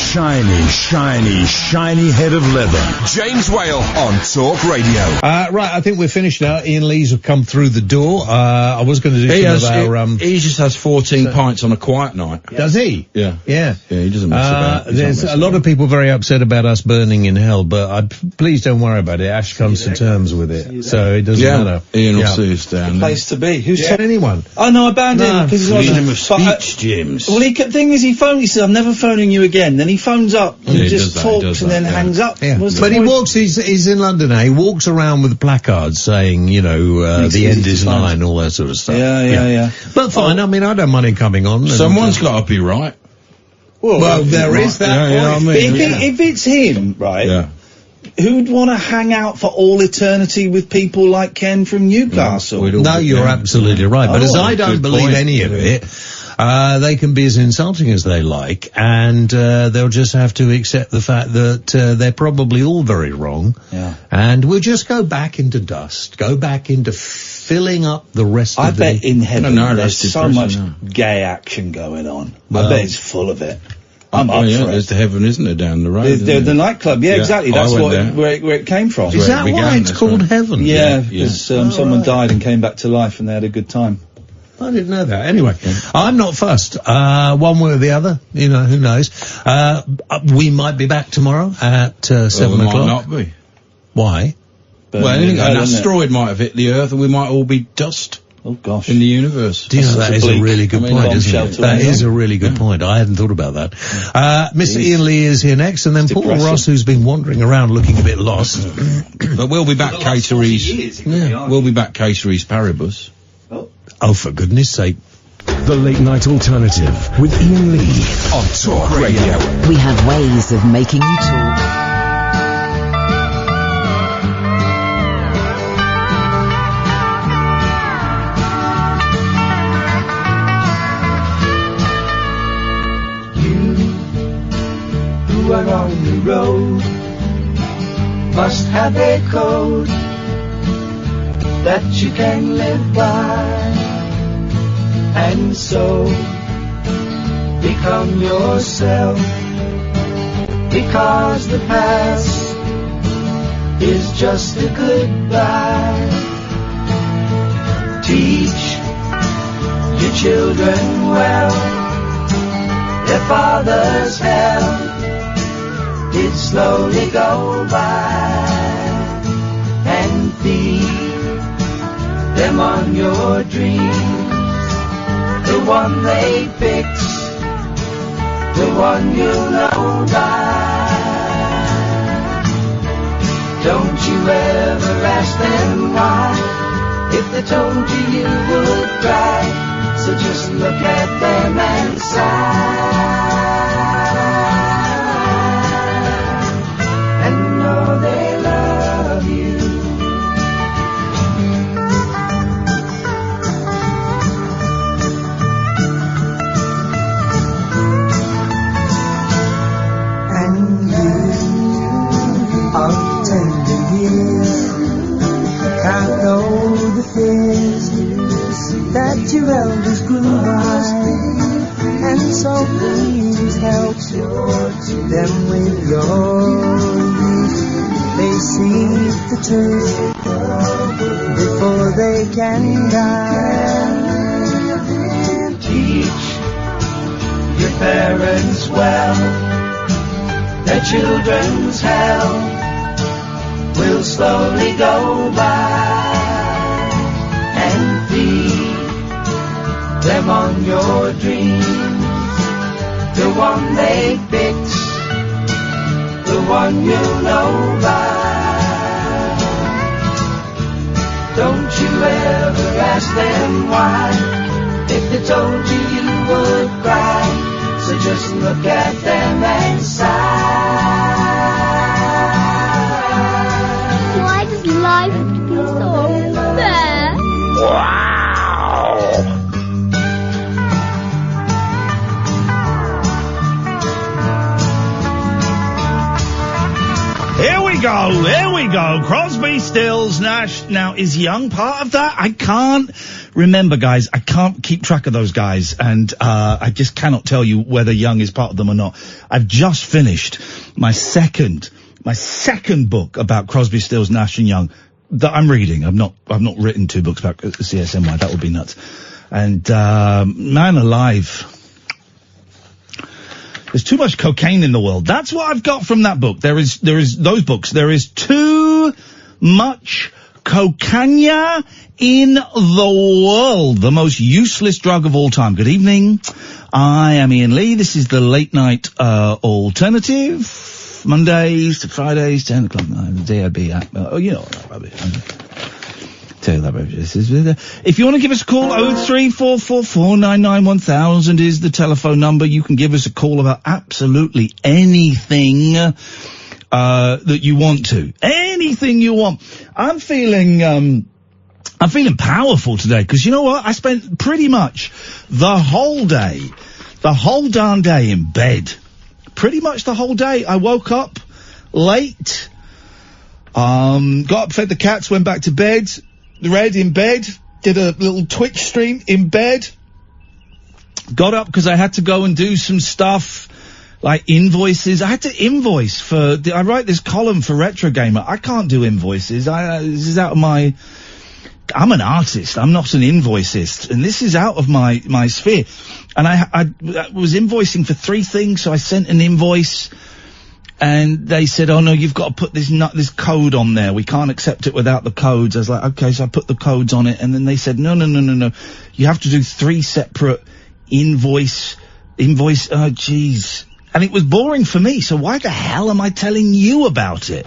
shiny, shiny, shiny head of leather. James Whale on Talk Radio. Right, I think we're finished now. Ian Lee's have come through the door. I was going to do he just has 14 pints on a quiet night. Does he? Yeah. Yeah. Yeah, he doesn't mess about. There's a lot of people very upset about us burning in hell, but please don't worry about it. Ash comes to terms with it, so it doesn't matter. Ian will see us down. The place to be. Who's told anyone? Oh no, I banned him because he's freedom of speech, James. Well, thing is, he says, "I'm never phoning you again." Then he phones up and just talks and then hangs up. Yeah. But he walks. He's in London now. He walks around with placards saying, the end is nigh and all that sort of stuff. Yeah. But fine. I mean, I don't mind him coming on. Someone's got to be right. Well, there is that point. You know what I mean? If it's him, right? Yeah. Who'd want to hang out for all eternity with people like Ken from Newcastle? No, you're absolutely right. But as I don't believe any of it, they can be as insulting as they like, and they'll just have to accept the fact that they're probably all very wrong. Yeah. And we'll just go back into dust, go back into filling up the rest of the... I bet in heaven there's so much gay action going on. I bet it's full of it. I'm up for it. There's the heaven, isn't there, down the road? The nightclub, exactly. That's where it came from. Is that why it's called heaven? Yeah, because someone died and came back to life and they had a good time. I didn't know that. Anyway, I'm not fussed. One way or the other, who knows. We might be back tomorrow at 7 o'clock. Might not be. Why? Well, an asteroid might have hit the Earth and we might all be dust. Oh, gosh. In the universe. Do you know, that is a really good point, isn't it? That is a really good point. I hadn't thought about that. Mr. Ian Lee is here next, and then Paul Ross, who's been wandering around looking a bit lost. But we'll be back cateries. We'll be back cateries paribus. Oh, for goodness sake. The Late Night Alternative with Ian Lee on Talk Radio. We have ways of making you talk. Who are on the road must have a code that you can live by, and so become yourself, because the past is just a goodbye. Teach your children well, their father's hell did slowly go by, and feed them on your dreams, the one they fix, the one you'll know by. Don't you ever ask them why, if they told you you would cry, so just look at them and sigh. They love you. And you are tender years, can't know the fears that your elders grew by, and so please help them with your youth. They see the truth before they can die. Teach your parents well, their children's hell will slowly go by, and feed them on your dreams, the one they fix, the one you know by. Don't you ever ask them why, if they told you you would cry, so just look at them and sigh. Why does life have to be so unfair? Wow! Here we go. Crosby, Stills, Nash. Now, is Young part of that? I can't remember, guys. I can't keep track of those guys, and I just cannot tell you whether Young is part of them or not. I've just finished my second book about Crosby, Stills, Nash and Young that I'm reading. I've not written 2 books about CSNY. That would be nuts. And man alive. There's too much cocaine in the world. That's what I've got from that book. There is those books. There is too much cocaine in the world. The most useless drug of all time. Good evening. I am Iain Lee. This is the late night alternative. Mondays to Fridays, 10 o'clock. DAB app. Oh, you know that rubbish. Tell you that rubbish. If you want to give us a call, 03444991000 is the telephone number. You can give us a call about absolutely anything that you want to. Anything you want. I'm feeling powerful today, because you know what? I spent pretty much the whole darn day in bed. Pretty much the whole day. I woke up late, got up, fed the cats, went back to bed, read in bed, did a little Twitch stream in bed, got up because I had to go and do some stuff like invoices. I had to invoice I write this column for Retro Gamer. I can't do invoices. This is out of my, I'm an artist. I'm not an invoicist. And this is out of my sphere. And I was invoicing for 3 things. So I sent an invoice and they said, oh no, you've got to put this code on there. We can't accept it without the codes. I was like, okay, so I put the codes on it. And then they said, no. You have to do 3 separate invoice. Oh, jeez. And it was boring for me. So why the hell am I telling you about it?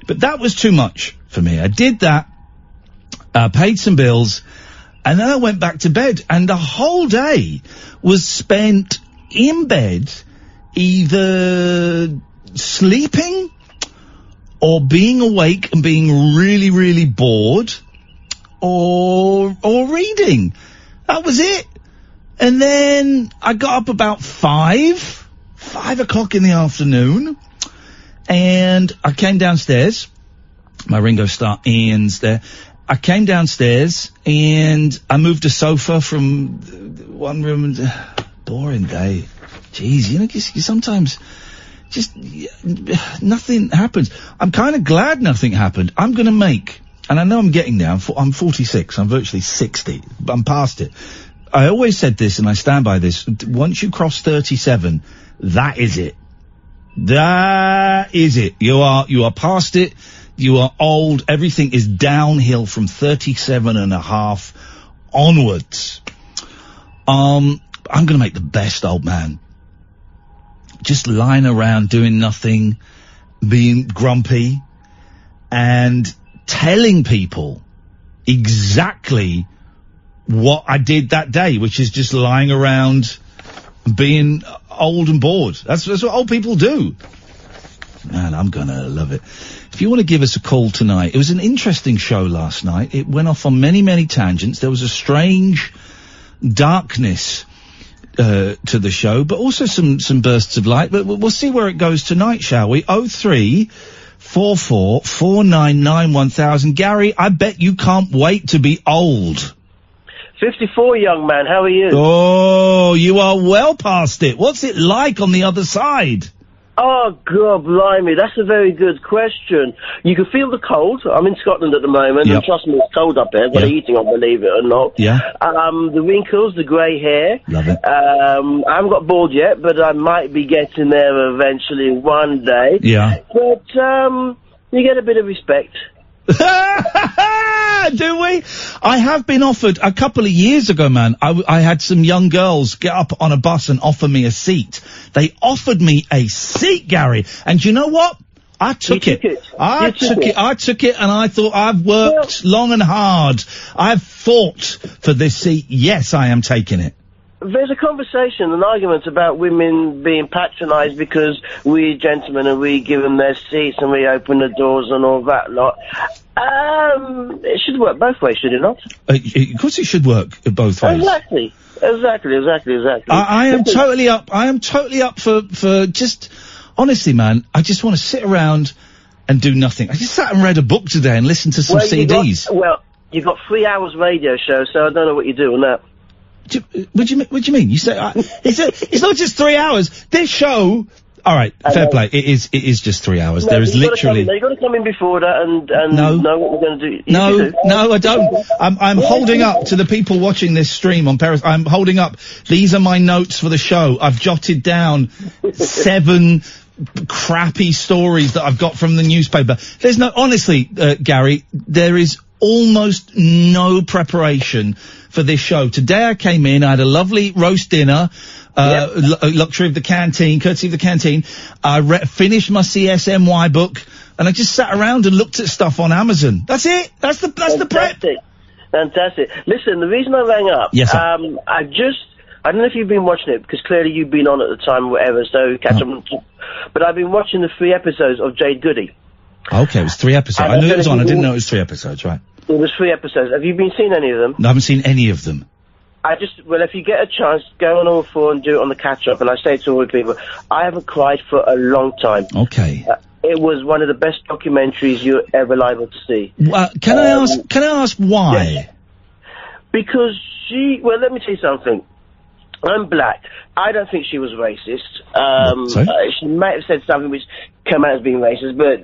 But that was too much for me. I did that. Paid some bills, and then I went back to bed, and the whole day was spent in bed, either sleeping or being awake and being really, really bored, or reading. That was it. And then I got up about 5 o'clock in the afternoon, and I came downstairs. My Ringo Starr Ian's there. I came downstairs and I moved a sofa from one room and boring day. Jeez, you know, you sometimes just nothing happens. I'm kind of glad nothing happened. I'm going to make, and I know I'm getting there. I'm 46. I'm virtually 60. I'm past it. I always said this and I stand by this. Once you cross 37, that is it. That is it. You are past it. You are old. Everything is downhill from 37.5 onwards. I'm going to make the best old man. Just lying around doing nothing, being grumpy, and telling people exactly what I did that day, which is just lying around being old and bored. That's what old people do. Man, I'm going to love it. If you want to give us a call tonight, it was an interesting show last night. It went off on many, many tangents. There was a strange darkness to the show, but also some bursts of light. But we'll see where it goes tonight, shall we? 03444991000. Gary, I bet you can't wait to be old. 54, young man. How are you? Oh, you are well past it. What's it like on the other side? Oh, God, blimey, that's a very good question. You can feel the cold. I'm in Scotland at the moment, and trust me, it's cold up there. I've got a heating on, believe it or not. Yeah. The wrinkles, the grey hair. Love it. I haven't got bald yet, but I might be getting there eventually one day. Yeah. But, you get a bit of respect. Do we? I have been offered a couple of years ago, man. I had some young girls get up on a bus and offer me a seat. They offered me a seat, Gary. And you know what? I took it. I took it, and I thought, I've worked long and hard. I've fought for this seat. Yes, I am taking it. There's a conversation, an argument about women being patronised because we gentlemen and we give them their seats and we open the doors and all that lot. It should work both ways, should it not? Of course it should work both ways. Exactly. I am totally up for just, honestly, man, I just want to sit around and do nothing. I just sat and read a book today and listened to some CDs. You've got 3 hours radio show, so I don't know what you do on that. What do you mean? You say it's not just 3 hours. This show. All right, fair play. It is just 3 hours. No, there is literally. You've got to come in before that and know what we're going to do. No, I don't. I'm holding up to the people watching this stream on Paris. I'm holding up. These are my notes for the show. I've jotted down 7 crappy stories that I've got from the newspaper. There's honestly, Gary, there is almost no preparation for this show. Today I came in, I had a lovely roast dinner, luxury of the canteen, courtesy of the canteen. I finished my CSMY book, and I just sat around and looked at stuff on Amazon. That's it. That's the prep. Fantastic. Listen, the reason I rang up, yes, I don't know if you've been watching it, because clearly you've been on at the time or whatever, so catch up. But I've been watching the 3 episodes of Jade Goody. Okay, it was 3 episodes. I knew it was on. I didn't know it was 3 episodes, right. It was 3 episodes. Have you been seeing any of them? No, I haven't seen any of them. If you get a chance, go on all 4 and do it on the catch-up. And I say to all the people, I haven't cried for a long time. Okay. It was one of the best documentaries you're ever liable to see. Can I ask why? Yes. Because let me tell you something. I'm black. I don't think she was racist. She might have said something which came out as being racist, but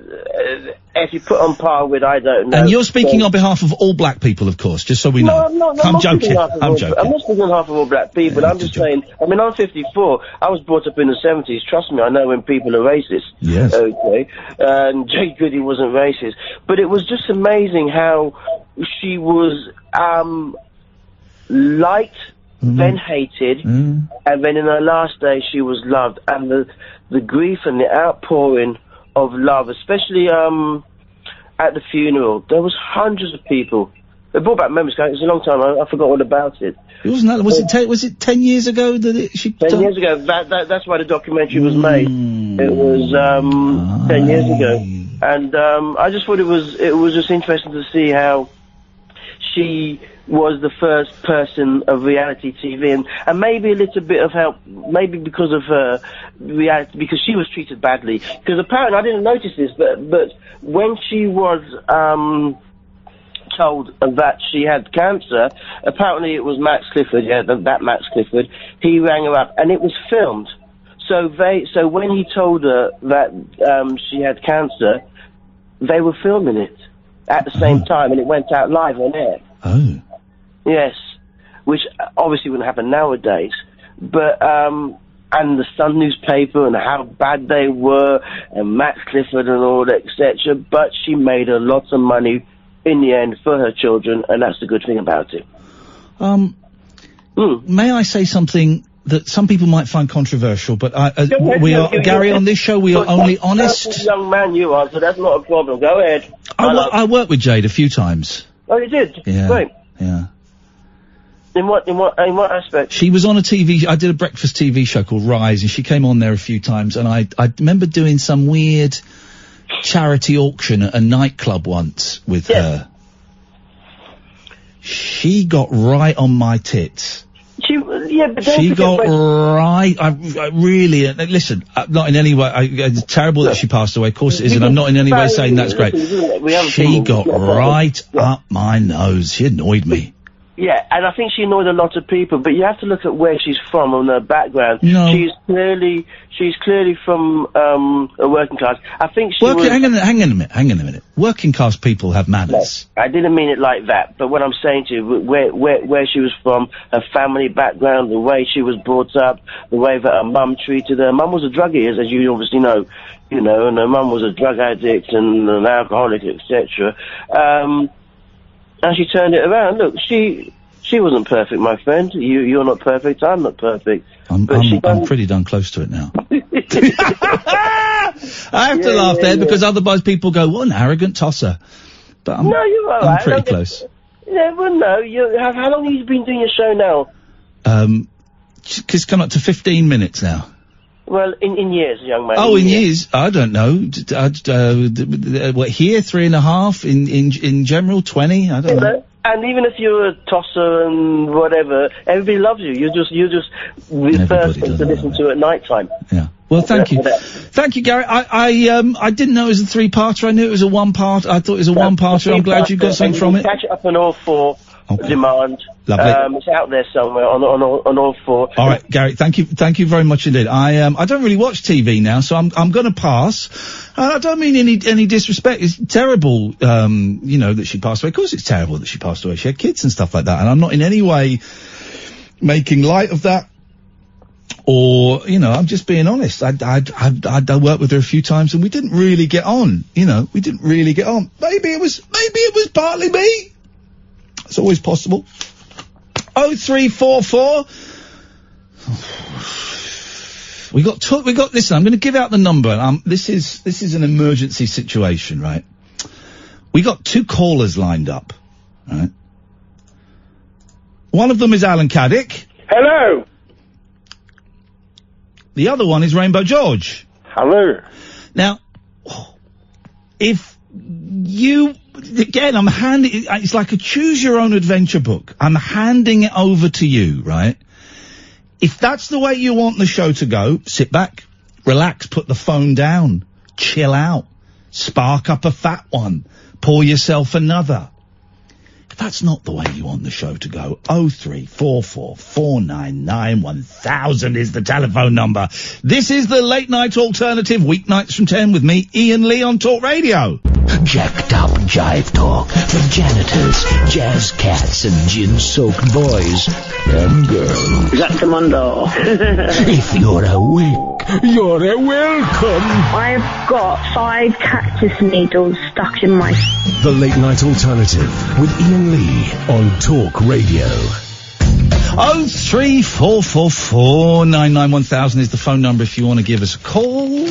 if you put on par with, I don't know. And you're speaking on behalf of all black people, of course, just so we know. No, I'm joking. I'm joking. I'm not speaking on behalf of all black people. Yeah, I'm just saying, I'm 54. I was brought up in the 70s. Trust me, I know when people are racist. Yes. Okay. And Jade Goody wasn't racist. But it was just amazing how she was, liked, then hated, and then in her last day she was loved, and the grief and the outpouring of love, especially at the funeral, there was hundreds of people. It brought back memories. It was a long time. I forgot all about it. Wasn't that? Was it 10 years ago that she? 10 years ago. That's why the documentary was made. It was 10 years ago, and I just thought it was just interesting to see how she was the first person of reality TV, and maybe a little bit of help, maybe because of her reality, because she was treated badly. Because apparently, I didn't notice this, but when she was told that she had cancer, apparently it was Max Clifford, that Max Clifford, he rang her up, and it was filmed. So when he told her that she had cancer, they were filming it at the same time, and it went out live on air. Oh. Yes, which obviously wouldn't happen nowadays, but, and the Sun newspaper and how bad they were, and Max Clifford and all that, etc., but she made a lot of money in the end for her children, and that's the good thing about it. May I say something that some people might find controversial, but Gary, on this show, we are only honest. That's the young man you are, so that's not a problem. Go ahead. I worked with Jade a few times. Oh, you did? Yeah. Great. Yeah. In what aspect? She was on a I did a breakfast TV show called Rise, and she came on there a few times, and I remember doing some weird charity auction at a nightclub once with her. She got right on my tits. She got right. I really listen. Not in any way. It's terrible that she passed away. Of course it is, and I'm not in any way saying that's great. She got right up my nose. She annoyed me. Yeah, and I think she annoyed a lot of people, but you have to look at where she's from and her background. No. She's clearly from a working class. I think she was... Hang on a minute. Working class people have manners. No, I didn't mean it like that, but what I'm saying to you, where she was from, her family background, the way she was brought up, the way that her mum treated her. Mum was a druggie, as you obviously know, and her mum was a drug addict and an alcoholic, etc. And she turned it around. Look, she wasn't perfect, my friend. You're not perfect. I'm not perfect. I'm pretty darn close to it now. I have to laugh there because otherwise people go, "What an arrogant tosser." But I'm I'm pretty close. Yeah, well, no. How long have you been doing your show now? It's come up to 15 minutes now. Well, in years, young man. Oh, in years? I don't know. What, here, 3.5? In general, 20? I don't know. And even if you're a tosser and whatever, everybody loves you. You're just the first thing to listen to at night time. Yeah. Well, thank you. Thank you, Gary. I didn't know it was a 3-parter. I knew it was a 1-part. I thought it was a 1-parter. I'm glad you got something from it. Catch it up on all 4 demand. Lovely. It's out there somewhere on all 4. All right, Gary. Thank you very much indeed. I don't really watch TV now, so I'm going to pass. And I don't mean any disrespect. It's terrible, that she passed away. Of course, it's terrible that she passed away. She had kids and stuff like that, and I'm not in any way making light of that. Or, I'm just being honest. I worked with her a few times and we didn't really get on. We didn't really get on. Maybe it was partly me. It's always possible. 0344. Listen, I'm going to give out the number. This is an emergency situation, right? We got 2 callers lined up, right? One of them is Alan Caddick. Hello. The other one is Rainbow George. Hello. Now, if you, again, I'm handing, it's like a choose your own adventure book. I'm handing it over to you, right? If that's the way you want the show to go, sit back, relax, put the phone down, chill out, spark up a fat one, pour yourself another. If that's not the way you want the show to go, 0344 499 1000 is the telephone number. This is the Late Night Alternative, weeknights from 10 with me, Iain Lee on Talk Radio. Jacked up jive talk for janitors, jazz cats and gin-soaked boys and girls. Is that Commando? If you're awake, you're welcome. I've got 5 cactus needles stuck in my... The Late Night Alternative with Iain Lee on Talk Radio. 0344 499 1000 is the phone number if you want to give us a call.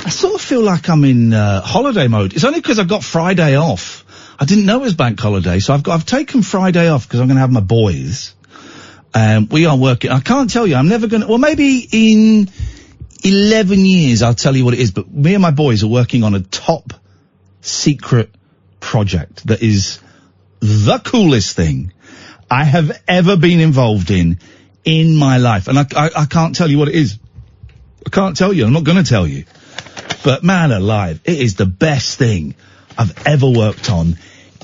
I sort of feel like I'm in holiday mode. It's only because I've got Friday off. I didn't know it was bank holiday, so I've taken Friday off because I'm going to have my boys. We are working. I can't tell you. I'm never going to. Well, maybe in 11 years I'll tell you what it is. But me and my boys are working on a top secret project that is the coolest thing I have ever been involved in my life, and I can't tell you what it is. I can't tell you. I'm not going to tell you. But man alive, it is the best thing I've ever worked on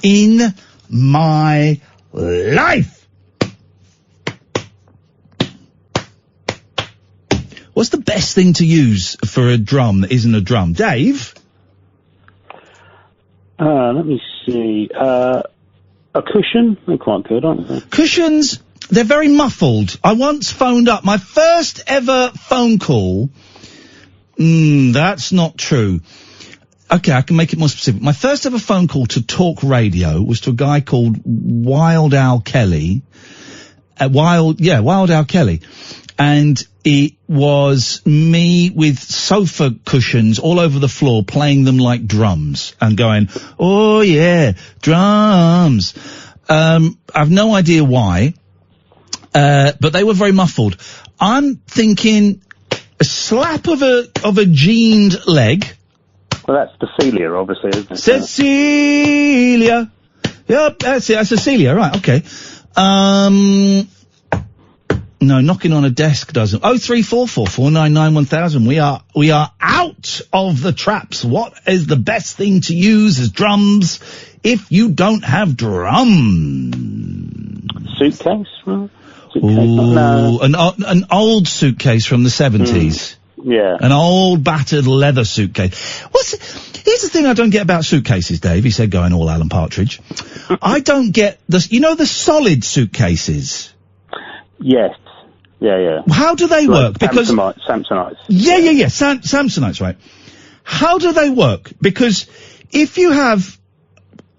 in my life. What's the best thing to use for a drum that isn't a drum? Dave? Let me see. A cushion? They're quite good, aren't they? Cushions, they're very muffled. I once phoned up my first ever phone call. That's not true. Okay, I can make it more specific. My first ever phone call to Talk Radio was to a guy called Wild Al Kelly. Wild Al Kelly. And it was me with sofa cushions all over the floor, playing them like drums and going, oh yeah, drums. I've no idea why. But they were very muffled. I'm thinking a slap of a jeaned leg. Well, that's Cecilia, obviously, isn't it? Cecilia. Yep, that's it. That's Cecilia, right, okay. No, knocking on a desk doesn't. 0344 499 1000. We are out of the traps. What is the best thing to use as drums if you don't have drums? Suitcase, right? Ooh, no. An old suitcase from the 70s. Yeah. An old battered leather suitcase. Here's the thing I don't get about suitcases, Dave. He said going all Alan Partridge. I don't get the solid suitcases. Yes. Yeah. How do they work? Because Samsonites. Yeah. Samsonites, right? How do they work? Because if you have,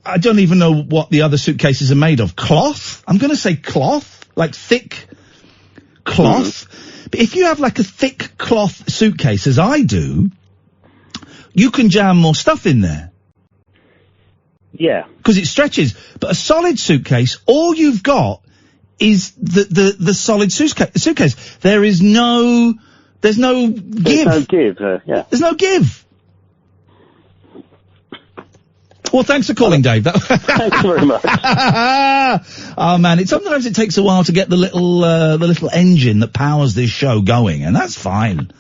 I don't even know what the other suitcases are made of. Cloth? I'm going to say cloth, like thick cloth. But if you have like a thick cloth suitcase, as I do, you can jam more stuff in there. Yeah. Because it stretches. But a solid suitcase, all you've got is the solid suitcase. There's no give. There's no give, yeah. There's no give. Well, thanks for calling, Dave. Thanks very much. Oh man, sometimes it takes a while to get the little engine that powers this show going, and that's fine.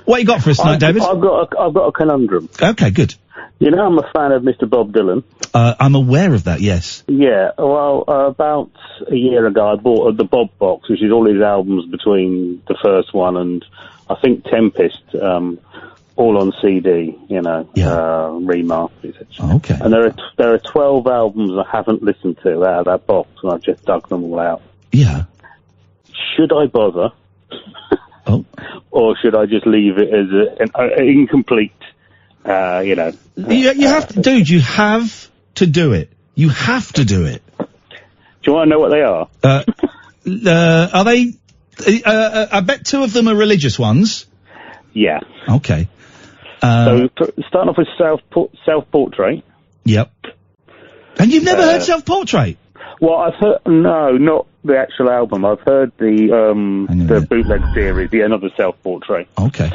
What you got for us tonight, David? I've got a conundrum. Okay, good. You know, I'm a fan of Mr. Bob Dylan. I'm aware of that, yes. Yeah, well, about a year ago, I bought the Bob box, which is all his albums between the first one and, I think, Tempest, all on CD, remasters. Okay. And there are 12 albums I haven't listened to out of that box, and I've just dug them all out. Yeah. Should I bother? Oh. Or should I just leave it as an incomplete, You have to, dude, you have to do it. You have to do it. Do you want to know what they are? Are they, I bet two of them are religious ones. Yeah. Okay. So, starting off with Self-Portrait. Yep. And you've never heard Self-Portrait? Well, I've heard, no, not the actual album. I've heard the bootleg series, another Self-Portrait. Okay.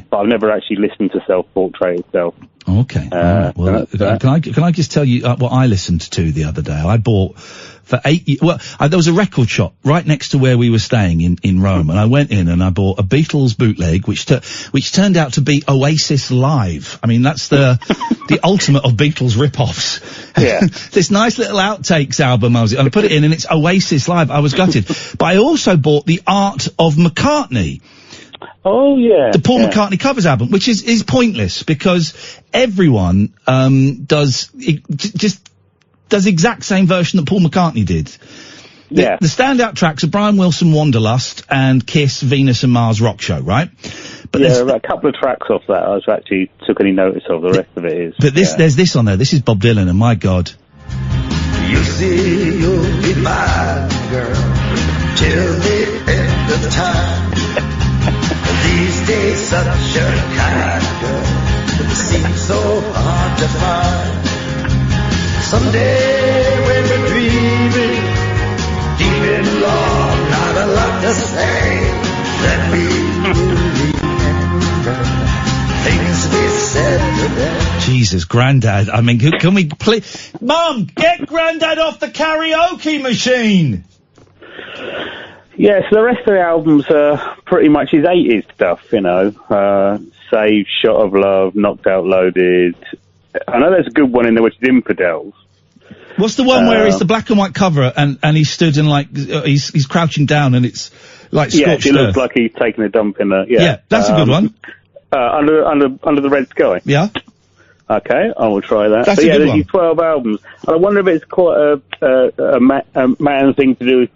But I've never actually listened to Self-Portrait itself. Okay. Right. Well, can I just tell you what I listened to the other day? I bought for 8 years. Well, there was a record shop right next to where we were staying in Rome, and I went in and I bought a Beatles bootleg, which turned out to be Oasis Live. I mean, that's the ultimate of Beatles rip-offs. Yeah. This nice little outtakes album, and I put it in, and it's Oasis Live. I was gutted, but I also bought The Art of McCartney. Oh yeah, the Paul McCartney covers album, which is pointless because everyone does exact same version that Paul McCartney did. The standout tracks are Brian Wilson, Wanderlust, and Kiss, Venus and Mars Rock Show, right? But there are a couple of tracks off that I actually took any notice of. The rest of it is. But there's this on there. This is Bob Dylan, and my God. You see, you'll be mine, girl, till the end of time. These days, such a kind girl seems so hard to find. Someday, when we're dreaming, deep in love, not a lot to say, that we remember things we said today. Jesus, Grandad. I mean, can we please... Mum, get Grandad off the karaoke machine! Yeah, so the rest of the albums are pretty much his 80s stuff, Save, Shot of Love, Knocked Out Loaded. I know there's a good one in there which is Infidels. What's the one where it's the black and white cover and he stood in he's crouching down and it's like scorched it looks earth. like he's taking a dump in the, Yeah, that's a good one. Under the red sky. Yeah. Okay, I will try that. That's but a good there's one. these 12 albums. And I wonder if it's quite a man thing to do.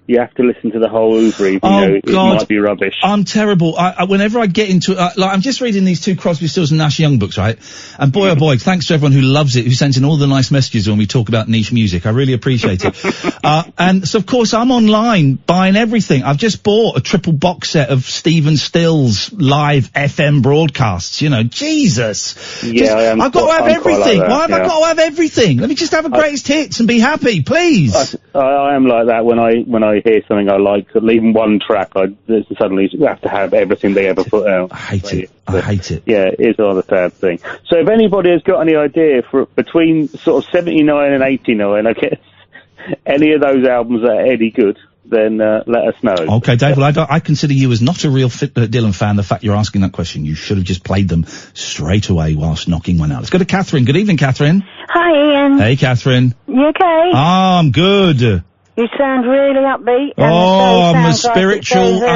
You have to listen to the whole oeuvre. It might be rubbish. I'm terrible. Whenever I get into it, I'm just reading these two Crosby, Stills and Nash Young books, right? And boy, oh boy, thanks to everyone who loves it, who sends in all the nice messages when we talk about niche music. I really appreciate it. And so, of course, I'm online buying everything. I've just bought a triple box set of Stephen Stills live FM broadcasts. Jesus. Yeah, I've got to have everything. Like Why have I got to have everything? Let me just have a greatest hits and be happy, please. I am like that when I hear something I like, even one track, suddenly you have to have everything they ever put out. I hate it. Yeah, it is a rather sad thing. So if anybody has got any idea for between sort of 79 and 89, I guess, any of those albums that are any good, then let us know. Okay, Dave, well, I consider you as not a real Dylan fan. The fact you're asking that question, you should have just played them straight away whilst knocking one out. Let's go to Catherine. Good evening, Catherine. Hi, Ian. Hey, Catherine. You okay? I'm good. You sound really upbeat. I'm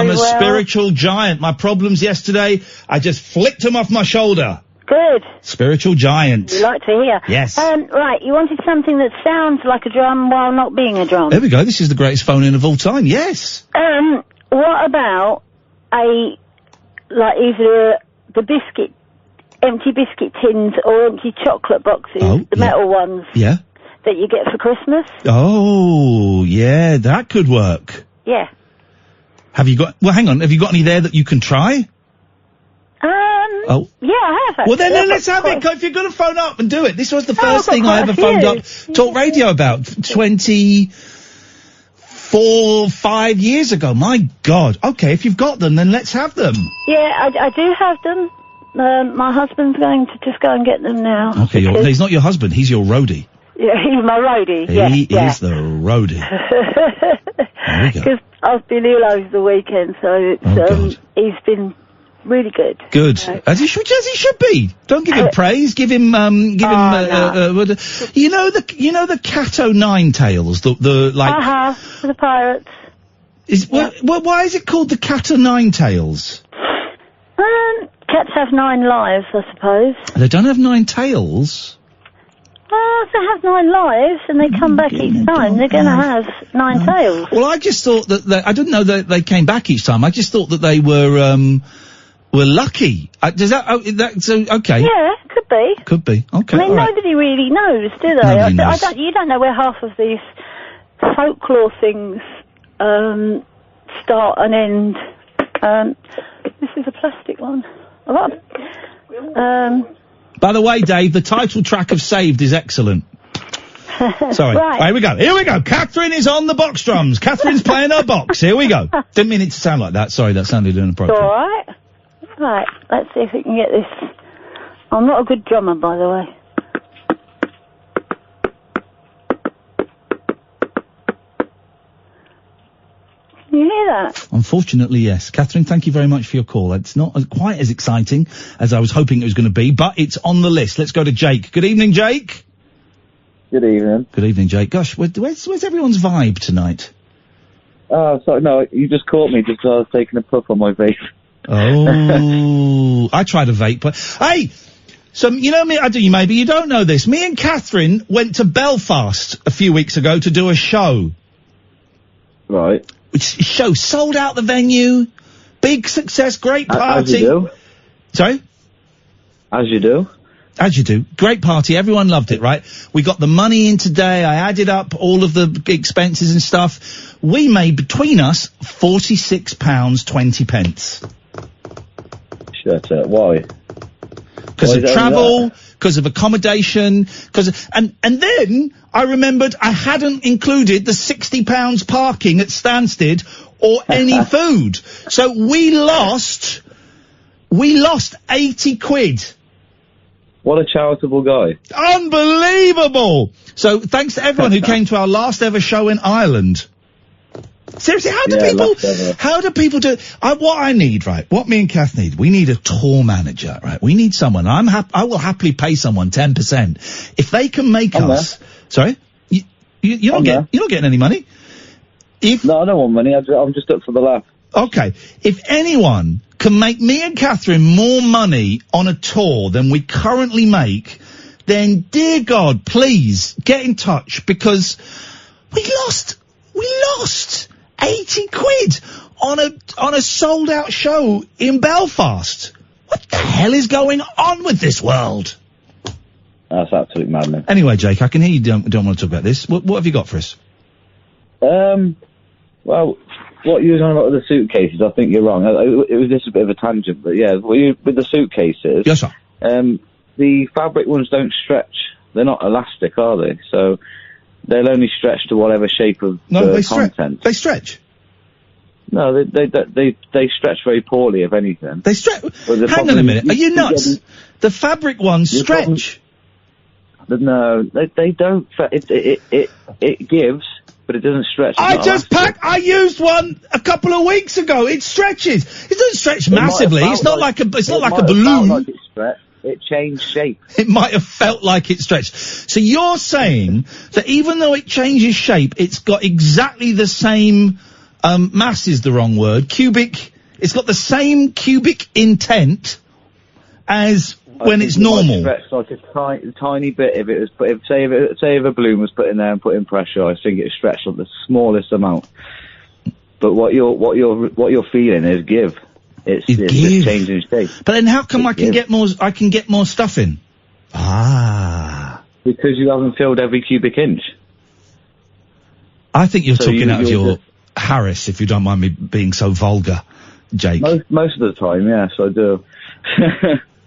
a spiritual giant. My problems yesterday, I just flicked them off my shoulder. Good. Spiritual giant. We like to hear. Yes. Right, you wanted something that sounds like a drum while not being a drum. There we go. This is the greatest phone-in of all time. Yes. What about either the empty biscuit tins or empty chocolate boxes, the metal ones. Yeah. That you get for Christmas. Oh, yeah, that could work. Yeah. Have you got any there that you can try? Yeah, I have. Well, then let's have it. If you're going to phone up and do it. This was the first thing I ever phoned up Talk Radio about 5 years ago. My God. Okay, if you've got them, then let's have them. Yeah, I do have them. my husband's going to just go and get them now. Okay, he's not your husband, he's your roadie. Yeah, he's my roadie. He is the roadie. There we go. Because I've been ill over the weekend, so it's, he's been really good. Good. As he should be. Don't give him praise. Give him, no. you know the Cat-O Nine Tails, the for the pirates. Why is it called the Cat-O Nine Tails? Cats have 9 lives, I suppose. They don't have 9 tails. They have 9 lives, and they come back each time. They're going to have 9 tails. Well, I just thought that I didn't know that they came back each time. I just thought that they were lucky. Does that? Okay. Yeah, could be. Could be. Okay. I mean, nobody really knows, do they? You don't know where half of these folklore things start and end. This is a plastic one. By the way, Dave, the title track of Saved is excellent. Sorry. Right. Here we go. Catherine is on the box drums. Catherine's playing her box. Here we go. Didn't mean it to sound like that. Sorry, that sounded inappropriate. All right. Right. Let's see if we can get this. I'm not a good drummer, by the way. Can you hear that? Unfortunately, yes. Catherine, thank you very much for your call. It's not quite as exciting as I was hoping it was going to be, but it's on the list. Let's go to Jake. Good evening, Jake. Good evening. Good evening, Jake. Gosh, where's everyone's vibe tonight? Oh, sorry, no, you just caught me just as I was taking a puff on my vape. Oh, I tried a vape, but hey, so you know me, maybe you don't know this. Me and Catherine went to Belfast a few weeks ago to do a show. Right. Show sold out the venue, big success, great party. As you do. Sorry? As you do. As you do. Great party. Everyone loved it, right? We got the money in today. I added up all of the expenses and stuff. We made between us £46.20. Shut up. Why? Because of travel, because of accommodation, and then I remembered I hadn't included the £60 parking at Stansted or any food. So we lost 80 quid. What a charitable guy. Unbelievable! So thanks to everyone who came to our last ever show in Ireland. Seriously, how do people do what I need, right? What me and Kath need, we need a tour manager, right? We need someone. I will happily pay someone 10%. If they can make us, sorry? You're not getting any money? No, I don't want money, I'm just up for the laugh. Okay. If anyone can make me and Catherine more money on a tour than we currently make, then dear God, please get in touch, because we lost 80 quid on a sold out show in Belfast. What the hell is going on with this world? That's absolute madness. Anyway, Jake, I can hear you don't want to talk about this. What have you got for us? Well, what you were talking about with the suitcases, I think you're wrong. It was just a bit of a tangent, but yeah, with the suitcases. Yes, sir. The fabric ones don't stretch. They're not elastic, are they? So they'll only stretch to whatever shape of content. They stretch? No, they stretch very poorly, if anything. They stretch? Hang on a minute. Are you nuts? The fabric ones stretch? No, they don't. It gives, but it doesn't stretch. I used one a couple of weeks ago. It stretches. It doesn't stretch massively. It's not like a balloon. It changed shape. It might have felt like it stretched. So you're saying that even though it changes shape, it's got exactly the same, mass is the wrong word, it's got the same cubic intent as when it's normal. Stretch like a tiny bit. If it was, say if a balloon was put in there and put in pressure, I think it stretched like the smallest amount. But what you're feeling is give. It's changing shape. But then how come I can get more stuff in? Because you haven't filled every cubic inch. I think you're talking out of your Harris, if you don't mind me being so vulgar, Jake. Most of the time, yes, I do.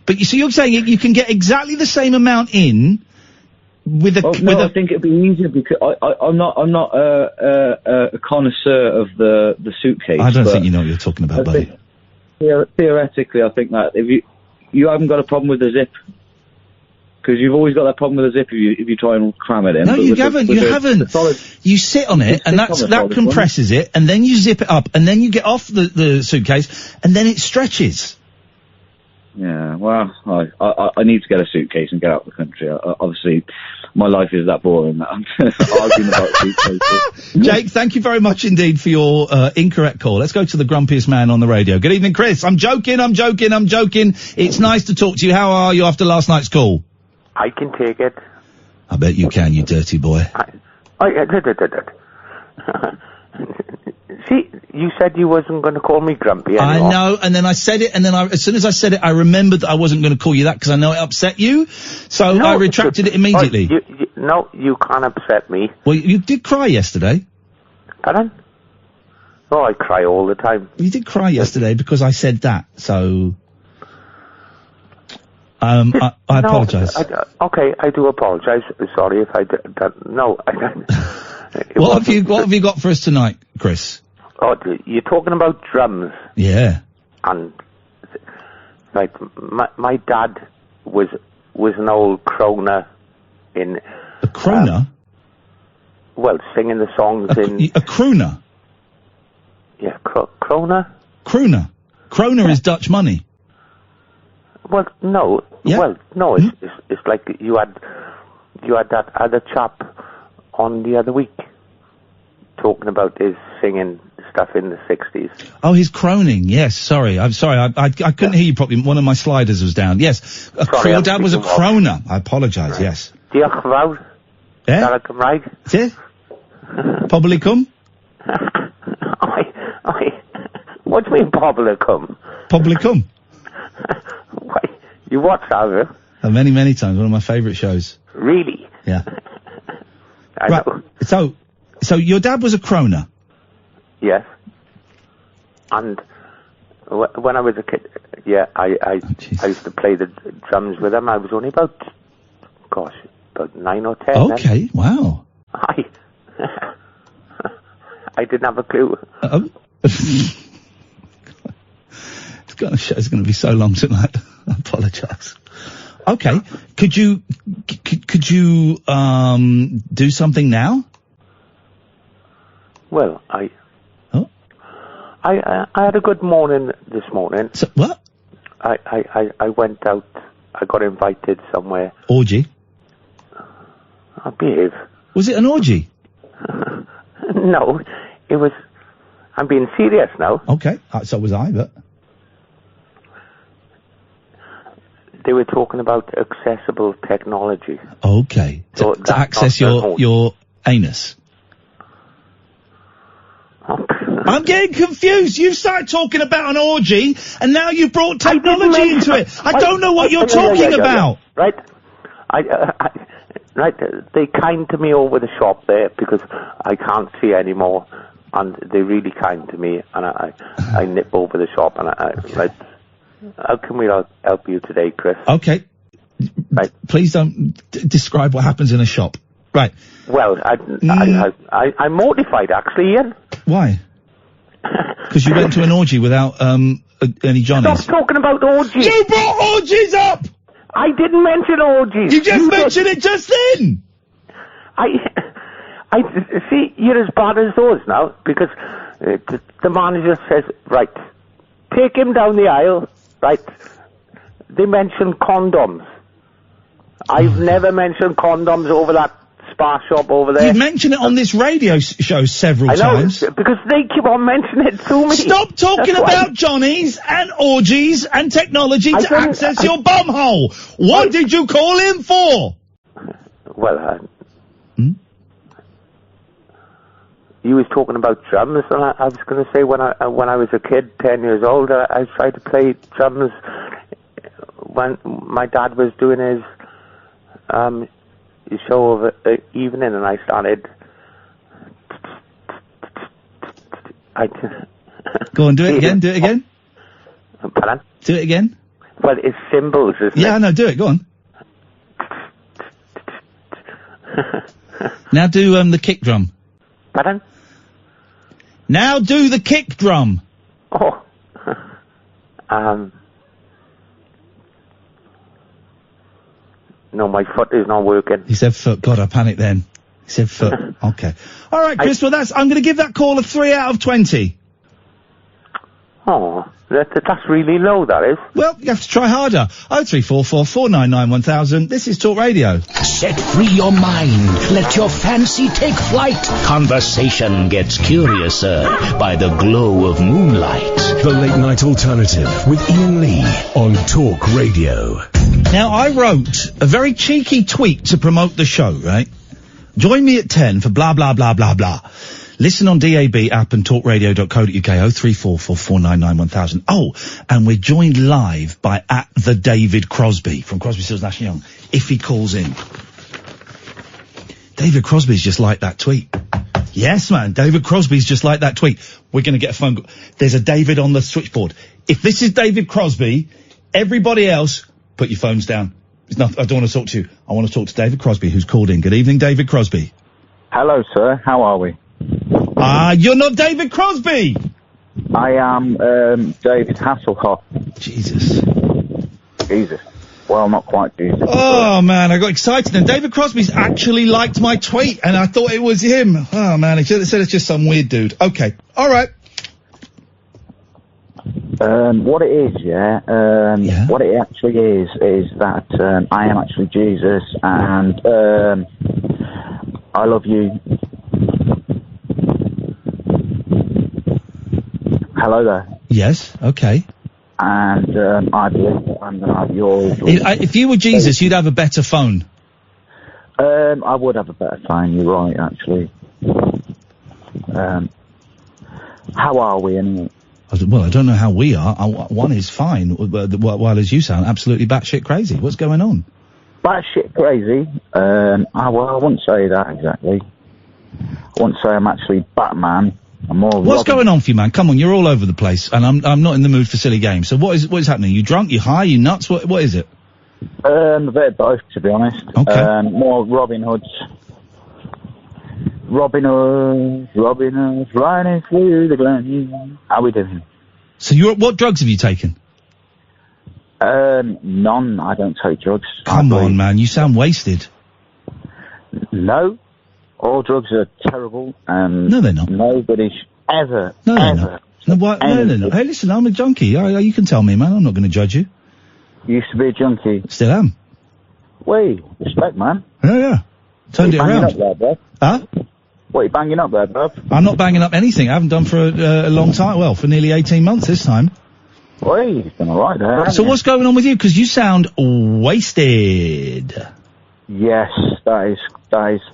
But you're saying you can get exactly the same amount in with a... I think it'd be easier because I'm not a connoisseur of the suitcase. I don't think you know what you're talking about, buddy. Theoretically, I think that if you haven't got a problem with the zip. Because you've always got that problem with the zip if you try and cram it in. No, you haven't. You haven't. You sit on it, and that compresses it, and then you zip it up, and then you get off the suitcase, and then it stretches. Yeah, well, I need to get a suitcase and get out of the country. Obviously, my life is that boring that I'm arguing about suitcases. Jake, thank you very much indeed for your incorrect call. Let's go to the grumpiest man on the radio. Good evening, Chris. I'm joking. It's nice to talk to you. How are you after last night's call? I can take it. I bet you can, you dirty boy. See, you said you wasn't going to call me grumpy anymore. I know, and then I said it, and then as soon as I said it, I remembered that I wasn't going to call you that because I know it upset you, so I retracted it immediately. No, you can't upset me. Well, you did cry yesterday. Pardon? Oh, I cry all the time. You did cry yesterday because I said that, so... I apologise. Okay, I do apologise. Sorry if I no, I don't. What have you got for us tonight, Chris? Oh, you're talking about drums. Yeah. And like my dad was an old croner in a croner. Well, singing the songs in a crooner. Yeah, croner. Croner is Dutch money. Well, no. Yeah? Well, no. It's like you had that other chap on the other week talking about his singing stuff in the 60s. Oh, he's croning. Yes, sorry. I'm sorry. I couldn't hear you properly. One of my sliders was down. Yes. Your dad was a croner. I apologise, right. Yes. Diolch fawr. Yeah? Cymraeg. Yeah? Pobl cum? What do you mean pobl cum? Pobl cum. You watch that, have you? Many, many times. One of my favourite shows. Really? Yeah. I know. So your dad was a croner? Yes. And when I was a kid, yeah, I used to play the drums with him. I was only about 9 or 10 Okay, then. Wow. I didn't have a clue. It's going to be so long tonight. I apologise. Okay. Could you do something now? Well, I had a good morning this morning. So, what? I went out. I got invited somewhere. Orgy? I behave. Was it an orgy? No, it was. I'm being serious now. Okay, so was I, but. They were talking about accessible technology. Okay. To access your anus. I'm getting confused. You started talking about an orgy, and now you brought technology into it. I don't know what you're talking about. Right. Right. They kind to me over the shop there because I can't see anymore, and they're really kind to me, and I nip over the shop, and right. How can we help you today, Chris? Okay. Right. Please don't describe what happens in a shop. Right. Well, I'm mortified, actually, Ian. Why? Because you went to an orgy without any Johnnies. Stop talking about orgies. You brought orgies up! I didn't mention orgies. You just mentioned it just then! I see, you're as bad as those now, because the manager says, right, take him down the aisle. Right, they mentioned condoms. I've never mentioned condoms over that spa shop over there. You've mentioned it on this radio show several times. Because they keep on mentioning it to me. Stop talking about Johnnies and orgies and technology to access your bumhole. What did you call him for? Well, you was talking about drums, and I was going to say when I was a kid, 10 years old, I tried to play drums when my dad was doing his show of evening, and I started. Go on, do it again. Do it again. Pardon? Do it again. Well, it's cymbals, isn't it? Yeah, no, do it. Go on. Now do the kick drum. Pardon? Now do the kick drum. Oh. No, my foot is not working. He said foot. God, I panicked then. He said foot. Okay. All right, Chris. Well, I'm going to give that call a 3 out of 20. Oh, that's really low, that is. Well, you have to try harder. 0344 499 1000. This is Talk Radio. Set free your mind. Let your fancy take flight. Conversation gets curiouser by the glow of moonlight. The Late Night Alternative with Iain Lee on Talk Radio. Now, I wrote a very cheeky tweet to promote the show, right? Join me at 10 for blah, blah, blah, blah, blah. Listen on DAB app and talkradio.co.uk 0344 499 1000. Oh, and we're joined live by @the David Crosby from Crosby, Stills, Nash & Young, if he calls in. David Crosby's just like that tweet. Yes, man, David Crosby's just like that tweet. We're going to get a phone call. There's a David on the switchboard. If this is David Crosby, everybody else, put your phones down. I don't want to talk to you. I want to talk to David Crosby, who's called in. Good evening, David Crosby. Hello, sir. How are we? You're not David Crosby! I am, David Hasselhoff. Jesus. Well, not quite Jesus. Oh, man, I got excited. And David Crosby's actually liked my tweet, and I thought it was him. Oh, man, he said it's just some weird dude. Okay. All right. What it is, what it actually is that, I am actually Jesus, and, I love you. Hello there. Yes, okay. And, I believe that I'm going to have yours. If you were Jesus, you'd have a better phone. I would have a better phone, you're right, actually. How are we anyway? Well, I don't know how we are. One is fine, while as you sound absolutely batshit crazy. What's going on? Batshit crazy? I wouldn't say that exactly. I wouldn't say I'm actually Batman. I'm more What's going on for you, man? Come on, you're all over the place, and I'm not in the mood for silly games. So what is happening? You drunk? You high? You nuts? What is it? A bit of both, to be honest. Okay. More Robin Hoods. Robin Hood, riding through the glen. How we doing? So what drugs have you taken? None. I don't take drugs. Come on, man. You sound wasted. No. All drugs are terrible, and no, they're not. Nobody's ever. No, they're not. No, they're not. Hey, listen, I'm a junkie. You can tell me, man. I'm not going to judge you. Used to be a junkie. Still am. Wait, respect, man. Yeah. Turned it around. Up there, bro? Huh? What are you banging up there, bro? I'm not banging up anything. I haven't done for a long time. Well, for nearly 18 months this time. Wait, you've been alright there. So what's going on with you? Because you sound wasted. Yes, that is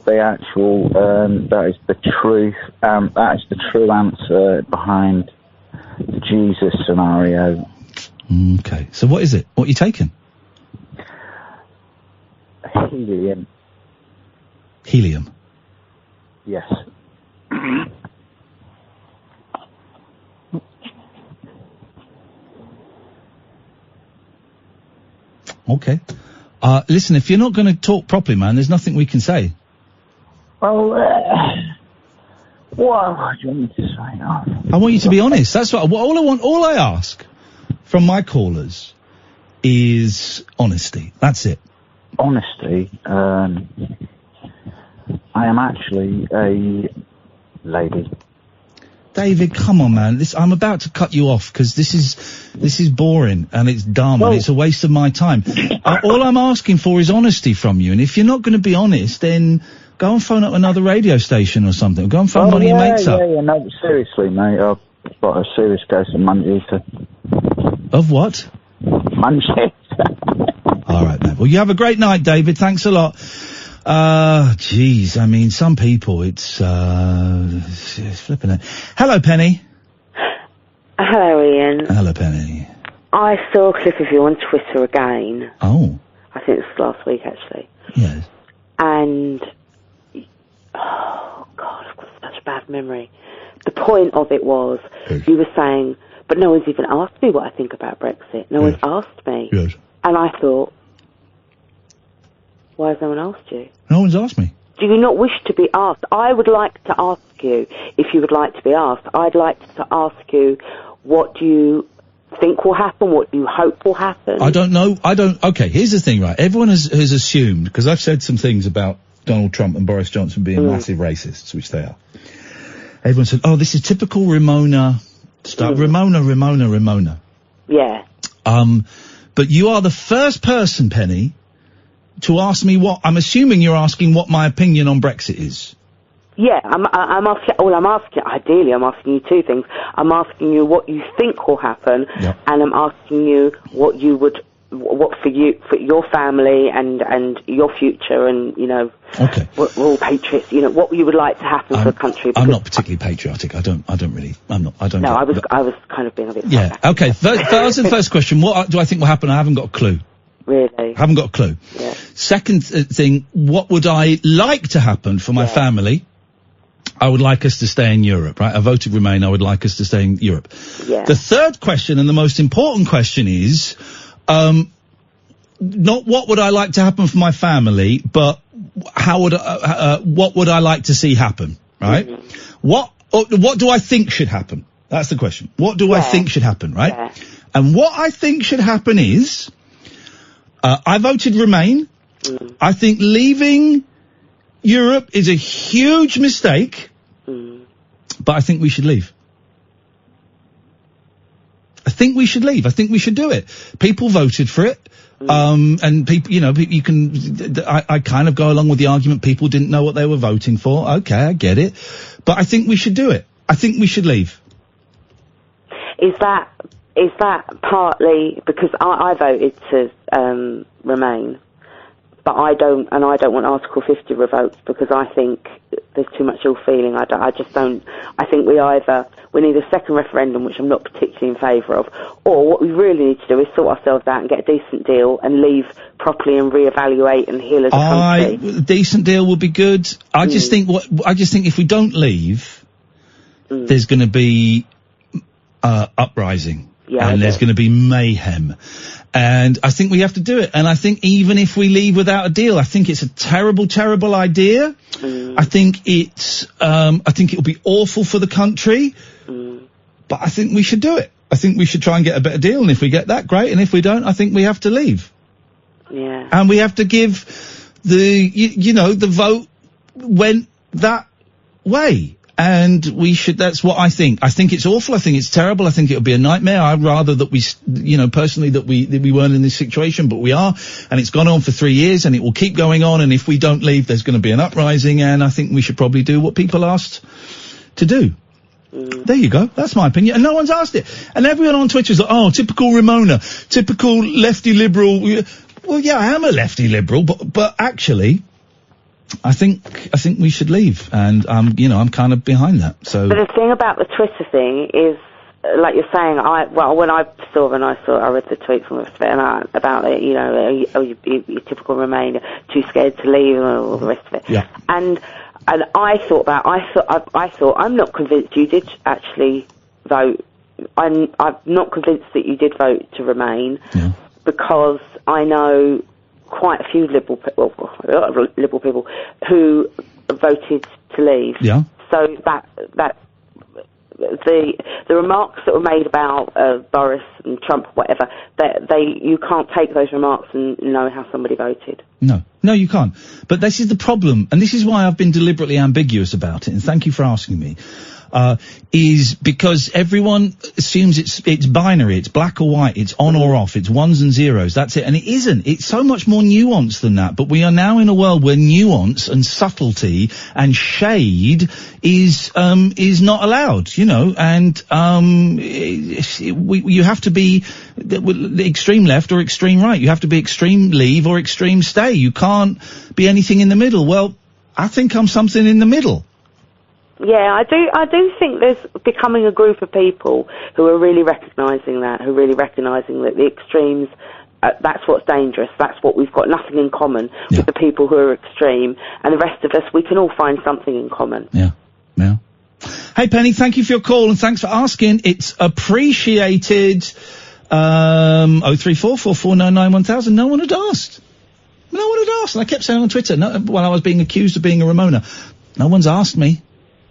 the actual, that is the truth, that is the true answer behind the Jesus scenario. Okay, so what is it? What are you taking? Helium. Helium? Yes. Okay. Listen, if you're not going to talk properly, man, there's nothing we can say. Well, what do you want me to say now? I want you to be honest. That's what all I ask from my callers is honesty. That's it. Honesty? I am actually a lady. David, come on, man. I'm about to cut you off because this is boring and it's dumb and it's a waste of my time. All I'm asking for is honesty from you. And if you're not going to be honest, then go and phone up another radio station or something. Go and phone one of your mates up. Yeah, no, seriously, mate. I've got a serious case of Manchester. Of what? Manchester. All right, man. Well, you have a great night, David. Thanks a lot. Geez, I mean, some people, it's flipping it. Hello, Penny. Hello, Ian. Hello, Penny. I saw a clip of you on Twitter again. Oh. I think it was last week, actually. Yes. And, oh, God, I've got such a bad memory. The point of it was, you were saying, but no one's even asked me what I think about Brexit. No one's asked me. Yes. And I thought, why has no one asked you? No one's asked me. Do you not wish to be asked? I would like to ask you, if you would like to be asked, I'd like to ask you, what do you think will happen? What do you hope will happen? I don't know. Okay, here's the thing, right? Everyone has assumed, because I've said some things about Donald Trump and Boris Johnson being massive racists, which they are. Everyone said, oh, this is typical Ramona stuff. Ramona. Yeah. But you are the first person, Penny, to ask me I'm assuming you're asking what my opinion on Brexit is. Yeah, I'm asking you two things. I'm asking you what you think will happen, and I'm asking you what for your family and your future, and we're all patriots. What you would like to happen for the country. I'm not particularly patriotic. I don't really. I was kind of being a bit. Yeah. Okay. Answer the first question. What do I think will happen? I haven't got a clue. Really? Haven't got a clue. Yeah. Second thing, what would I like to happen for my family? I would like us to stay in Europe, right? I voted Remain. I would like us to stay in Europe. Yeah. The third question, and the most important question, is not what would I like to happen for my family, but what would I like to see happen, right? Mm-hmm. What do I think should happen? That's the question. What do I think should happen, right? Yeah. And what I think should happen is, I voted Remain. Mm. I think leaving Europe is a huge mistake, but I think we should leave. I think we should leave. I think we should do it. People voted for it. And people, you can, I kind of go along with the argument people didn't know what they were voting for. Okay, I get it. But I think we should do it. I think we should leave. Is that partly because I voted to Remain, but I don't want Article 50 revoked because I think there's too much ill feeling. I just don't. I think we need a second referendum, which I'm not particularly in favour of, or what we really need to do is sort ourselves out and get a decent deal and leave properly and reevaluate and heal as a country. Decent deal would be good. I just think if we don't leave, there's going to be uprising. Yeah, and there's going to be mayhem. And I think we have to do it. And I think even if we leave without a deal, I think it's a terrible, terrible idea. I think I think it'll be awful for the country. But I think we should do it. I think we should try and get a better deal. And if we get that, great. And if we don't, I think we have to leave. Yeah. And we have to give the vote went that way. And we should, that's what I think. I think it's awful. I think it's terrible. I think it would be a nightmare. I'd rather that we, personally that we weren't in this situation, but we are. And it's gone on for 3 years and it will keep going on. And if we don't leave, there's going to be an uprising. And I think we should probably do what people asked to do. There you go. That's my opinion. And no one's asked it. And everyone on Twitter's like, oh, typical Ramona, typical lefty liberal. Well, yeah, I am a lefty liberal, but actually, I think we should leave, and I'm kind of behind that. So, but the thing about the Twitter thing is, like you're saying, I read the tweet from about it. You're typical Remain, too scared to leave, and all the rest of it. Yeah. And I thought I'm not convinced you did actually vote. I'm not convinced that you did vote to Remain, because I know quite a few liberal people who voted to leave. Yeah. So that the remarks that were made about Boris and Trump, whatever, you can't take those remarks and know how somebody voted. No, you can't. But this is the problem, and this is why I've been deliberately ambiguous about it. And thank you for asking me. Is because everyone assumes it's binary, it's black or white, it's on or off, it's ones and zeros, that's it. And it isn't. It's so much more nuanced than that. But we are now in a world where nuance and subtlety and shade is not allowed, and, you have to be the extreme left or extreme right. You have to be extreme leave or extreme stay. You can't be anything in the middle. Well, I think I'm something in the middle. Yeah, I do think there's becoming a group of people who are really recognising that, the extremes, that's what's dangerous, that's what we've got nothing in common with the people who are extreme, and the rest of us, we can all find something in common. Yeah. Hey, Penny, thank you for your call, and thanks for asking. It's appreciated. 03444991000. No one had asked. And I kept saying on Twitter, while I was being accused of being a Ramona, no one's asked me.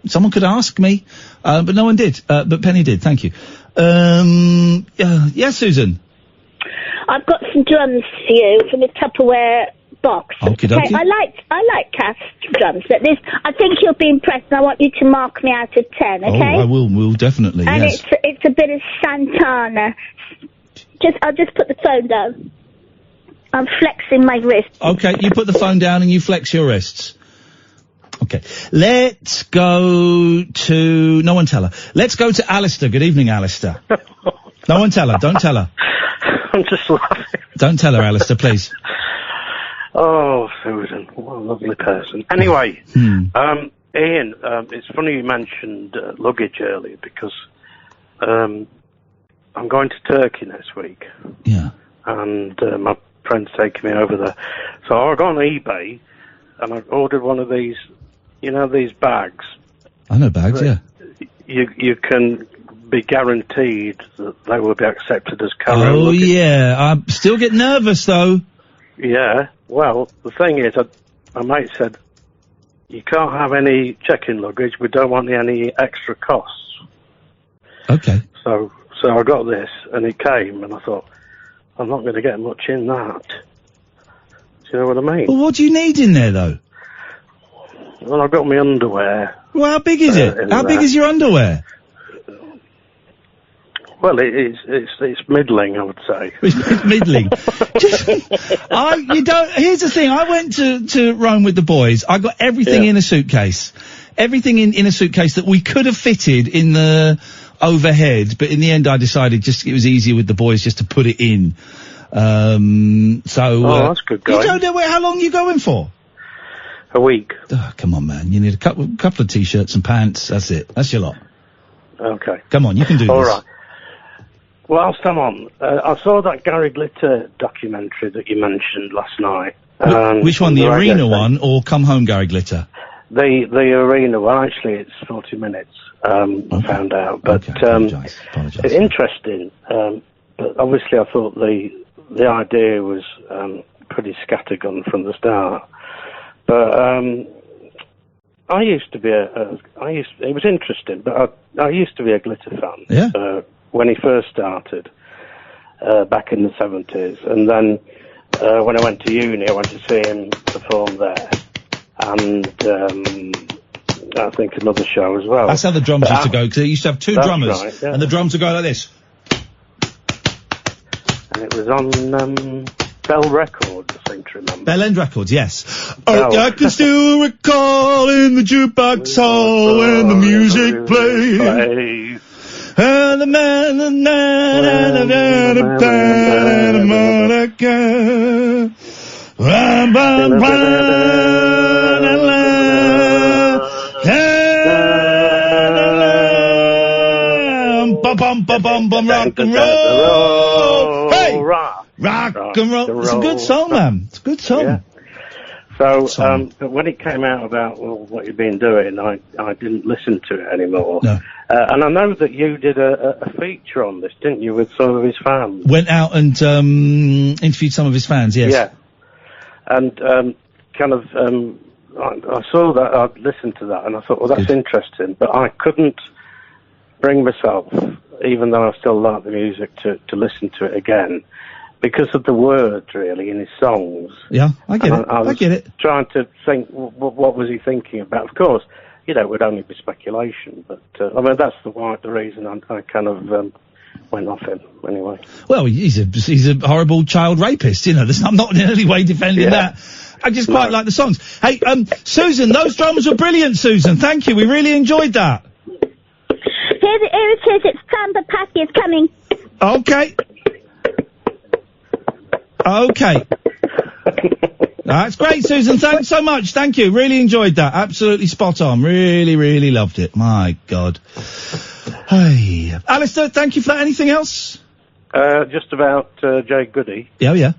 Someone could ask me, but no one did. But Penny did. Thank you. Yes, Susan. I've got some drums for you from the Tupperware box. Okey-dokey. I like cast drums, but I think you'll be impressed, and I want you to mark me out of 10, okay? Oh, I will definitely, and yes. it's a bit of Santana. I'll just put the phone down. I'm flexing my wrist. Okay, you put the phone down and you flex your wrists. Okay. Let's go to... No one tell her. Let's go to Alistair. Good evening, Alistair. No one tell her. Don't tell her. I'm just laughing. Don't tell her, Alistair, please. Oh, Susan, what a lovely person. Anyway, Iain, it's funny you mentioned luggage earlier because I'm going to Turkey next week. Yeah. And my friend's taking me over there. So I got on eBay and I ordered one of these, you know, these bags. I know bags, yeah. You can be guaranteed that they will be accepted as carry-on luggage. Yeah. I still get nervous, though. Yeah. Well, the thing is, my mate said, you can't have any check-in luggage. We don't want any extra costs. Okay. So I got this, and it came, and I thought, I'm not going to get much in that. Do you know what I mean? Well, what do you need in there, though? Well, I've got my underwear. Well, how big is it? How big is your underwear? Well, it's middling, I would say. It's middling. Here's the thing. I went to Rome with the boys. I got everything in a suitcase. Everything in a suitcase that we could have fitted in the overhead, but in the end I decided it was easier with the boys just to put it in. That's good going. You don't know how long you going for? A week. Oh, come on, man. You need a couple of t-shirts and pants. That's it. That's your lot. Okay. Come on, you can do All this. right. Whilst I'm on, I saw that Gary Glitter documentary that you mentioned last night. Which one, the arena one or Come Home Gary Glitter? The arena one, actually it's 40 minutes, I found out. But Apologise. it's interesting, but obviously I thought the idea was pretty scattergun from the start. But I used to be it was interesting, but I used to be a Glitter fan. Yeah. When he first started, back in the 70s. And then, when I went to uni, I went to see him perform there. And, I think another show as well. That's how the drums used to go, because they used to have two drummers, right, yeah. and the drums would go like this. And it was on, Bell Records, I seem to remember. Bell End Records, yes. I can still recall in the jukebox hall when the music played. And the man, rock and roll. Hey, rock and roll. It's a good song, man. It's a good song. Yeah. So, but when it came out about what you've been doing, I didn't listen to it anymore. No. And I know that you did a feature on this, didn't you, with some of his fans? Went out and interviewed some of his fans, yes. Yeah. And I saw that, I'd listened to that, and I thought, well, that's interesting. But I couldn't bring myself, even though I still like the music, to listen to it again. Because of the words, really, in his songs. Yeah, I get it. I get it. Trying to think, what was he thinking about? Of course, it would only be speculation, but, that's the reason I kind of, went off him, anyway. Well, he's a horrible child rapist, I'm not in any way defending that. I just quite like the songs. Hey, Susan, those drums were brilliant, Susan. Thank you. We really enjoyed that. Here it is. It's Samba Patty is coming. Okay. Okay. That's great, Susan. Thanks so much. Thank you. Really enjoyed that. Absolutely spot on. Really, really loved it. My God. Hey. Alistair, thank you for that. Anything else? Just about Jade Goody. Yeah.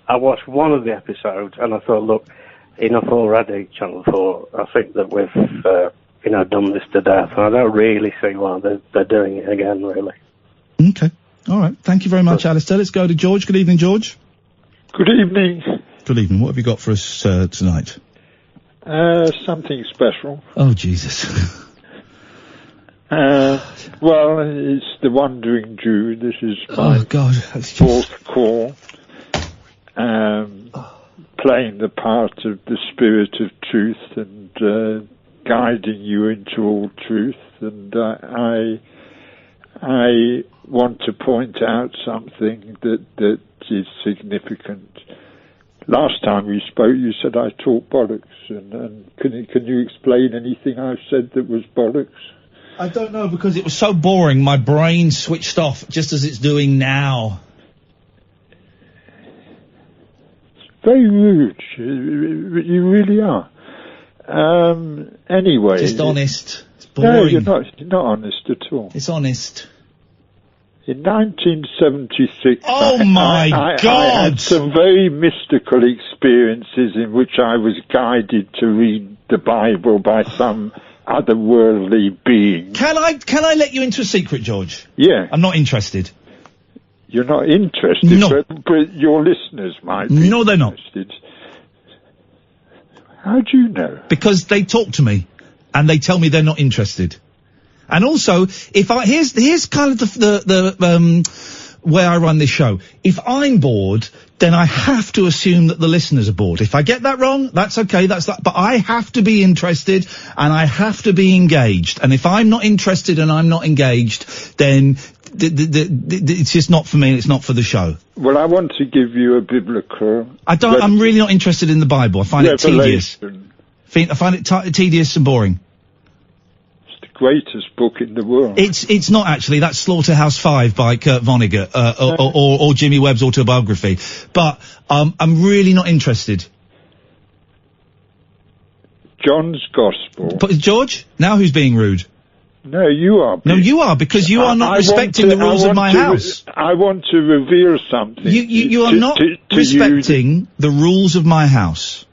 I watched one of the episodes and I thought, look, enough already, Channel 4. I think that we've, done this to death. And I don't really see why they're doing it again, really. Okay. All right. Thank you very much, Alistair. Let's go to George. Good evening, George. Good evening. Good evening. What have you got for us tonight? Something special. Oh, Jesus. Well, it's the Wandering Jew. This is my fourth call. Playing the part of the Spirit of Truth and guiding you into all truth. And I want to point out something that is significant. Last time we spoke, you said I talk bollocks, and can you explain anything I've said that was bollocks? I don't know, because it was so boring, my brain switched off, just as it's doing now. It's very rude. You really are. Anyway. Just honest. It's boring. No, you're not honest at all. It's honest. In 1976, my God! I had some very mystical experiences in which I was guided to read the Bible by some otherworldly being. Can I let you into a secret, George? Yeah. I'm not interested. You're not interested, No. but your listeners might be. No, they're not. How do you know? Because they talk to me, and they tell me they're not interested. And also, here's kind of the where I run this show. If I'm bored, then I have to assume that the listeners are bored. If I get that wrong, that's okay, but I have to be interested, and I have to be engaged. And if I'm not interested and I'm not engaged, then it's just not for me, it's not for the show. Well, I want to give you a biblical... I'm really not interested in the Bible. I find it tedious. I find it tedious and boring. Greatest book in the world. It's not actually. That's Slaughterhouse-Five by Kurt Vonnegut, or Jimmy Webb's autobiography. But I'm really not interested. John's Gospel. But George, now who's being rude? No, you are. No, you are, because you are not respecting the rules of my house. I want to reveal something. You are not respecting the rules of my house.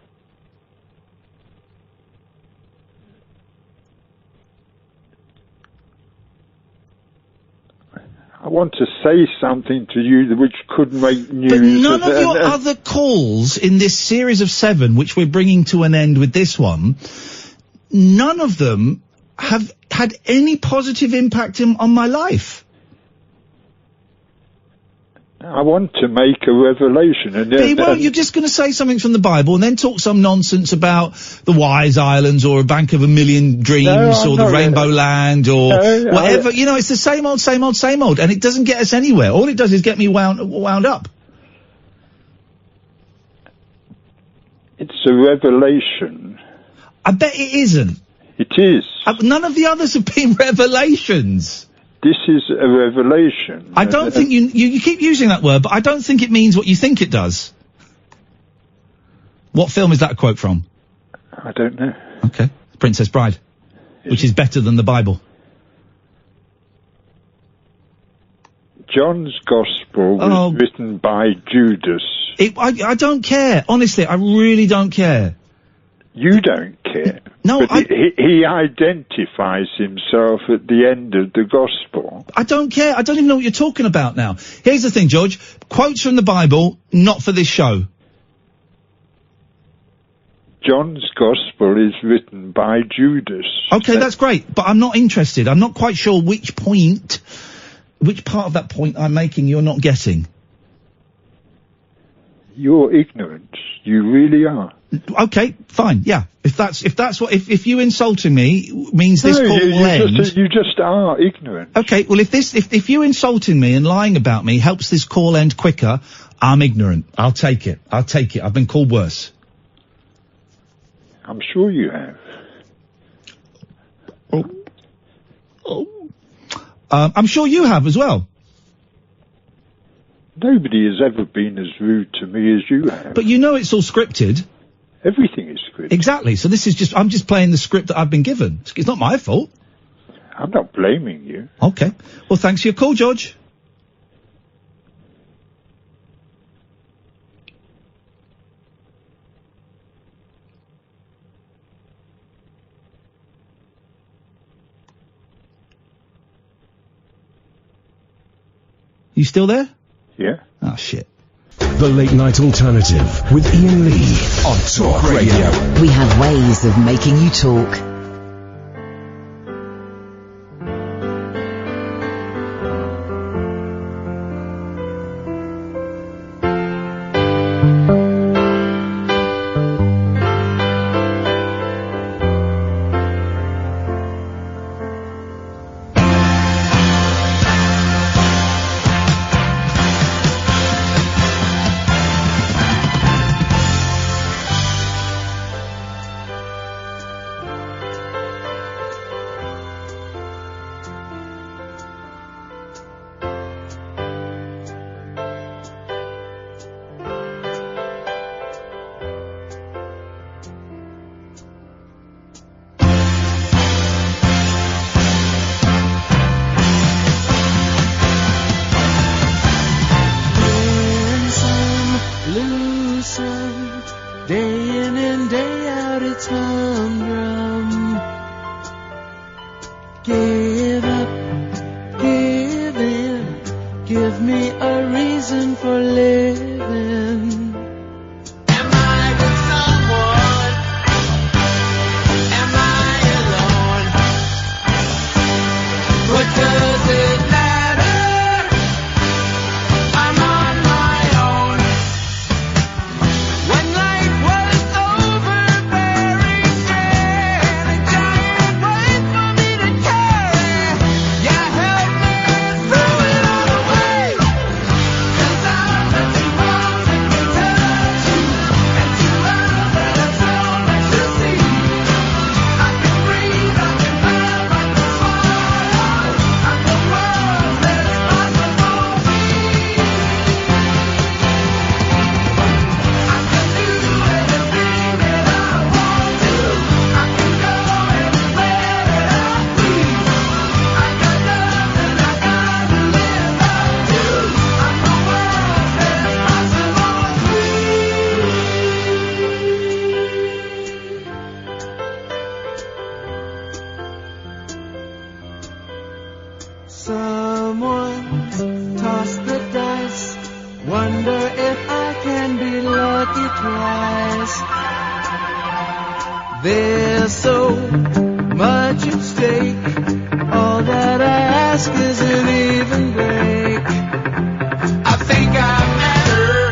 I want to say something to you which could make news. But none of your other calls in this series of 7, which we're bringing to an end with this one, none of them have had any positive impact on my life. I want to make a revelation. You're just going to say something from the Bible and then talk some nonsense about the Wise Islands or a Bank of a Million Dreams or the Rainbow Land or whatever. It's the same old, same old, same old, and it doesn't get us anywhere. All it does is get me wound up. It's a revelation. I bet it isn't. It is. None of the others have been revelations. This is a revelation. I don't think you keep using that word, but I don't think it means what you think it does. What film is that a quote from? I don't know. Okay. Princess Bride. Which is better than the Bible. John's Gospel was written by Judas. I don't care. Honestly, I really don't care. You don't care. No, but he identifies himself at the end of the Gospel. I don't care. I don't even know what you're talking about now. Here's the thing, George. Quotes from the Bible, not for this show. John's Gospel is written by Judas. Okay, that's great, but I'm not interested. I'm not quite sure which part of that point I'm making you're not getting. You're ignorant. You really are. Okay, fine, yeah. If you insulting me means this call will end. You just are ignorant. Okay, well if you insulting me and lying about me helps this call end quicker, I'm ignorant. I'll take it. I've been called worse. I'm sure you have. I'm sure you have as well. Nobody has ever been as rude to me as you have. But it's all scripted. Everything is scripted. Exactly. So I'm just playing the script that I've been given. It's not my fault. I'm not blaming you. Okay. Well, thanks for your call, George. You still there? Yeah. Oh, shit. The Late Night Alternative with Iain Lee on Talk Radio. We have ways of making you talk. wonder if I can be lucky twice. There's so much at stake. All that I ask is an even break. I think I matter.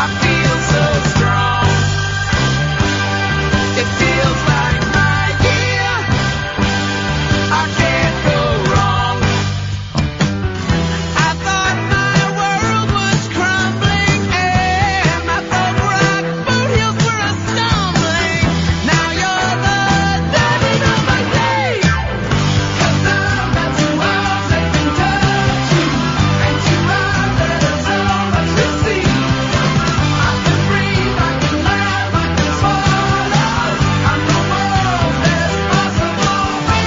I feel so strong. It feels like my year. I can't go wrong. I thought my world was crumbling and my folk rock boot heels were a stumbling. Now you're the diamond of my day. 'Cause I'm not too hard to touch you, and you are there's so much to see. I can breathe, I can laugh, I can swallow. I'm the world's best possible me.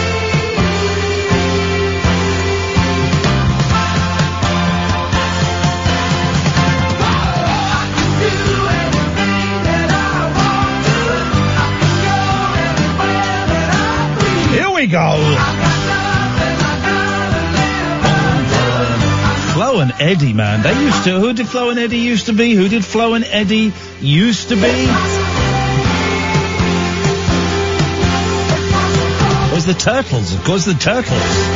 Here we go. Flo and Eddie, man. They used to. Who did Flo and Eddie used to be? Who did Flo and Eddie used to be? It was the Turtles, of course, the Turtles.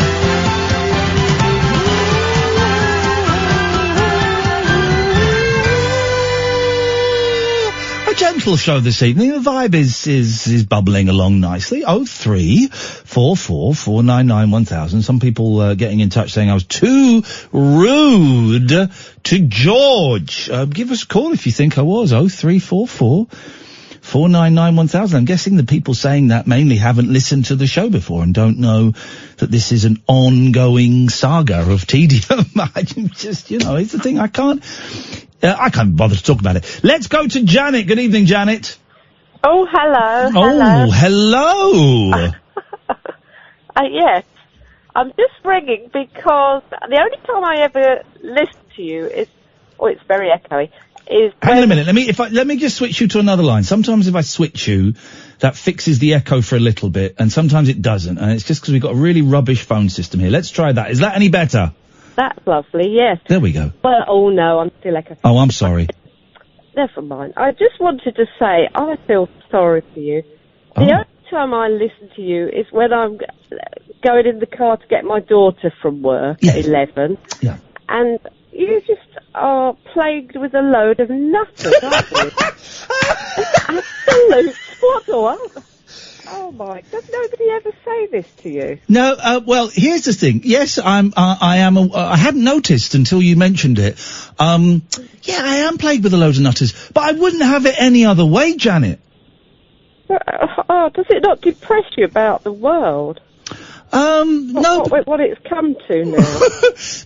Gentle show this evening. The vibe is bubbling along nicely. 03444991000. Some people getting in touch saying I was too rude to George. Give us a call if you think I was. 03444991000. I'm guessing the people saying that mainly haven't listened to the show before and don't know that this is an ongoing saga of tedium. I just, it's the thing. I can't bother to talk about it. Let's go to Janet. Good evening, Janet. Oh, hello. Oh, hello. Yes. I'm just ringing because the only time I ever listen to you is, it's very echoey, is... Hang on a minute. Let me just switch you to another line. Sometimes if I switch you, that fixes the echo for a little bit, and sometimes it doesn't, and it's just because we've got a really rubbish phone system here. Let's try that. Is that any better? That's lovely, yes. There we go. Well, oh no, I'm still echoing. Oh, I'm sorry. Never mind. I just wanted to say, I feel sorry for you. The only time I listen to you is when I'm going in the car to get my daughter from work at 11. Yeah. And you just are plagued with a load of nutters, aren't you? Absolute swaddle. Oh my, does nobody ever say this to you? No, well, here's the thing. Yes, I hadn't noticed until you mentioned it. Yeah, I am plagued with a load of nutters, but I wouldn't have it any other way, Janet. Does it not depress you about the world? No. What it's come to now.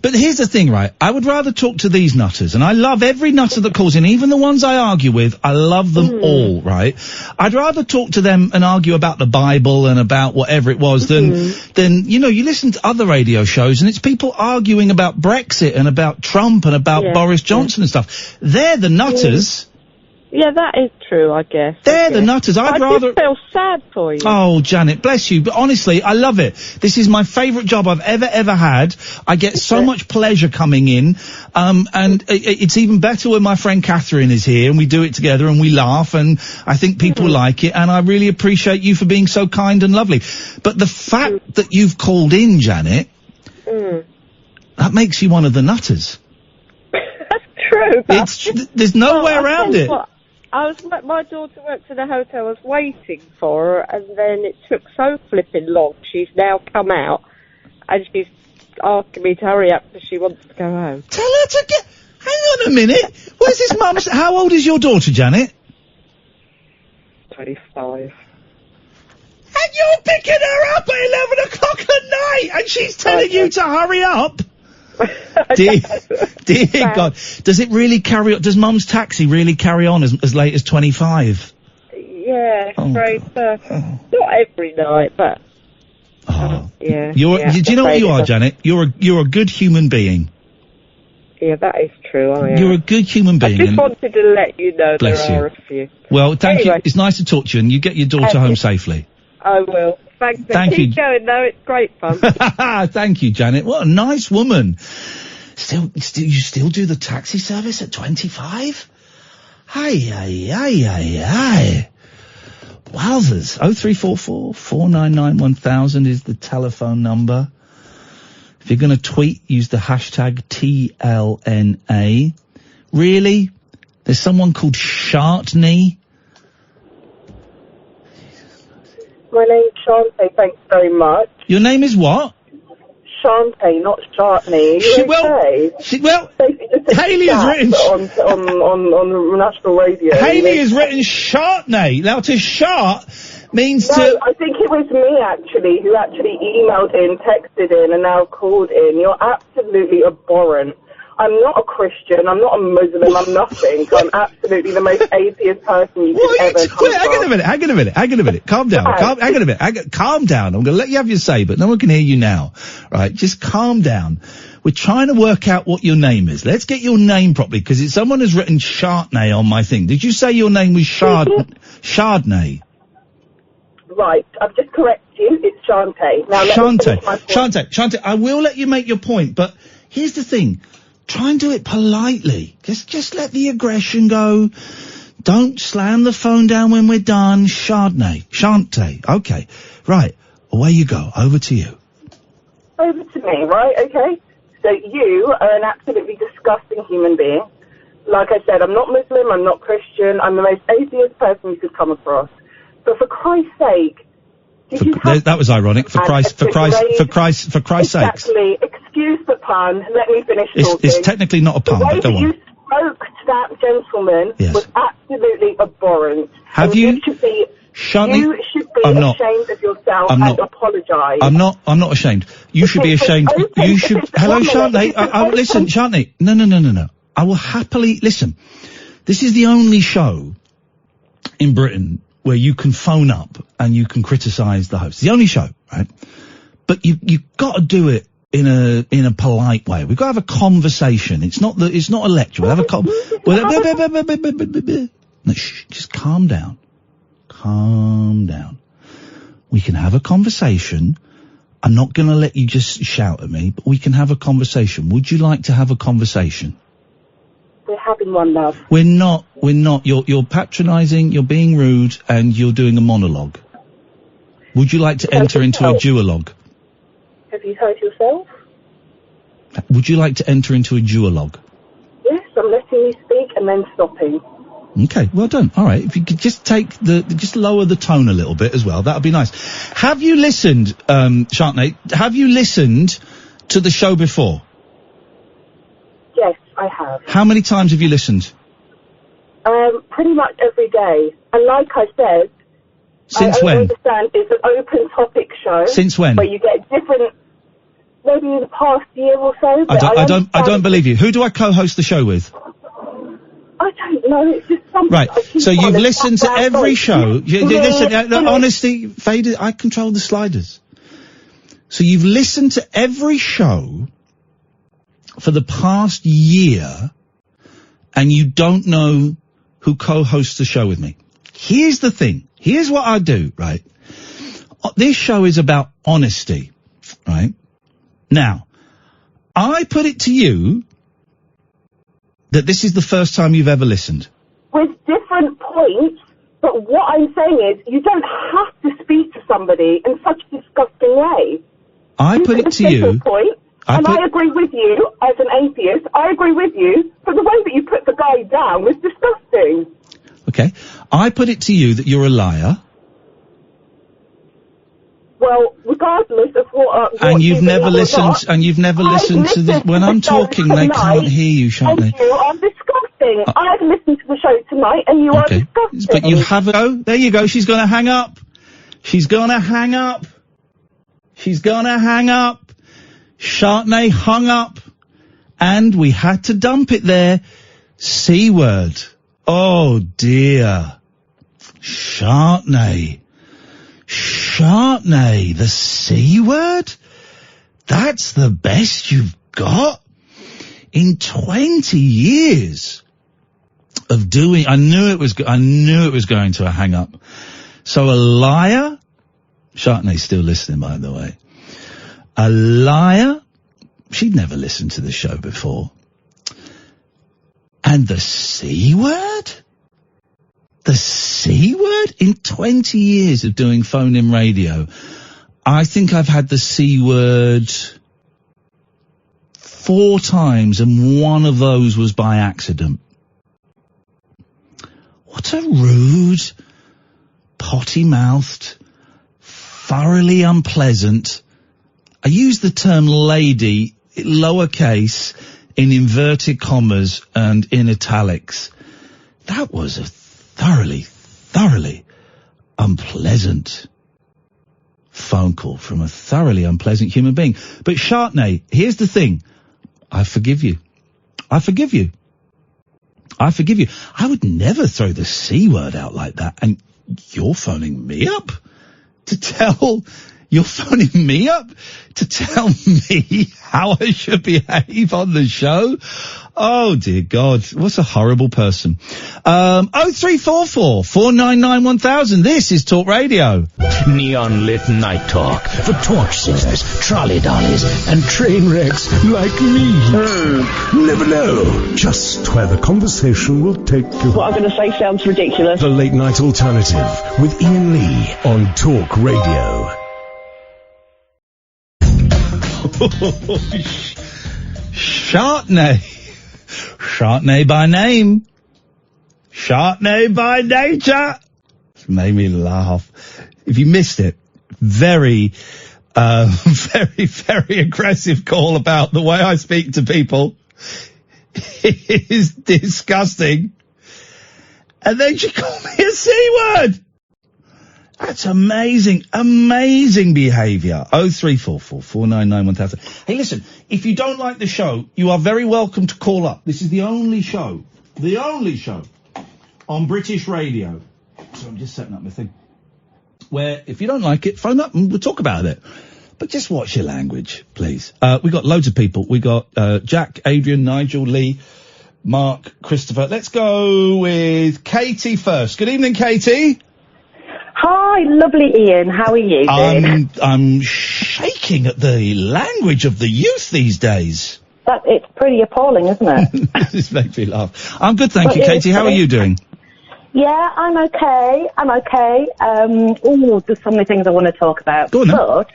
But here's the thing, right? I would rather talk to these nutters, and I love every nutter that calls in, even the ones I argue with. I love them all, right? I'd rather talk to them and argue about the Bible and about whatever it was than, you listen to other radio shows and it's people arguing about Brexit and about Trump and about Boris Johnson and stuff. They're the nutters. Yeah, that is true, I guess. They're the nutters. I just feel sad for you. Oh, Janet, bless you. But honestly, I love it. This is my favourite job I've ever had. I get so much pleasure coming in. And it's even better when my friend Catherine is here and we do it together and we laugh and I think people like it. And I really appreciate you for being so kind and lovely. But the fact that you've called in, Janet, that makes you one of the nutters. That's true. There's no way around it. My daughter works in a hotel. I was waiting for her, and then it took so flipping long. She's now come out, and she's asking me to hurry up because she wants to go home. Tell her to get... Hang on a minute. Where's this mum's... How old is your daughter, Janet? 25. And you're picking her up at 11 o'clock at night, and she's telling you to hurry up? Dear God. Does it really carry on? Does Mum's taxi really carry on as late as 25? Yeah, afraid so. Not every night, but... yeah. Do you know what you are, Janet? You're a good human being. Yeah, that is true, I am. You're a good human being. I just wanted to let you know there are a few. Well, thank you. It's nice to talk to you, and you get your daughter home safely. I will. Thank you. Keep going, though. It's great fun. Thank you, Janet. What a nice woman. You still do the taxi service at 25? Aye. Wowzers. 0344 499 1000 is the telephone number. If you're going to tweet, use the hashtag TLNA. Really? There's someone called Chantay. My name's Chantay, thanks very much. Your name is what? Chantay, not Chantay. Hayley has written on the national radio. Hayley has written Chantay. Now, to chart means no, to. I think it was me actually who actually emailed in, texted in, and now called in. You're absolutely abhorrent. I'm not a Christian. I'm not a Muslim. I'm nothing. I'm absolutely the most atheist person you could ever come across. Hang on a minute. Calm down. Hang on a minute. Calm down. I'm going to let you have your say, but no one can hear you now. Right? Just calm down. We're trying to work out what your name is. Let's get your name properly, because someone has written Chantay on my thing. Did you say your name was Chardonnay? Right. I've just corrected you. It's Chantay. Now Chantay. I will let you make your point, but here's the thing. Try and do it politely. Just let the aggression go. Don't slam the phone down when we're done. Chantay. Okay. Right. Away you go. Over to you. Over to me, right? Okay. So you are an absolutely disgusting human being. Like I said, I'm not Muslim. I'm not Christian. I'm the most atheist person you could come across. But for Christ's sake, that was ironic. For Christ's sake. Exactly. Excuse the pun. Let me finish talking. It's technically not a pun, but go on. The way you spoke to that gentleman was absolutely abhorrent. Have you? You should be ashamed of yourself and apologise. I'm not ashamed. You should be ashamed. You should. Hello, Chantay. Listen, Chantay. No. I will happily listen. This is the only show in Britain where you can phone up and you can criticise the host. It's the only show, right? But you've got to do it in a polite way. We've got to have a conversation. It's not a lecture. We'll have a no, just calm down. Calm down. We can have a conversation. I'm not going to let you just shout at me, but we can have a conversation. Would you like to have a conversation? We're having one, love. We're not. You're patronising, you're being rude, and you're doing a monologue. Would you like to enter into a duologue? Have you heard yourself? Would you like to enter into a duologue? Yes, I'm letting you speak and then stopping. Okay, well done. All right, if you could just just lower the tone a little bit as well, that would be nice. Have you listened, Chantay, have you listened to the show before? Yes, I have. How many times have you listened? Pretty much every day. And like I said, Since I when? understand it's an open topic show. Since when? Where you get different, maybe in the past year or so. I don't believe you. Who do I co-host the show with? I don't know. It's just something. Right. So you've listened to every show. Honestly, Vader, I control the sliders. So you've listened to every show for the past year, and you don't know who co-hosts the show with me. Here's the thing. Here's what I do, right? This show is about honesty, right? Now, I put it to you that this is the first time you've ever listened. With different points, but what I'm saying is you don't have to speak to somebody in such a disgusting way. I put it to you. I agree with you as an atheist. I agree with you, but the way that you put the guy down was disgusting. Okay. I put it to you that you're a liar. Well, regardless of what and you've never listened to the, when I'm talking, they can't hear you, Chantay. You are disgusting. I've listened to the show tonight, and you are disgusting. But you haven't. Oh, there you go. She's going to hang up. She's going to hang up. Chantay hung up, and we had to dump it there. C word. Oh dear. Chantay, the C word? That's the best you've got? In 20 years of doing, I knew it was going to a hang up. So a liar, Chantay's still listening, by the way. A liar, she'd never listened to the show before. And the C word? The C word? In 20 years of doing phone-in radio, I think I've had the C word 4 times, and one of those was by accident. What a rude, potty-mouthed, thoroughly unpleasant. I use the term lady, lowercase, in inverted commas and in italics. That was a thoroughly unpleasant phone call from a thoroughly unpleasant human being. But Chantay, here's the thing. I forgive you. I forgive you. I forgive you. I would never throw the C word out like that. And you're phoning me up to tell... You're phoning me up to tell me how I should behave on the show? Oh, dear God. What a horrible person. 0344 499 1000. This is Talk Radio. Neon lit night talk for torch singers, trolley dollies, and train wrecks like me. Never know just where the conversation will take you. What I'm going to say sounds ridiculous. The Late Night Alternative with Iain Lee on Talk Radio. Chantay by name. Chantay by nature. It's made me laugh. If you missed it, very aggressive call about the way I speak to people. It is disgusting. And then she called me a C word. That's amazing behaviour. 0344 499 1000. Hey, listen, if you don't like the show, you are very welcome to call up. This is the only show on British radio. So I'm just setting up my thing. Where, if you don't like it, phone up and we'll talk about it. But just watch your language, please. We got loads of people. We got Jack, Adrian, Nigel, Lee, Mark, Christopher. Let's go with Katie first. Good evening, Katie. Hi, lovely Iain. How are you doing? I'm shaking at the language of the youth these days. It's pretty appalling, isn't it? This makes me laugh. I'm good, thank you, Katie. How are you doing? Yeah, I'm okay. There's so many things I want to talk about. Go on, but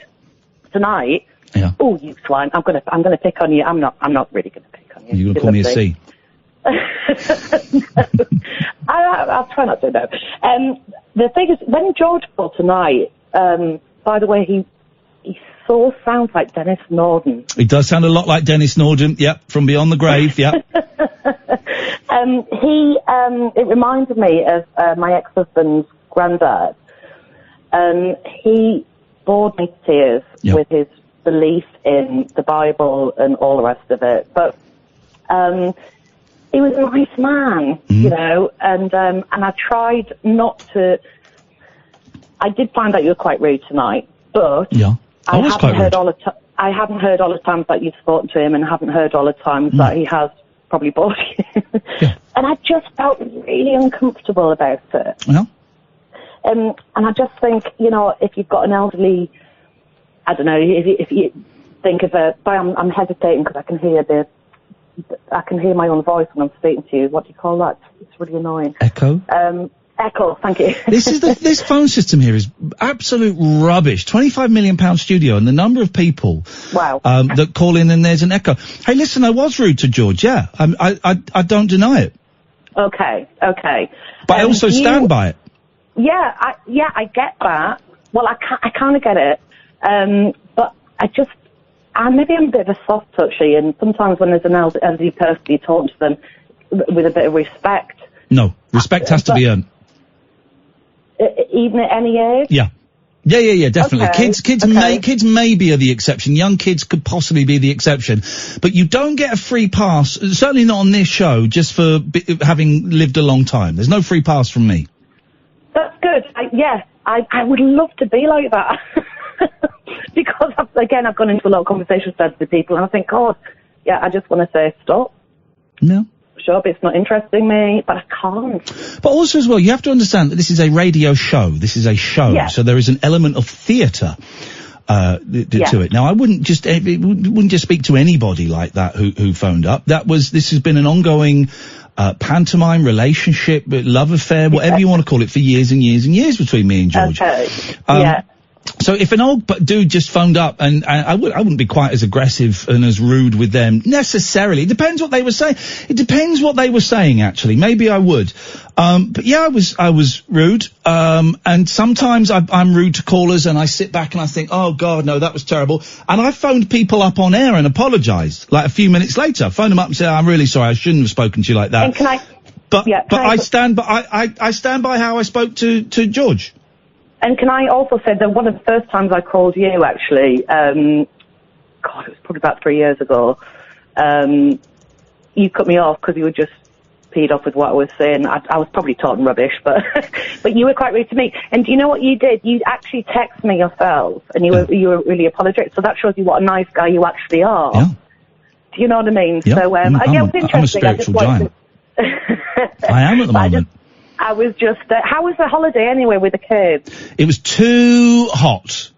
tonight, you swine, I'm gonna pick on you. I'm not really gonna pick on you. You're gonna call me a C? I'll try not to, though. The thing is, when George called tonight, by the way, he so sounds like Dennis Norden. He does sound a lot like Dennis Norden, yep, from Beyond the Grave, yep. It reminded me of my ex-husband's granddad. He bored me to tears with his belief in the Bible and all the rest of it. But he was a nice man, you know, and I tried not to. I did find out you were quite rude tonight, but I haven't heard all the times that you've spoken to him, and haven't heard all the times that he has probably bored you. And I just felt really uncomfortable about it. And I just think, you know, if you've got an elderly, I don't know, if you think of I'm hesitating because I can hear my own voice when I'm speaking to you. What do you call that? It's really annoying. Echo? Echo, thank you. This phone system here is absolute rubbish. £25 million studio, and the number of people that call in and there's an echo. Hey, listen, I was rude to George, yeah. I don't deny it. Okay. But I also stand by it. Yeah, I get that. Well, I kind of get it. But maybe I'm a bit of a soft touchy, and sometimes when there's an elderly person, you talk to them with a bit of respect. No, respect has to be earned. Even at any age? Yeah, definitely. Okay. Kids maybe are the exception. Young kids could possibly be the exception. But you don't get a free pass, certainly not on this show, just for having lived a long time. There's no free pass from me. That's good. I would love to be like that. Because, I've gone into a lot of conversations with people, and I think, God, I just want to say stop. No. Sure, but it's not interesting me, but I can't. But also as well, you have to understand that this is a radio show. This is a show, so there is an element of theatre to it. Now, I wouldn't just speak to anybody like that who phoned up. This has been an ongoing pantomime relationship, love affair, whatever you want to call it, for years and years and years between me and George. Okay. So if an old dude just phoned up, and I wouldn't be quite as aggressive and as rude with them necessarily. It depends what they were saying. It depends what they were saying, actually. Maybe I would. But yeah, I was rude. And sometimes I'm rude to callers, and I sit back and I think, oh God, no, that was terrible. And I phoned people up on air and apologised, like a few minutes later. Phoned them up and said, I'm really sorry, I shouldn't have spoken to you like that. And can I? But I stand by how I spoke to George. And can I also say that one of the first times I called you, actually, God, it was probably about 3 years ago, you cut me off because you were just peed off with what I was saying. I was probably talking rubbish, but but you were quite rude to me. And do you know what you did? You actually texted me yourself, and you were really apologetic. So that shows you what a nice guy you actually are. Yeah. Do you know what I mean? Yeah. So it was interesting. I'm a spiritual giant. I am at the moment. I was just, how was the holiday anyway with the kids? It was too hot.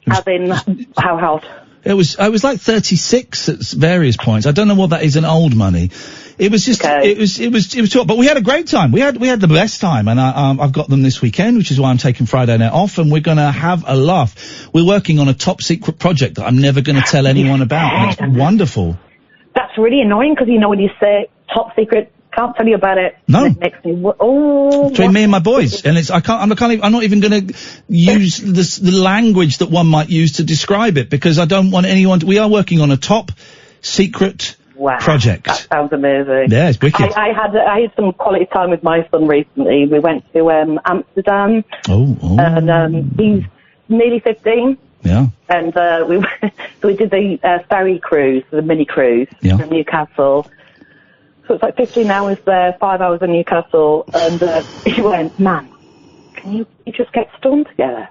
As in, how hot? I was like 36 at various points. I don't know what that is in old money. It was just, it was too hot, but we had a great time. We had the best time, and I've got them this weekend, which is why I'm taking Friday night off, and we're gonna have a laugh. We're working on a top secret project that I'm never gonna tell anyone about, and it's wonderful. That's really annoying, because when you say top secret, can't tell you about it. No. It makes me, between me and my boys, and I'm not even going to use the language that one might use to describe it, because I don't want anyone we are working on a top secret project. That sounds amazing. Yeah, it's wicked. I had some quality time with my son recently. We went to Amsterdam. And he's nearly 15. Yeah. And we did the ferry cruise, the mini cruise from Newcastle. So it's like 15 hours there, 5 hours in Newcastle, and he went, man, can you just get stoned together?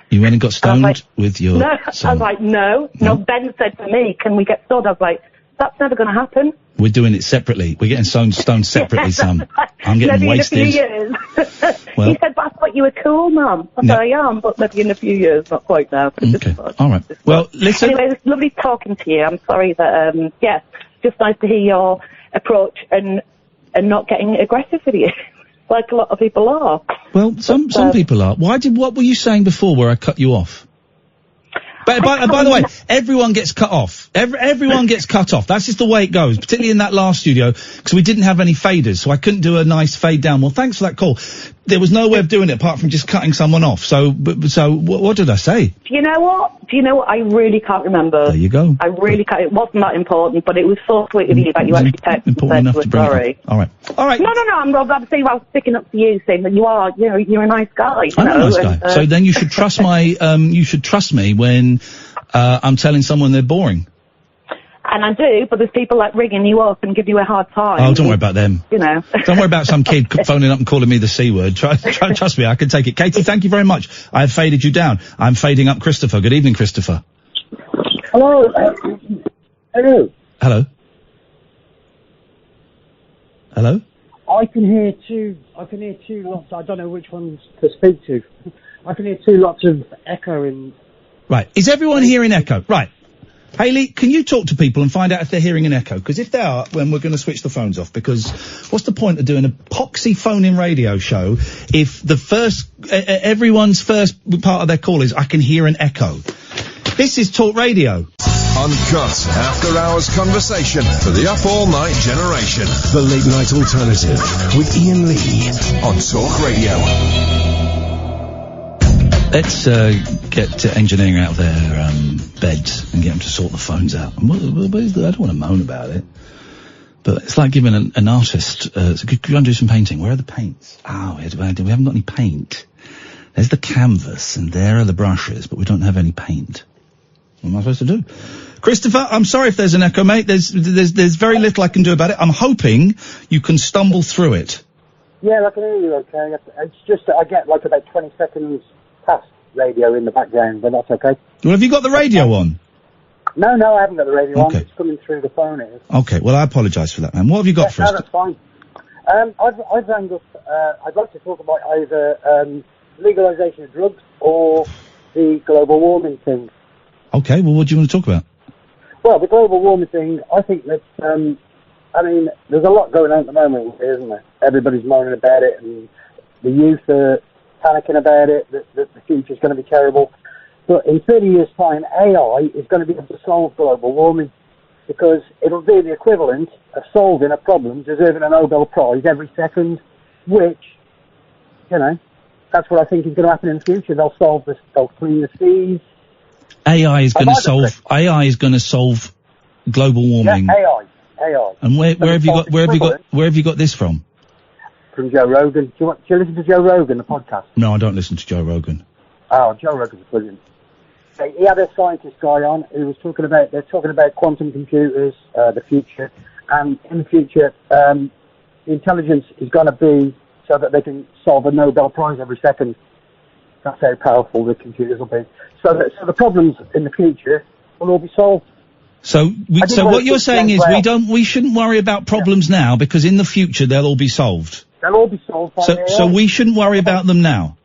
You went and got stoned with your son? I was like, no. Ben said to me, can we get stoned? I was like, that's never going to happen. We're doing it separately. We're getting stoned separately, son. I'm getting wasted. Maybe in a few years. He said, but I thought you were cool, Mum. I said, I am, but maybe in a few years, not quite now. Okay, all right. Well, listen. Anyway, it's lovely talking to you. I'm sorry that, just nice to hear your approach and not getting aggressive with you, like a lot of people are. Well, some people are. What were you saying before where I cut you off? By the way, everyone gets cut off. Everyone gets cut off. That's just the way it goes, particularly in that last studio, because we didn't have any faders, so I couldn't do a nice fade down. Well, thanks for that call. There was no way of doing it apart from just cutting someone off. So what did I say? Do you know what? I really can't remember. There you go. I really can't. It wasn't that important, but it was so sweet of you that you actually texted and said you were sorry. All right. No, I'm saying I was sticking up for you, saying that you're a nice guy. I'm a nice guy. So then you should trust you should trust me when I'm telling someone they're boring. And I do, but there's people like ringing you up and give you a hard time. Oh, don't worry about them. Don't worry about some kid phoning up and calling me the C word. Trust me, I can take it. Katie, thank you very much. I have faded you down. I'm fading up Christopher. Good evening, Christopher. Hello. Hello. Hello. Hello. I can hear two lots. I don't know which ones to speak to. I can hear two lots of echo in. Right. Is everyone hearing echo? Right. Hayley, can you talk to people and find out if they're hearing an echo? Because if they are, then we're going to switch the phones off. Because what's the point of doing a poxy phone-in radio show if everyone's first part of their call is, I can hear an echo? This is Talk Radio. Uncut, after-hours conversation for the up-all-night generation. The Late Night Alternative with Iain Lee on Talk Radio. Let's get engineering out of their beds and get them to sort the phones out. I don't want to moan about it, but it's like giving an artist. Go and do some painting. Where are the paints? We haven't got any paint. There's the canvas, and there are the brushes, but we don't have any paint. What am I supposed to do? Christopher, I'm sorry if there's an echo, mate. There's very little I can do about it. I'm hoping you can stumble through it. Yeah, I can hear you okay. It's just that I get like about 20 seconds past radio in the background, but that's okay. Well, have you got the radio on? No, I haven't got the radio on. It's coming through the phone. It is. Okay, well, I apologise for that, man. What have you got for us? No, that's fine. I've rang up. I'd like to talk about either legalisation of drugs or the global warming thing. Okay, well, what do you want to talk about? Well, the global warming thing, I think that, I mean, there's a lot going on at the moment, isn't there? Everybody's moaning about it, and the youth are panicking about it, that the future's going to be terrible. But in 30 years' time, AI is going to be able to solve global warming, because it'll do the equivalent of solving a problem deserving a Nobel Prize every second, which, you know, that's what I think is going to happen in the future. They'll clean the seas. AI is going to solve global warming. Yeah, AI. And where have you got this from? From Joe Rogan. Do you listen to Joe Rogan, the podcast? No, I don't listen to Joe Rogan. Oh, Joe Rogan's brilliant. He had a scientist guy on who was they're talking about quantum computers, the future, and in the future, the intelligence is going to be so that they can solve a Nobel Prize every second. That's how powerful the computers will be. So the problems in the future will all be solved. So what you're saying is we shouldn't worry about problems now, because in the future they'll all be solved. They'll all be solved by AI. So we shouldn't worry about them now.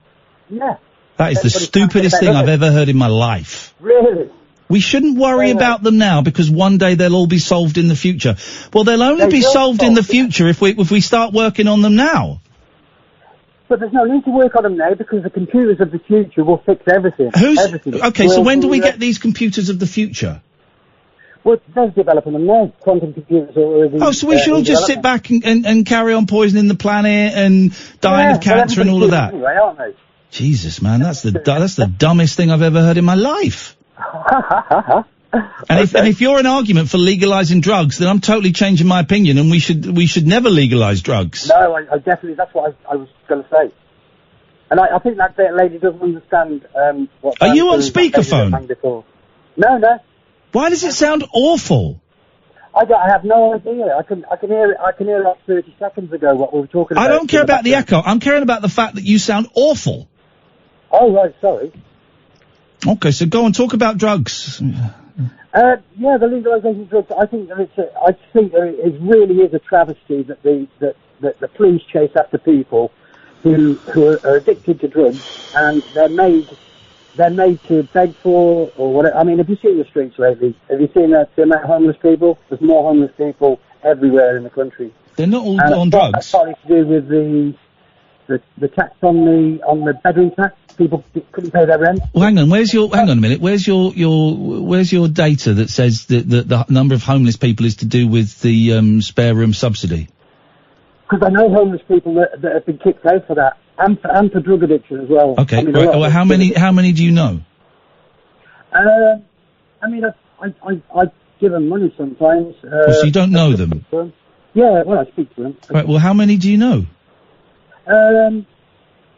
Yeah. That is the stupidest thing I've ever heard in my life. Really? We shouldn't worry about them now, because one day they'll all be solved in the future. Well, they'll only be solved in the future if we start working on them now. But there's no need to work on them now, because the computers of the future will fix everything. Everything. Okay, so when do we get these computers of the future? Well, they're developing them now. Quantum computers are already... Oh, so we should all just sit back and carry on poisoning the planet and dying of cancer and all of that? Anyway, aren't they? Jesus, man, that's the dumbest thing I've ever heard in my life. And if you're an argument for legalizing drugs, then I'm totally changing my opinion, and we should never legalize drugs. No, I definitely, that's what I was going to say. And I think that lady doesn't understand what... Are you on speakerphone? No. Why does it sound awful? I have no idea. I can hear it like 30 seconds ago what we were talking about. I don't care about the echo. I'm caring about the fact that you sound awful. Oh, right, sorry. Okay, so go and talk about drugs. Yeah, the legalisation of drugs. I think that it really is a travesty that the police chase after people who are addicted to drugs, and they're made to beg for or whatever. I mean, have you seen the streets lately? Have you seen the amount of homeless people? There's more homeless people everywhere in the country. They're not all on drugs. That's partly to do with the tax on the bedroom tax. People couldn't pay their rent. Well, hang on a minute. Where's your data that says that the number of homeless people is to do with the spare room subsidy? Because I know homeless people that have been kicked out for that, and for drug addiction as well. Okay, well, how many do you know? I mean, I give them money sometimes. So you don't know them? Yeah, well, I speak to them. Right, well, how many do you know?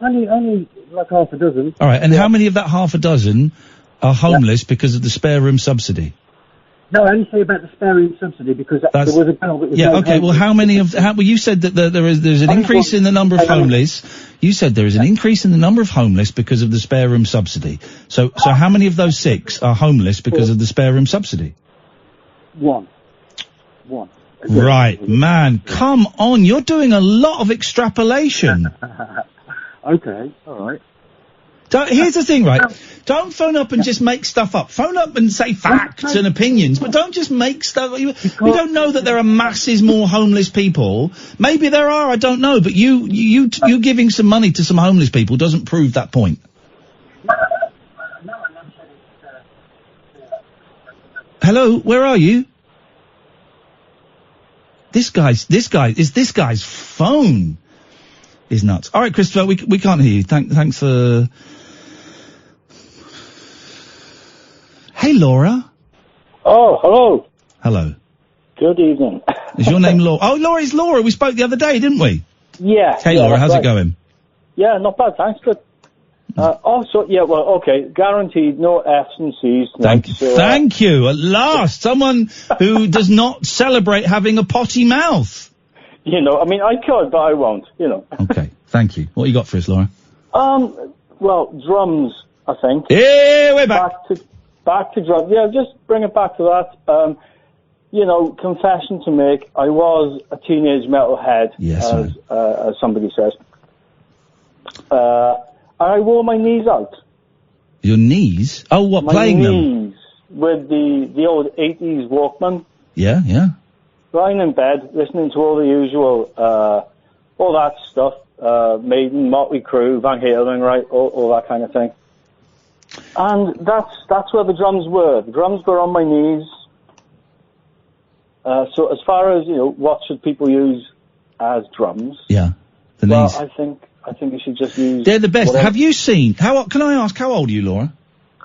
Only like half a dozen. All right, and how many of that half a dozen are homeless because of the spare room subsidy? No, I only say about the spare room subsidy because there was a girl that was... Yeah, okay, well, how many of... well, you said that there's an increase in the number of homeless. You said there is an increase in the number of homeless because of the spare room subsidy. So how many of those 6 are homeless because of the spare room subsidy? One. Right, man, come on, you're doing a lot of extrapolation. Okay, all right. Here's the thing, right? Don't phone up and just make stuff up. Phone up and say facts and opinions, but don't just make stuff. We don't know that there are masses more homeless people. Maybe there are, I don't know. But you giving some money to some homeless people doesn't prove that point. Hello, where are you? This guy's phone is nuts. All right, Christopher, we can't hear you. Thanks for... Hey, Laura. Oh, hello. Hello. Good evening. Is your name Laura? Oh, Laura, it's Laura. We spoke the other day, didn't we? Yeah. Hey, Laura, how's it going? Yeah, not bad, thanks. Good. Okay. Guaranteed, no F's and C's. Thank you. At last, someone who does not celebrate having a potty mouth. You know, I mean, I could, but I won't, you know. Okay, thank you. What you got for us, Laura? Well, drums, I think. Yeah, we're back. Back to drums. Yeah, just bring it back to that. You know, confession to make, I was a teenage metalhead, as somebody says. And I wore my knees out. Your knees? Oh, what, My playing them? knees with the old 80s Walkman. Yeah, yeah. Lying in bed, listening to all the usual, all that stuff, Maiden, Motley Crue, Van Halen, right, all that kind of thing. And that's where the drums were. The drums were on my knees. So as far as, what should people use as drums? Yeah, the well, knees. I think you should just use... They're the best. whatever. Have you seen... Can I ask, how old are you, Laura?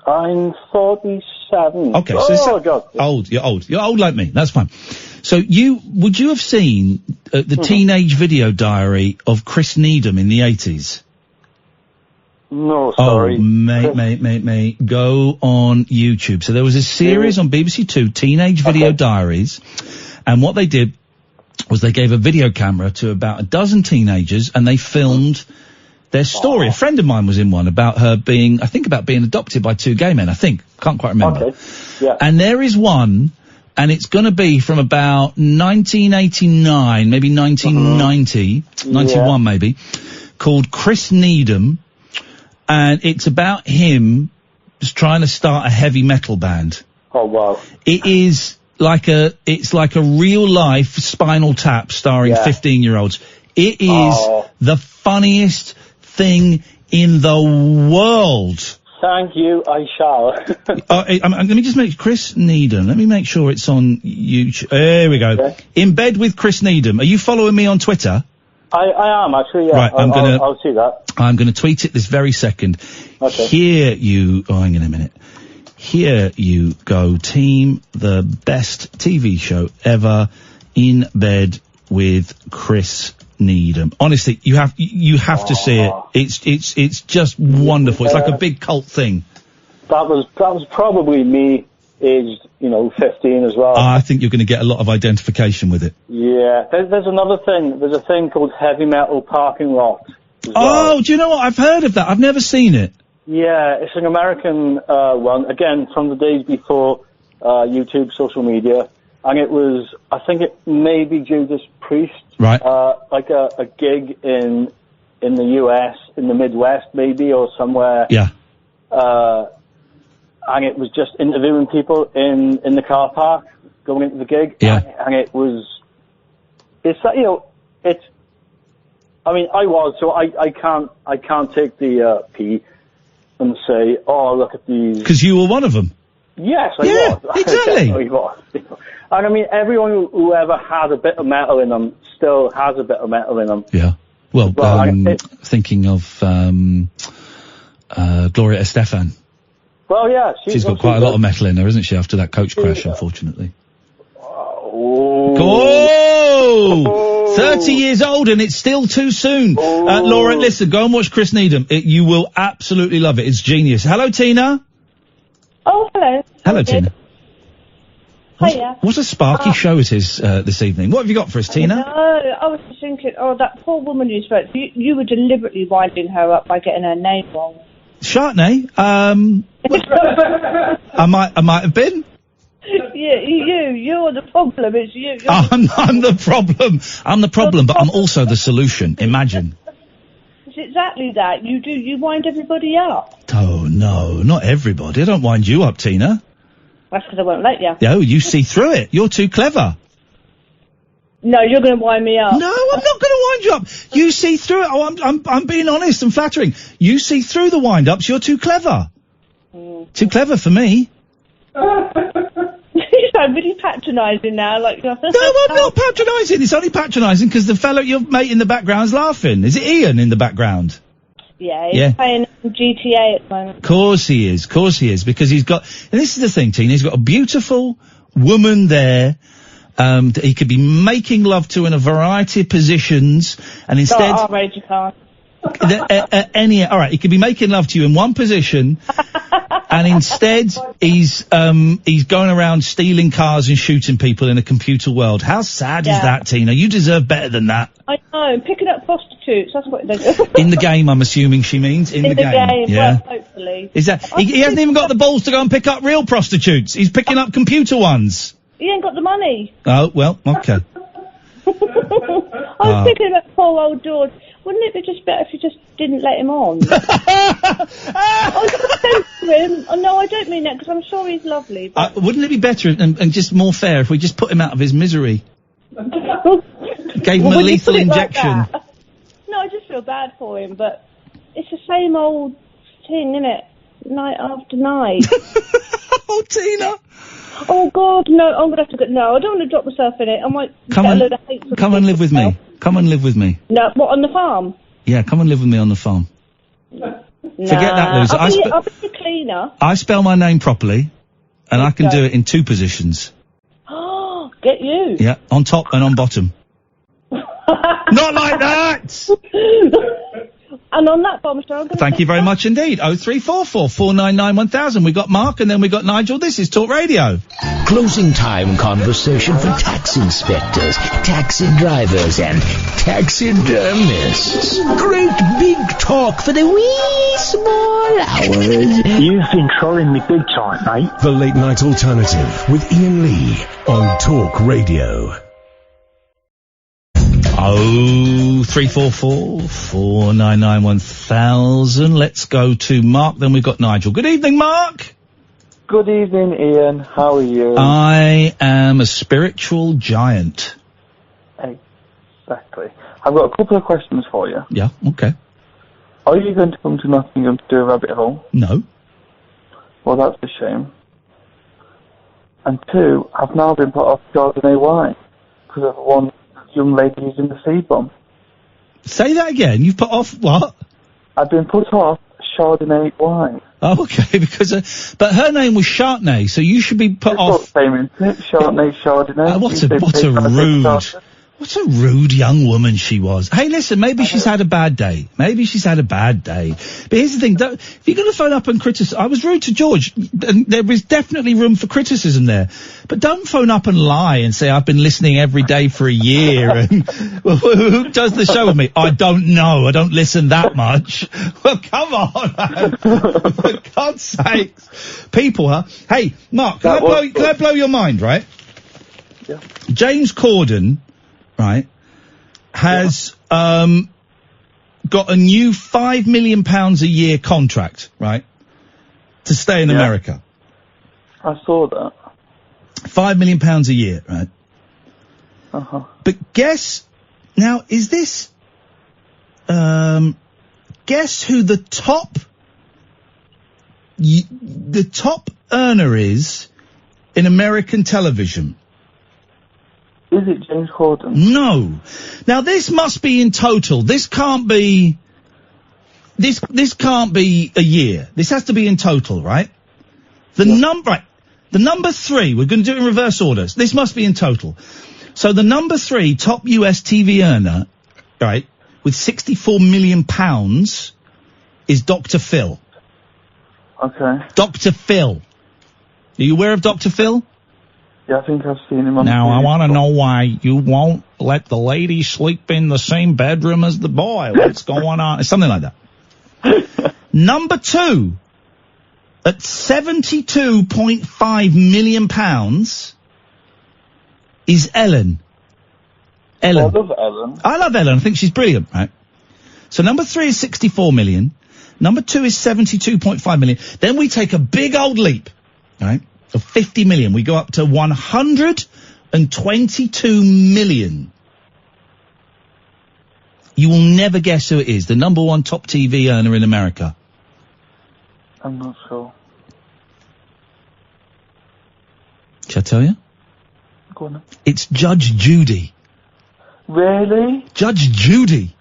I'm 47. Okay, so oh, God. old. You're old. You're old like me. That's fine. So would you have seen the teenage video diary of Chris Needham in the 80s? No, sorry. Oh, mate. Go on YouTube. So there was a series on BBC Two, Teenage Video Diaries, and what they did was they gave a video camera to about a dozen teenagers, and they filmed their story. A friend of mine was in one about her being adopted by two gay men, Can't quite remember. Okay. Yeah. And there is one, and it's gonna be from about 1989, maybe 1990, 91 maybe, called Chris Needham, and it's about him just trying to start a heavy metal band. Oh, wow. It is like it's like a real life Spinal Tap starring 15-year-olds. It is the funniest thing in the world. Thank you, I shall. Let me just make Chris Needham. Let me make sure it's on YouTube. There we go. Okay. In Bed with Chris Needham. Are you following me on Twitter? I am, actually, yeah. Right, I'll see that. I'm gonna tweet it this very second. Okay. Hang on a minute. Here you go, team. The best TV show ever, In Bed with Chris Needham. Honestly, you have to see it. It's just wonderful. It's like a big cult thing. That was probably me, aged 15 as well. I think you're going to get a lot of identification with it. Yeah. There's another thing. There's a thing called Heavy Metal Parking Lot. Oh, do you know what? I've heard of that. I've never seen it. Yeah, it's an American one, again, from the days before YouTube, social media, and it was, I think it may be Judas Priest, right? Like a gig in the US, in the Midwest maybe, or somewhere. Yeah. And it was just interviewing people in the car park, going into the gig. Yeah. And I can't take the P and say, oh, look at these. Because you were one of them. Yes, I was. Exactly. I was. And I mean, everyone who ever had a bit of metal in them still has a bit of metal in them. Yeah. Well, thinking of Gloria Estefan. Well, yeah. She's got quite a lot of metal in her, isn't she, after that coach crash, unfortunately? Oh! 30 years old and it's still too soon. Laura, listen, go and watch Chris Needham. You will absolutely love it. It's genius. Hello, Tina. Oh, hello. Hello, Tina. Hiya. What a sparky show it is this evening. What have you got for us, Tina? No, I was just thinking, that poor woman you spoke to, you were deliberately winding her up by getting her name wrong. Chantay? I might have been. Yeah, you're the problem. It's you. I'm the problem. I'm the problem, but I'm also the solution. Imagine. It's exactly that. You wind everybody up. Oh, no, not everybody. I don't wind you up, Tina. That's because I won't let you. No, you see through it. You're too clever. No, you're going to wind me up. No, I'm not going to wind you up. You see through it. Oh, I'm being honest and flattering. You see through the wind-ups. You're too clever. Too clever for me. You sound really patronising now. No, I'm not patronising. It's only patronising because the fellow, your mate in the background's laughing. Is it Iain in the background? Yeah, he's playing GTA at the moment. Of course he is, because he's got, and this is the thing, Tina, he's got a beautiful woman there, that he could be making love to in a variety of positions, and instead... R-rated car. Alright, he could be making love to you in one position, and instead he's going around stealing cars and shooting people in a computer world. How sad is that, Tina? You deserve better than that. I know, picking up prostitutes, that's what they do. In the game, I'm assuming she means. In the game, yeah. Well, hopefully. Is that, he hasn't even got the balls to go and pick up real prostitutes. He's picking up computer ones. He ain't got the money. Oh, well, okay. I was thinking about poor old George. Wouldn't it be just better if you just didn't let him on? I said to him, oh, no, I don't mean that, because I'm sure he's lovely. But... wouldn't it be better and just more fair if we just put him out of his misery? Gave him a lethal injection. Like no, I just feel bad for him, but it's the same old thing, isn't it? Night after night. Oh, Tina. Oh, God, no, I'm going to have to go. No, I don't want to drop myself in it. I might come get and, a load of hate for come and live with me. Come and live with me. No, what, on the farm? Yeah, come and live with me on the farm. Nah. Forget that, loser. I'll be the cleaner. I spell my name properly, and I can do it in 2 positions. Oh, get you. Yeah, on top and on bottom. Not like that! And on that bombshell, I'm going Thank you very much indeed. 0344 499 1000. We got Mark and then we got Nigel. This is Talk Radio. Closing time conversation for tax inspectors, taxi drivers, and taxidermists. Great big talk for the wee small hours. You've been trolling me big time, mate. The Late Night Alternative with Iain Lee on Talk Radio. 0344 499 1000. Let's go to Mark, then we've got Nigel. Good evening, Mark. Good evening, Ian. How are you? I am a spiritual giant. Exactly. I've got a couple of questions for you. Yeah, okay. Are you going to come to Nottingham to do a rabbit hole? No. Well, that's a shame. And 2, I've now been put off Chardonnay wine because of one young lady using the seed bomb. Say that again. You've put off what? I've been put off Chardonnay wine. Oh, okay, because but her name was Chantay, so you should be put off. Same, isn't it? Chardonnay. What a rude young woman she was. Hey, listen, maybe she's had a bad day. But here's the thing, if you're going to phone up and criticize, I was rude to George, and there is definitely room for criticism there. But don't phone up and lie and say, I've been listening every day for a year, and well, who does the show with me? I don't know, I don't listen that much. Well, come on, man. For God's sakes. People, huh? Hey, Mark, can I blow your mind, right? Yeah. James Corden, right, has got a new £5 million a year contract, right, to stay in America. I saw that. £5 million a year, right? Uh-huh. But guess who the top earner is in American television? Is it James Corden? No. Now this must be in total. This can't be a year. This has to be in total, right? The number 3, we're going to do it in reverse order. This must be in total. So the number 3 top US TV earner, right, with £64 million is Dr. Phil. Okay. Dr. Phil. Are you aware of Dr. Phil? Yeah, I think I've seen him on Now, TV. I want to know why you won't let the lady sleep in the same bedroom as the boy. What's going on? It's something like that. Number 2, at £72.5 million, is Ellen. I love Ellen. I love Ellen. I think she's brilliant, right? So number 3 is 64 million. Number 2 is 72.5 million. Then we take a big old leap, right? Of 50 million. We go up to 122 million. You will never guess who it is. The number 1 top TV earner in America. I'm not sure. Shall I tell you? Go on. It's Judge Judy. Really? Judge Judy.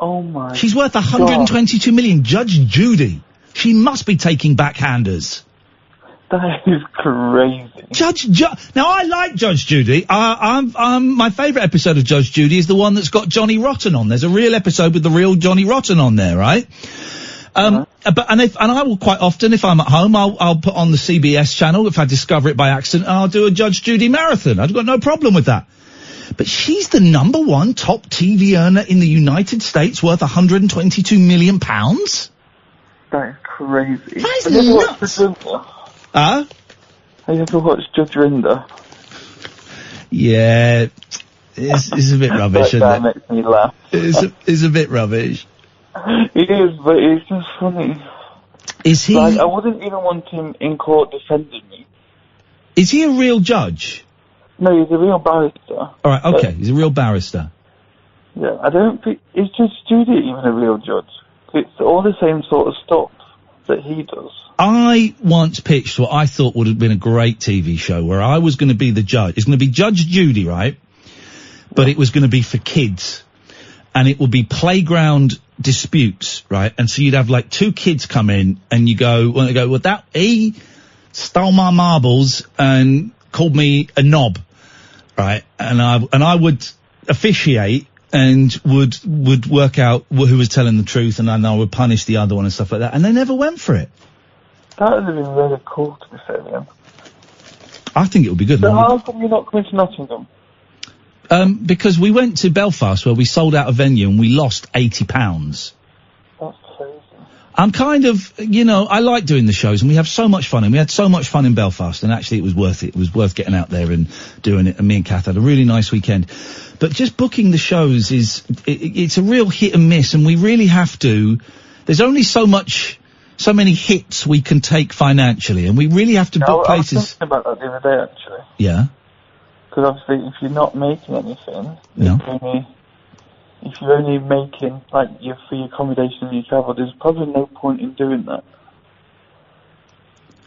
Oh my. She's worth 122 million. Judge Judy. She must be taking backhanders. That is crazy. Now I like Judge Judy. My favourite episode of Judge Judy is the one that's got Johnny Rotten on. There's a real episode with the real Johnny Rotten on there, right? But I will quite often, if I'm at home, I'll put on the CBS channel if I discover it by accident, and I'll do a Judge Judy marathon. I've got no problem with that. But she's the number 1 top TV earner in the United States, worth 122 million pounds. That is crazy. That is nuts. Have you ever watched Judge Rinder? Yeah. It's a bit rubbish, That guy isn't it? makes me laugh. It's a bit rubbish. It is, but it's just funny. Is he? Like, I wouldn't even want him in court defending me. Is he a real judge? No, he's a real barrister. All right, okay, he's a real barrister. Yeah, I don't think... Is Judge Judy even a real judge? It's all the same sort of stuff that he does. I once pitched what I thought would have been a great TV show where I was going to be the judge. It's going to be Judge Judy, right? But it was going to be for kids. And it would be playground disputes, right? And so you'd have like two kids come in and you go, well, he stole my marbles and called me a knob, right? And I would officiate and would work out who was telling the truth, and then I would punish the other one and stuff like that. And they never went for it. That would have been really cool, to be fair, Ian. I think it would be good. So how come you're not coming to Nottingham? Because we went to Belfast where we sold out a venue and we lost £80. That's crazy. I'm kind of, I like doing the shows and we have so much fun, and we had so much fun in Belfast, and actually it was worth it. It was worth getting out there and doing it, and me and Kath had a really nice weekend. But just booking the shows it's a real hit and miss, and we really have to, there's only so many hits we can take financially, and we really have to book places. I was thinking about that the other day, actually. Yeah. Because obviously, if you're not making anything, Yeah. if you're only making like your free accommodation and your travel, there's probably no point in doing that.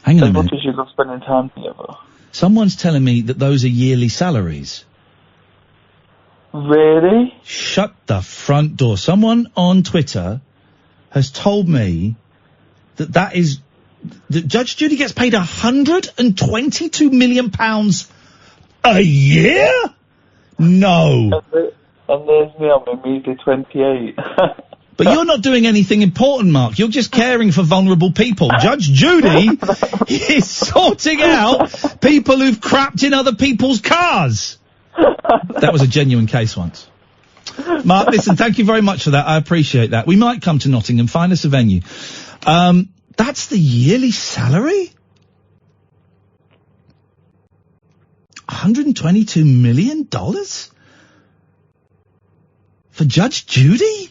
Hang on a As much minute. as you love spending time together. Someone's telling me that those are yearly salaries. Really? Shut the front door. Someone on Twitter has told me that Judge Judy gets paid £122 million a year? No. And there's me, I'm immediately 28. But you're not doing anything important, Mark. You're just caring for vulnerable people. Judge Judy is sorting out people who've crapped in other people's cars. That was a genuine case once. Mark, listen, thank you very much for that. I appreciate that. We might come to Nottingham, find us a venue. That's the yearly salary? $122 million? For Judge Judy?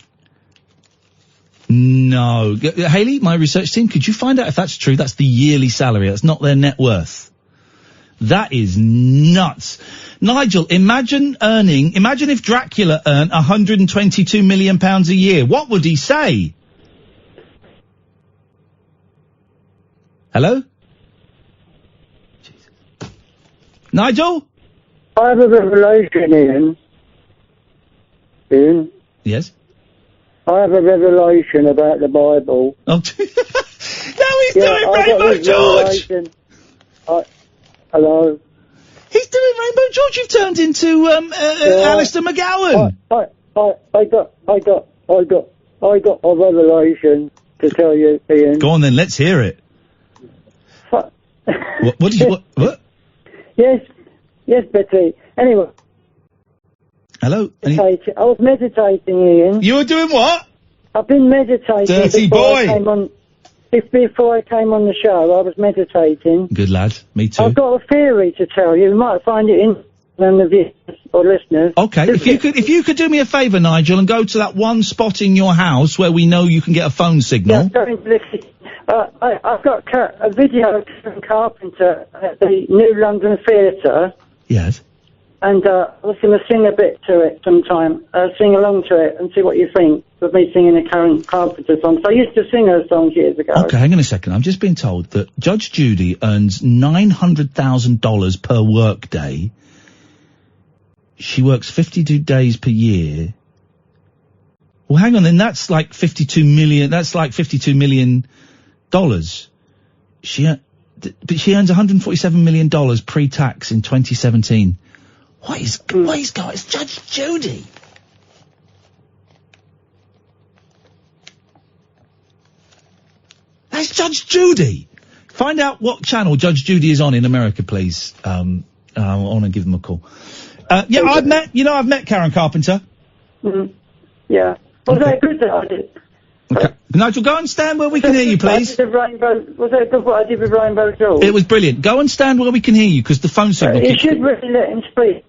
No. Hayley, my research team, could you find out if that's true? That's the yearly salary. That's not their net worth. That is nuts. Nigel, imagine if Dracula earned £122 million a year. What would he say? Hello? Jesus. Nigel? I have a revelation, Ian. Yes? I have a revelation about the Bible. Oh, now he's doing Rainbow George! Hello? He's doing Rainbow George. You've turned into, Alistair McGowan. I got a revelation to tell you, Ian. Go on then, let's hear it. What did you, what? Yes, Betty. Anyway. Hello? I was meditating, Ian. You were doing what? I've been meditating. Dirty boy. Before I came on the show, I was meditating. Good lad. Me too. I've got a theory to tell you. You might find it interesting on the viewers or listeners. Okay, if you could do me a favour, Nigel, and go to that one spot in your house where we know you can get a phone signal. Yeah, go into the kitchen. I've got a video of Karen Carpenter at the New London Theatre. Yes. And I was going to sing a bit to it sometime. Sing along to it and see what you think of me singing a Karen Carpenter song. So I used to sing her songs years ago. Okay, hang on a second. I'm just being told that Judge Judy earns $900,000 per work day. She works 52 days per year. Well, hang on, then that's like $52 million. That's like $52 million. But she earns $147 million pre-tax in 2017. What is going? It's Judge Judy. That's Judge Judy. Find out what channel Judge Judy is on in America, please. I want to give them a call. Yeah, I've met Karen Carpenter. Mm-hmm. Yeah. Was that good that I did? Okay. Nigel, go and stand where we can hear you, please. Was that good what I did with Rainbow George? It was brilliant. Go and stand where we can hear you, because the phone signal You keeps... should really let him speak.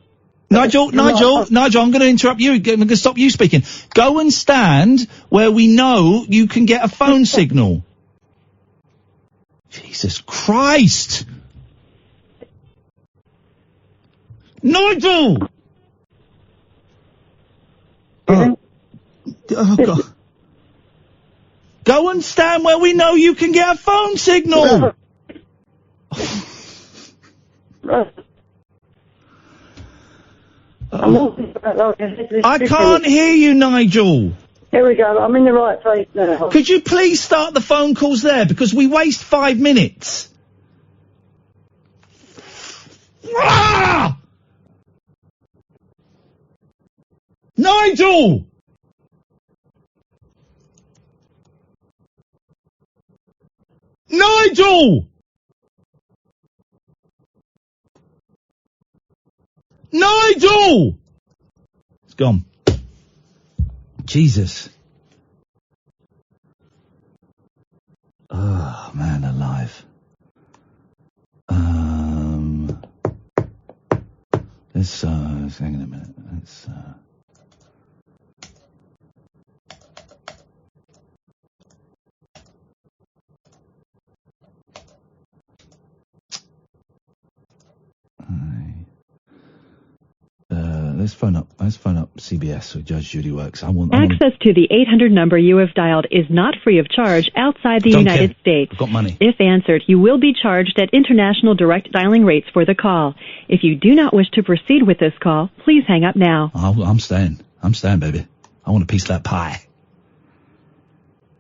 Nigel, I'm going to interrupt you. I'm going to stop you speaking. Go and stand where we know you can get a phone signal. Jesus Christ! Nigel! Oh, God. Go and stand where we know you can get a phone signal! I can't hear you, Nigel. Here we go. I'm in the right place now. Could you please start the phone calls there, because we waste 5 minutes. Ah! Nigel! Nigel! Nigel! It's gone. Jesus. Oh, man alive. Let's, hang on a minute. Let's, let's phone up CBS where Judge Judy works. Access to the 800 number you have dialed is not free of charge outside the United States. I've got money. If answered, you will be charged at international direct dialing rates for the call. If you do not wish to proceed with this call, please hang up now. I'm staying. I'm staying, baby. I want a piece of that pie.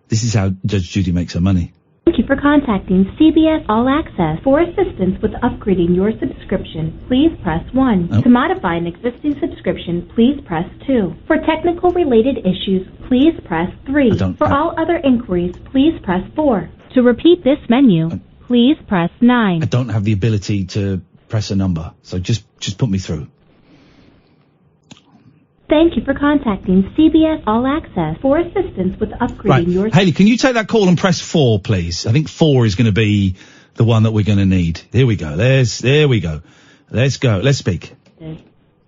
This is how Judge Judy makes her money. Thank you for contacting CBS All Access. For assistance with upgrading your subscription, please press 1. Oh. To modify an existing subscription, please press 2. For technical related issues, please press 3. For all other inquiries, please press 4. To repeat this menu, please press 9. I don't have the ability to press a number, so just put me through. Thank you for contacting CBS All Access. For assistance with upgrading your... Hayley, can you take that call and press 4, please? I think 4 is going to be the one that we're going to need. Here we go. There we go. Let's go. Let's speak.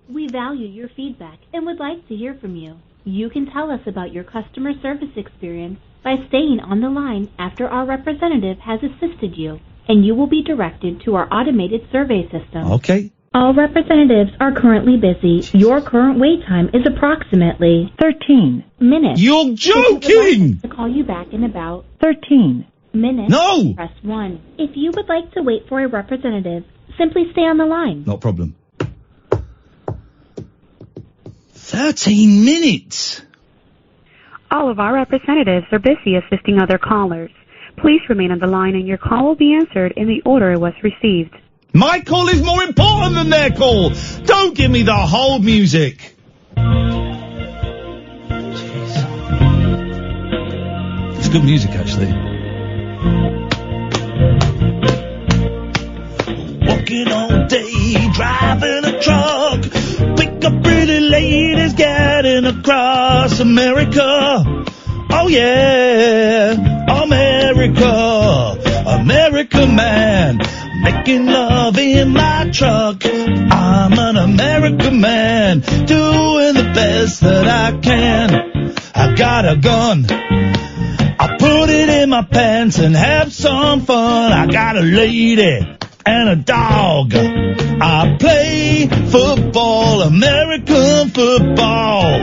We value your feedback and would like to hear from you. You can tell us about your customer service experience by staying on the line after our representative has assisted you, and you will be directed to our automated survey system. Okay. All representatives are currently busy. Your current wait time is approximately 13 minutes. You're joking! To call you back in about 13 minutes. No! Press 1. If you would like to wait for a representative, simply stay on the line. Not a problem. 13 minutes! All of our representatives are busy assisting other callers. Please remain on the line and your call will be answered in the order it was received. My call is more important than their call. Don't give me the whole music. Jeez. It's good music, actually. Walking all day, driving a truck, pick up pretty ladies, getting across America. Oh yeah, America, America man. Making love in my truck. I'm an American man, doing the best that I can. I got a gun, I put it in my pants and have some fun. I got a lady and a dog. I play football, American football.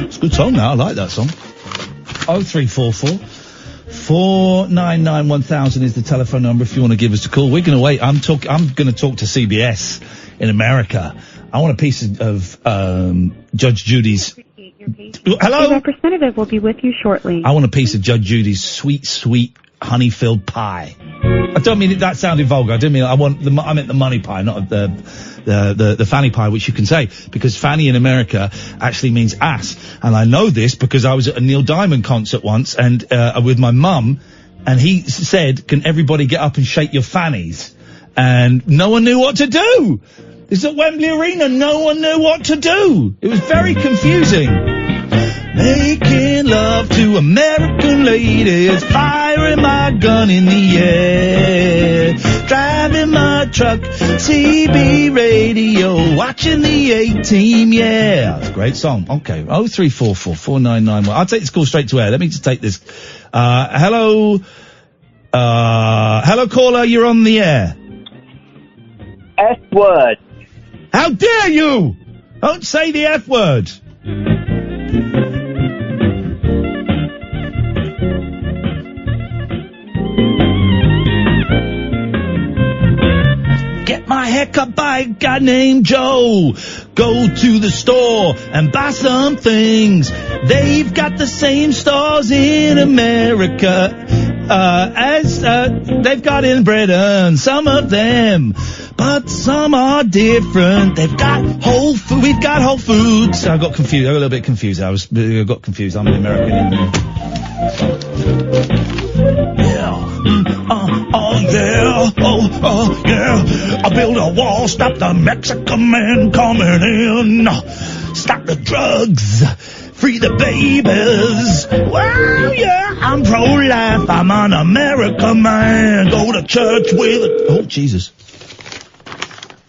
It's a good song now, I like that song. 0344 499 1000 is the telephone number if you want to give us a call. We're going to wait. I'm going to talk to CBS in America. I want a piece of Judge Judy's... Hello? The representative will be with you shortly. I want a piece of Judge Judy's sweet, sweet honey-filled pie. I don't mean it, that sounded vulgar. I didn't mean I meant the money pie, not the fanny pie, which you can say, because fanny in America actually means ass. And I know this because I was at a Neil Diamond concert once and with my mum, and he said, "Can everybody get up and shake your fannies?" And no one knew what to do. It's at Wembley Arena. No one knew what to do. It was very confusing. Making love to American ladies, firing my gun in the air. driving my truck, CB radio, watching the A-Team, yeah. That's a great song. Okay, 0344 4991. I'll take this call straight to air. Let me just take this. Hello, caller, you're on the air. F-word. How dare you! Don't say the F-word. Get my hair cut by a guy named Joe. Go to the store and buy some things. They've got the same stores in America as they've got in Britain. Some of them, but some are different. They've got Whole Foods. We've got Whole Foods. I got confused. I got a little bit confused. I got confused. I'm an American. Yeah. Oh yeah. Oh yeah. I build a wall, stop the Mexican man coming in. Stop the drugs. Free the babies. Well, yeah, I'm pro-life. I'm an American man. Go to church with... Oh, Jesus.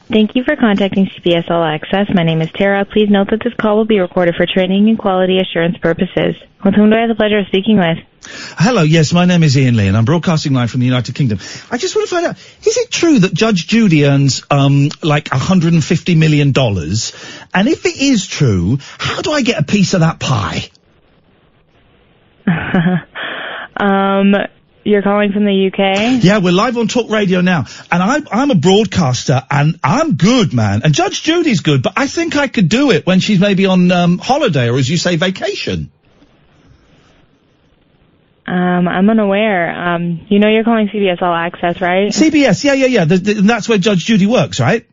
Thank you for contacting CBS All Access. My name is Tara. Please note that this call will be recorded for training and quality assurance purposes. With whom do I have the pleasure of speaking with? Hello, yes, my name is Iain Lee, and I'm broadcasting live from the United Kingdom. I just want to find out, is it true that Judge Judy earns, like $150 million? And if it is true, how do I get a piece of that pie? You're calling from the UK? Yeah, we're live on Talk Radio now. And I'm a broadcaster, and I'm good, man. And Judge Judy's good, but I think I could do it when she's maybe on, holiday, or as you say, vacation. I'm unaware. You know you're calling CBS All Access, right? CBS, yeah. That's where Judge Judy works, right?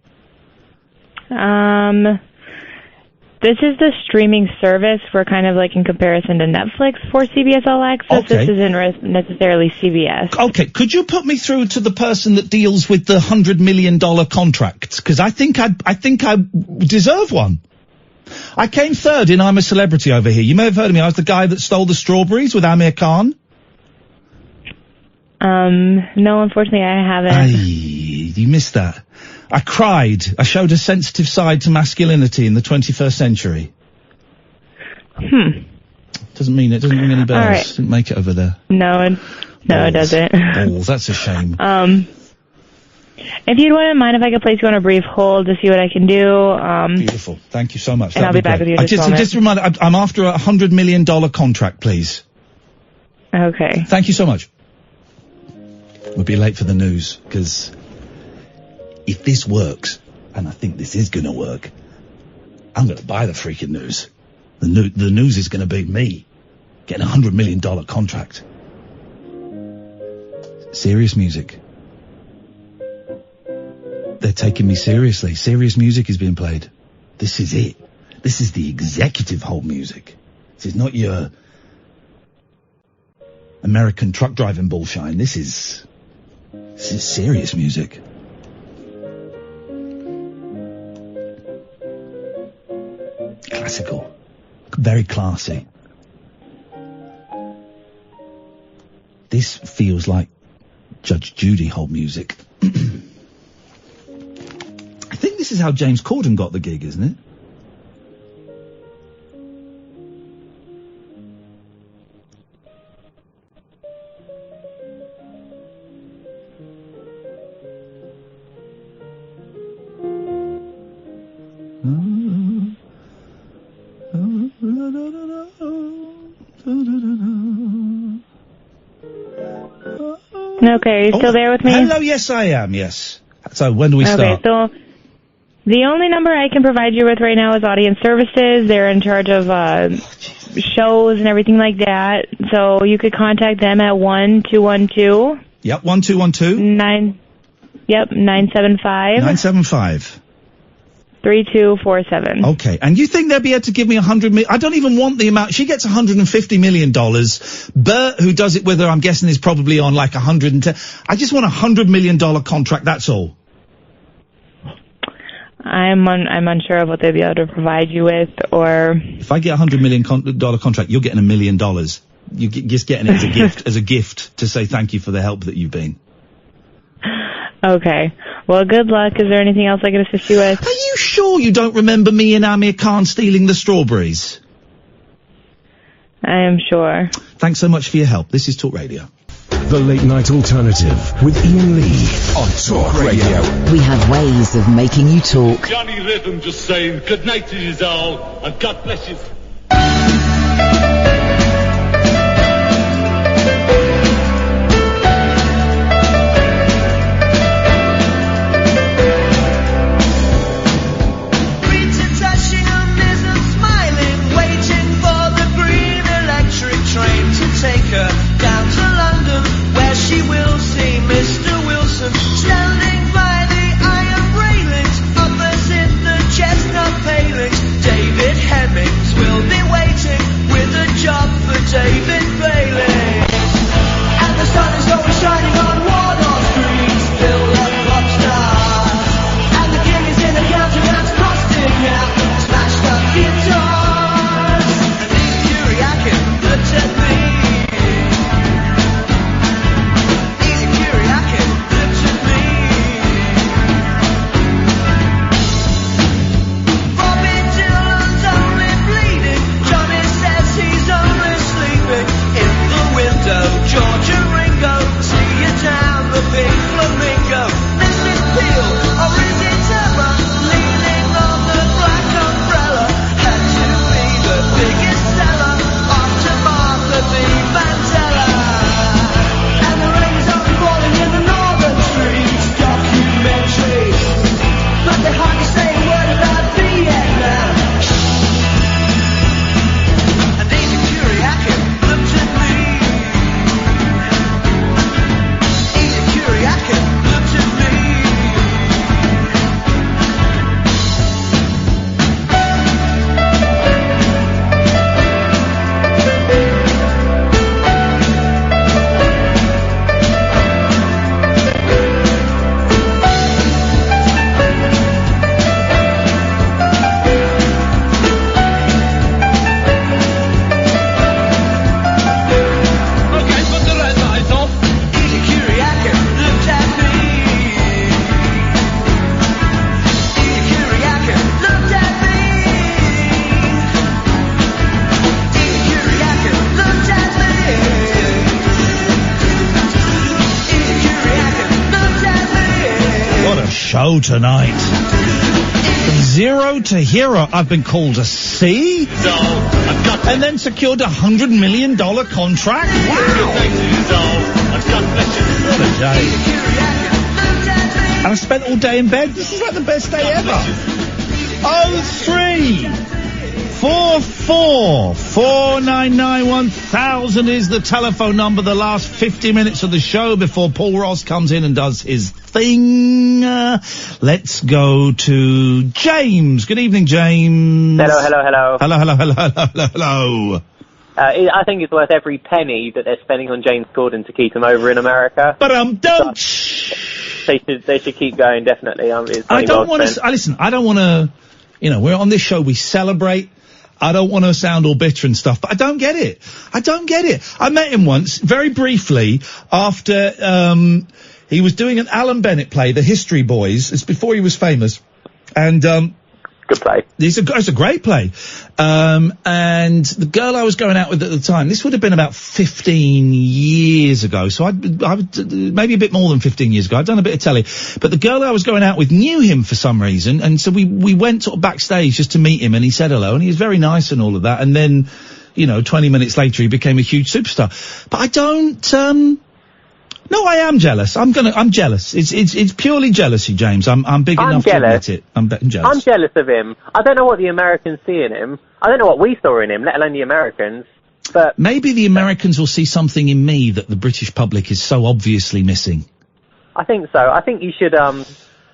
This is the streaming service for kind of like in comparison to Netflix for CBS All Access. Okay. This isn't necessarily CBS. Okay, could you put me through to the person that deals with the $100 million contracts? Because I think I deserve one. I came third in I'm a Celebrity over here. You may have heard of me. I was the guy that stole the strawberries with Amir Khan. No, unfortunately I haven't. You missed that. I cried. I showed a sensitive side to masculinity in the 21st century. Doesn't ring any bells. All right. Didn't make it over there. No, it doesn't. Balls, that's a shame. If you wouldn't mind if I could place you on a brief hold to see what I can do. Beautiful. Thank you so much. And I'll be back with you in just a moment. Just a reminder, I'm after a $100 million contract, please. Okay. Thank you so much. We'll be late for the news, because if this works, and I think this is going to work, I'm going to buy the freaking news. The news is going to be me getting a $100 million contract. Serious music. They're taking me seriously. Serious music is being played. This is it. This is the executive hold music. This is not your American truck driving bullshine. This is serious music. Classical. Very classy. This feels like Judge Judy hold music. I think this is how James Corden got the gig, isn't it? Okay, are you still there with me? Hello, yes I am, yes. So when do we start? Okay, so the only number I can provide you with right now is audience services. They're in charge of shows and everything like that. So you could contact them at 1-212. Yep, 1212. 975. 975. 3247. Okay, and you think they'll be able to give me $100 million? I don't even want the amount. She gets $150 million. Bert, who does it with her, I'm guessing is probably on like 110. I just want a $100 million contract, that's all. I'm unsure of what they'll be able to provide you with, or... If I get a $100 million contract, you're getting $1 million. You're just getting it as a gift, to say thank you for the help that you've been. Okay. Well, good luck. Is there anything else I can assist you with? Are you sure you don't remember me and Amir Khan stealing the strawberries? I am sure. Thanks so much for your help. This is Talk Radio. The Late Night Alternative with Iain Lee on Talk Radio. We have ways of making you talk. Johnny Rhythm just saying good night to you all and God bless you. Take her down to London, where she will see Mr. Wilson standing by the iron railings, opposite the chestnut palings. David Hemmings will be waiting with a job for David Bailey. And the sun is always shining on Wardour Street, filled up pop stars. And the king is in the counter-dance busting out smashed up guitars. And Eve Kuriakin looked at me. Georgia Ringo, see you down the big flamingo. Mrs. Peel, or is it Emma, leaning on the black umbrella? Had to be the biggest seller after Martha B. Mandela. And the rain is only falling in the northern streets. Documentary, but they hardly say a word about Vietnam. And Eva Kuriakin looked at me. Show tonight. From zero to hero, I've been called a C, and then secured $100 million contract. Wow! What a day. And I spent all day in bed. This is like the best day ever. 03444991000 is the telephone number. The last 50 minutes of the show before Paul Ross comes in and does his thing. Let's go to James. Good evening, James. Hello. I think it's worth every penny that they're spending on James Corden to keep him over in America. But they should keep going, definitely. I don't want to. Listen, I don't want to. You know, we're on this show. We celebrate. I don't want to sound all bitter and stuff, but I don't get it. I met him once, very briefly, after he was doing an Alan Bennett play, The History Boys. It's before he was famous, and good play. It's a great play. And the girl I was going out with at the time, this would have been about 15 years ago. So I maybe a bit more than 15 years ago. I'd done a bit of telly, but the girl I was going out with knew him for some reason. And so we went sort of backstage just to meet him, and he said hello, and he was very nice and all of that. And then, 20 minutes later, he became a huge superstar. But I don't, no, I am jealous. I'm jealous. It's purely jealousy, James. I'm big enough to admit it. I'm jealous. I'm jealous of him. I don't know what the Americans see in him. I don't know what we saw in him, let alone the Americans. But maybe the Americans will see something in me that the British public is so obviously missing. I think so. I think you should, I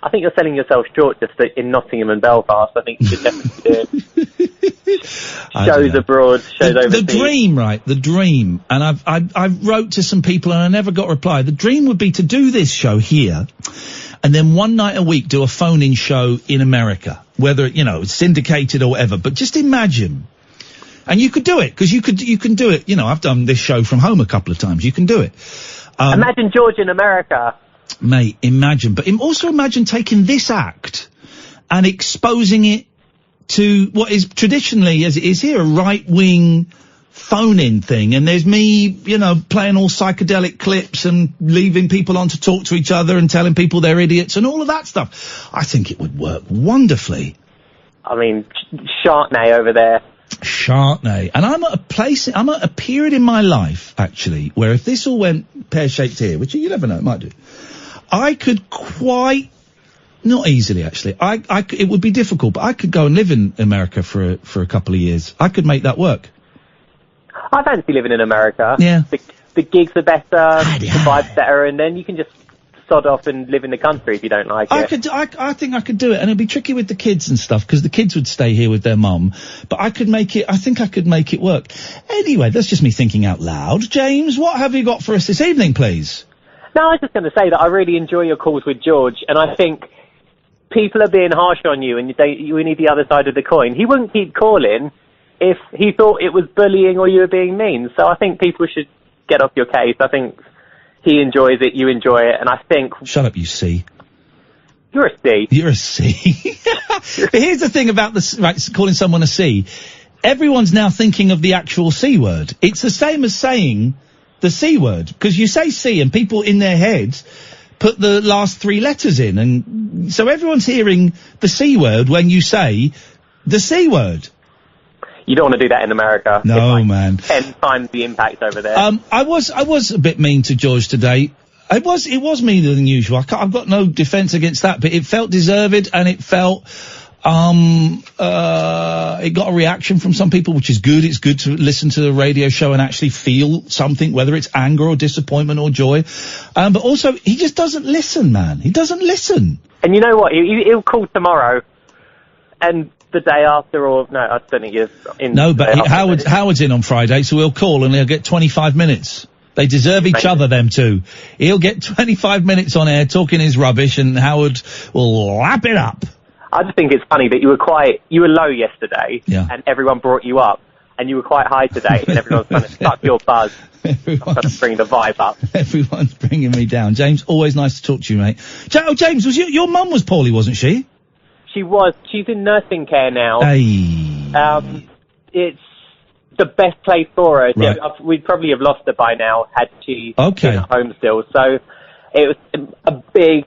think you're selling yourself short just in Nottingham and Belfast. I think you should definitely do shows abroad, shows overseas. The dream, right? The dream. And I wrote to some people and I never got a reply. The dream would be to do this show here and then one night a week do a phone-in show in America, whether, it's syndicated or whatever. But just imagine. And you could do it, because you can do it. I've done this show from home a couple of times. You can do it. Imagine George in America. Mate, imagine. But also imagine taking this act and exposing it to what is traditionally, as it is here, a right-wing phone-in thing. And there's me, playing all psychedelic clips and leaving people on to talk to each other and telling people they're idiots and all of that stuff. I think it would work wonderfully. I mean, Chantay over there. Chantay. And I'm at a period in my life, actually, where if this all went pear-shaped here, which you never know, it might do, I could not easily, actually. It would be difficult, but I could go and live in America for a couple of years. I could make that work. I fancy living in America. Yeah. The gigs are better, the vibe's better, and then you can just sod off and live in the country if you don't like it. I think I could do it, and it'd be tricky with the kids and stuff, because the kids would stay here with their mum, but I think I could make it work. Anyway, that's just me thinking out loud. James, what have you got for us this evening, please? No, I was just going to say that I really enjoy your calls with George, and I think people are being harsh on you, and you need the other side of the coin. He wouldn't keep calling if he thought it was bullying or you were being mean, so I think people should get off your case. I think he enjoys it, you enjoy it, and I think... Shut up, you C. You're a C. You're a C. But here's the thing about calling someone a C. Everyone's now thinking of the actual C word. It's the same as saying the C word, because you say C and people in their heads put the last three letters in, and so everyone's hearing the C word when you say the C word. You don't want to do that in America. No, man. 10 times the impact over there. I was a bit mean to George today. It was meaner than usual. I've got no defence against that, but it felt deserved, and it felt, it got a reaction from some people, which is good. It's good to listen to the radio show and actually feel something, whether it's anger or disappointment or joy. But also, he just doesn't listen, man. He doesn't listen. And you know what? He'll call tomorrow, and the day after, or no, I don't think he's in. No, but Howard's in on Friday, so he'll call and he'll get 25 minutes. They deserve each other, them two. He'll get 25 minutes on air talking his rubbish, and Howard will lap it up. I just think it's funny that you were low yesterday, and everyone brought you up, and you were quite high today, and everyone's trying to suck your buzz. I'm trying to bring the vibe up. Everyone's bringing me down. James, always nice to talk to you, mate. James, your mum was poorly, wasn't she? She was. She's in nursing care now. Hey. It's the best place for her. Right. We'd probably have lost her by now had she been at home still. So it was a big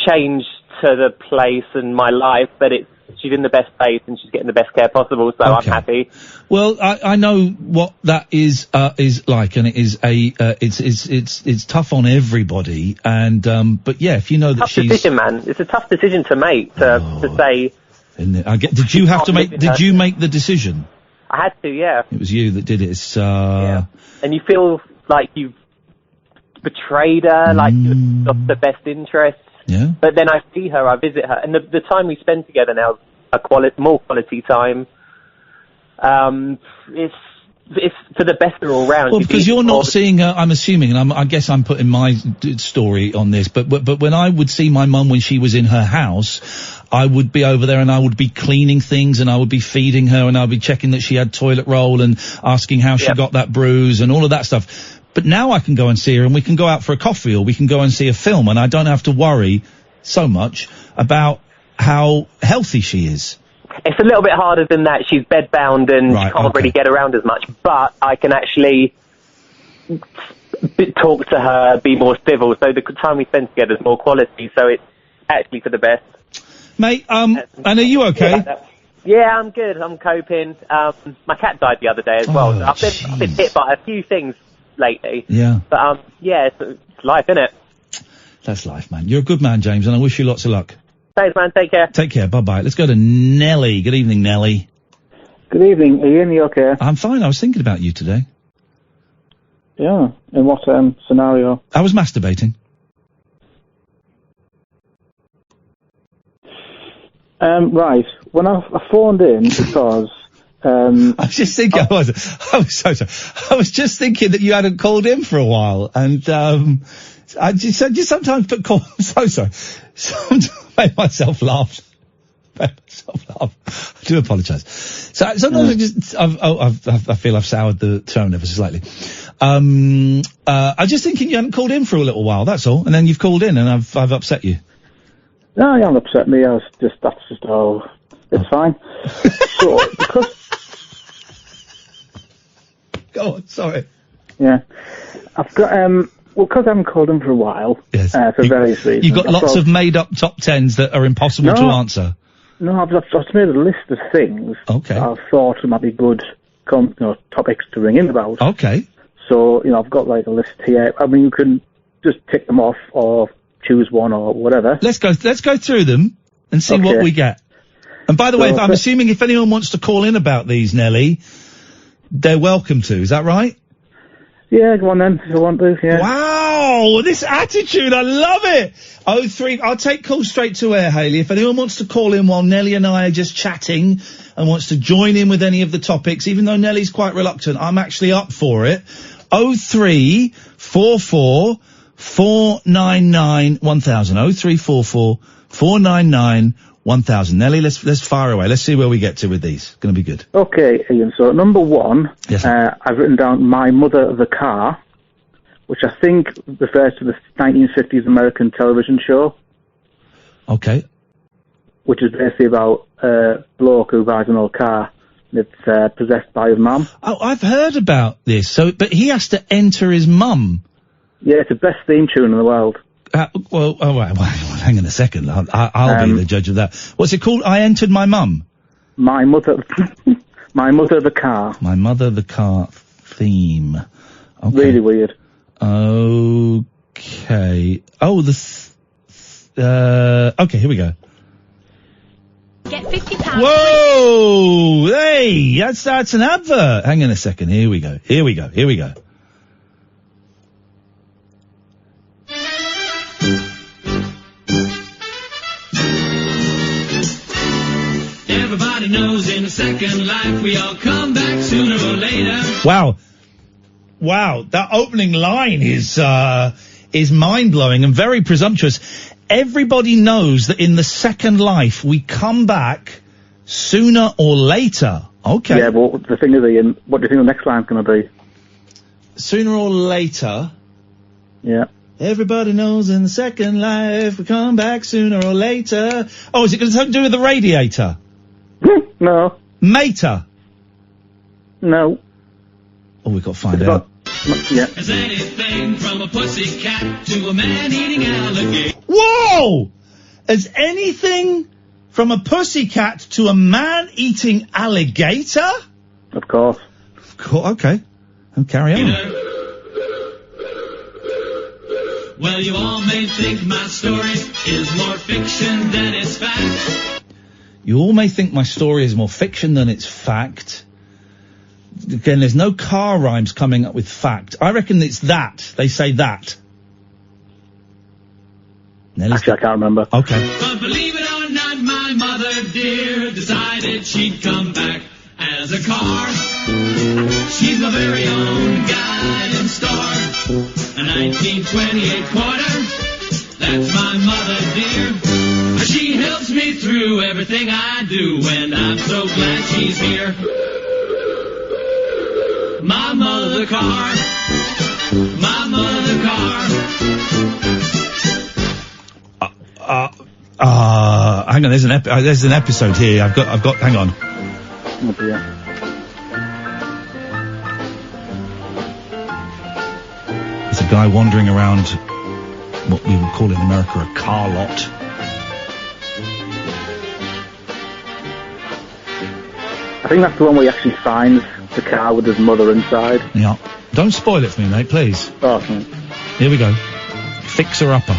change to the place and my life, but she's in the best place and she's getting the best care possible, so I'm happy. Well, I know what that is like, and it is it's tough on everybody, and but yeah, if you know that she's... Tough decision, man. It's a tough decision to make, to say... Did you have to make... Did you make the decision? I had to, yeah. It was you that did it. Yeah. And you feel like you've betrayed her, like you've lost the best interests. Yeah. But then I see her, I visit her, and the time we spend together now is more quality time. It's for the best all round. Well, because you're not seeing her, I'm assuming, and I guess I'm putting my story on this, but when I would see my mum when she was in her house, I would be over there and I would be cleaning things and I would be feeding her and I would be checking that she had toilet roll and asking how she got that bruise and all of that stuff. But now I can go and see her and we can go out for a coffee or we can go and see a film and I don't have to worry so much about how healthy she is. It's a little bit harder than that. She's bedbound and she can't really get around as much, but I can actually talk to her, be more civil, so the time we spend together is more quality, so it's actually for the best. Mate, and are you okay? Yeah, I'm good. I'm coping. My cat died the other day as well. So I've been hit by a few things lately. Yeah. But, it's life, innit? That's life, man. You're a good man, James, and I wish you lots of luck. Thanks, man. Take care. Take care. Bye-bye. Let's go to Nelly. Good evening, Nelly. Good evening, Iain. You okay? I'm fine. I was thinking about you today. Yeah. In what scenario? I was masturbating. Right. When I phoned in because... I was just thinking, I was so sorry. I was just thinking that you hadn't called in for a while, and I just sometimes put call. So sorry. Sometimes made myself laugh. I do apologise. So sometimes I feel I've soured the tone ever so slightly. I was just thinking you hadn't called in for a little while, that's all. And then you've called in and I've upset you. No, you haven't upset me. That's just all. It's fine. So, because... Go on, sorry. Yeah. I've got, because I haven't called in for a while. Yes. For various reasons. You've got lots of made-up top tens that are impossible to answer. No, I've made a list of things. Okay. I thought might be good, topics to ring in about. Okay. So, I've got like a list here. I mean, you can just tick them off or choose one or whatever. Let's go through them and see what we get. And by the way, I'm assuming if anyone wants to call in about these, Nelly, they're welcome to. Is that right? Yeah, go on then, if you want to, yeah. Wow, this attitude, I love it! 03, I'll take calls straight to air, Hayley. If anyone wants to call in while Nelly and I are just chatting and wants to join in with any of the topics, even though Nelly's quite reluctant, I'm actually up for it. 0344 499 1000. 0344 499 1000. Nelly, let's fire away. Let's see where we get to with these. Gonna be good. Okay, Ian, so number one, yes, I've written down My Mother the Car, which I think refers to the 1950s American television show. Okay. Which is basically about a bloke who buys an old car that's possessed by his mum. Oh, I've heard about this. But he has to enter his mum. Yeah, it's the best theme tune in the world. Well, hang on a second. I'll be the judge of that. What's it called? I Entered My Mum. My Mother the Car. My Mother the Car theme. Okay. Really weird. Okay. Oh, okay, here we go. Get £50. Whoa! Hey, that's an advert. Hang on a second. Here we go. Everybody knows in a second life we all come back sooner or later. Wow, that opening line is mind-blowing and very presumptuous. Everybody knows that in the second life we come back sooner or later. Okay. Yeah, well, the thing is, Ian, what do you think the next line's going to be? Sooner or later. Yeah. Everybody knows in the second life we come back sooner or later. Oh, is it going to have to do with the radiator? No. Mater? No. Oh, we've got to find out. Yeah. As anything from a pussycat to a man-eating alligator. Whoa! As anything from a pussycat to a man-eating alligator? Of course. Okay. And carry on. Well, you all may think my story is more fiction than it's fact. You all may think my story is more fiction than it's fact. Again, there's no car rhymes coming up with fact. I reckon it's that. They say that. Actually, I can't remember. Okay. But believe it or not, my mother dear decided she'd come back as a car. She's my very own guiding star. A 1928 quarter. That's my mother dear. She helps me through everything I do, and I'm so glad she's here. My mother the car. My mother the car. Hang on, there's an episode here. I've got, hang on. Oh dear. There's a guy wandering around what we would call in America a car lot. I think that's the one where he actually finds the car with his mother inside. Yeah. Don't spoil it for me, mate, please. Oh, okay. Here we go. Fixer-upper.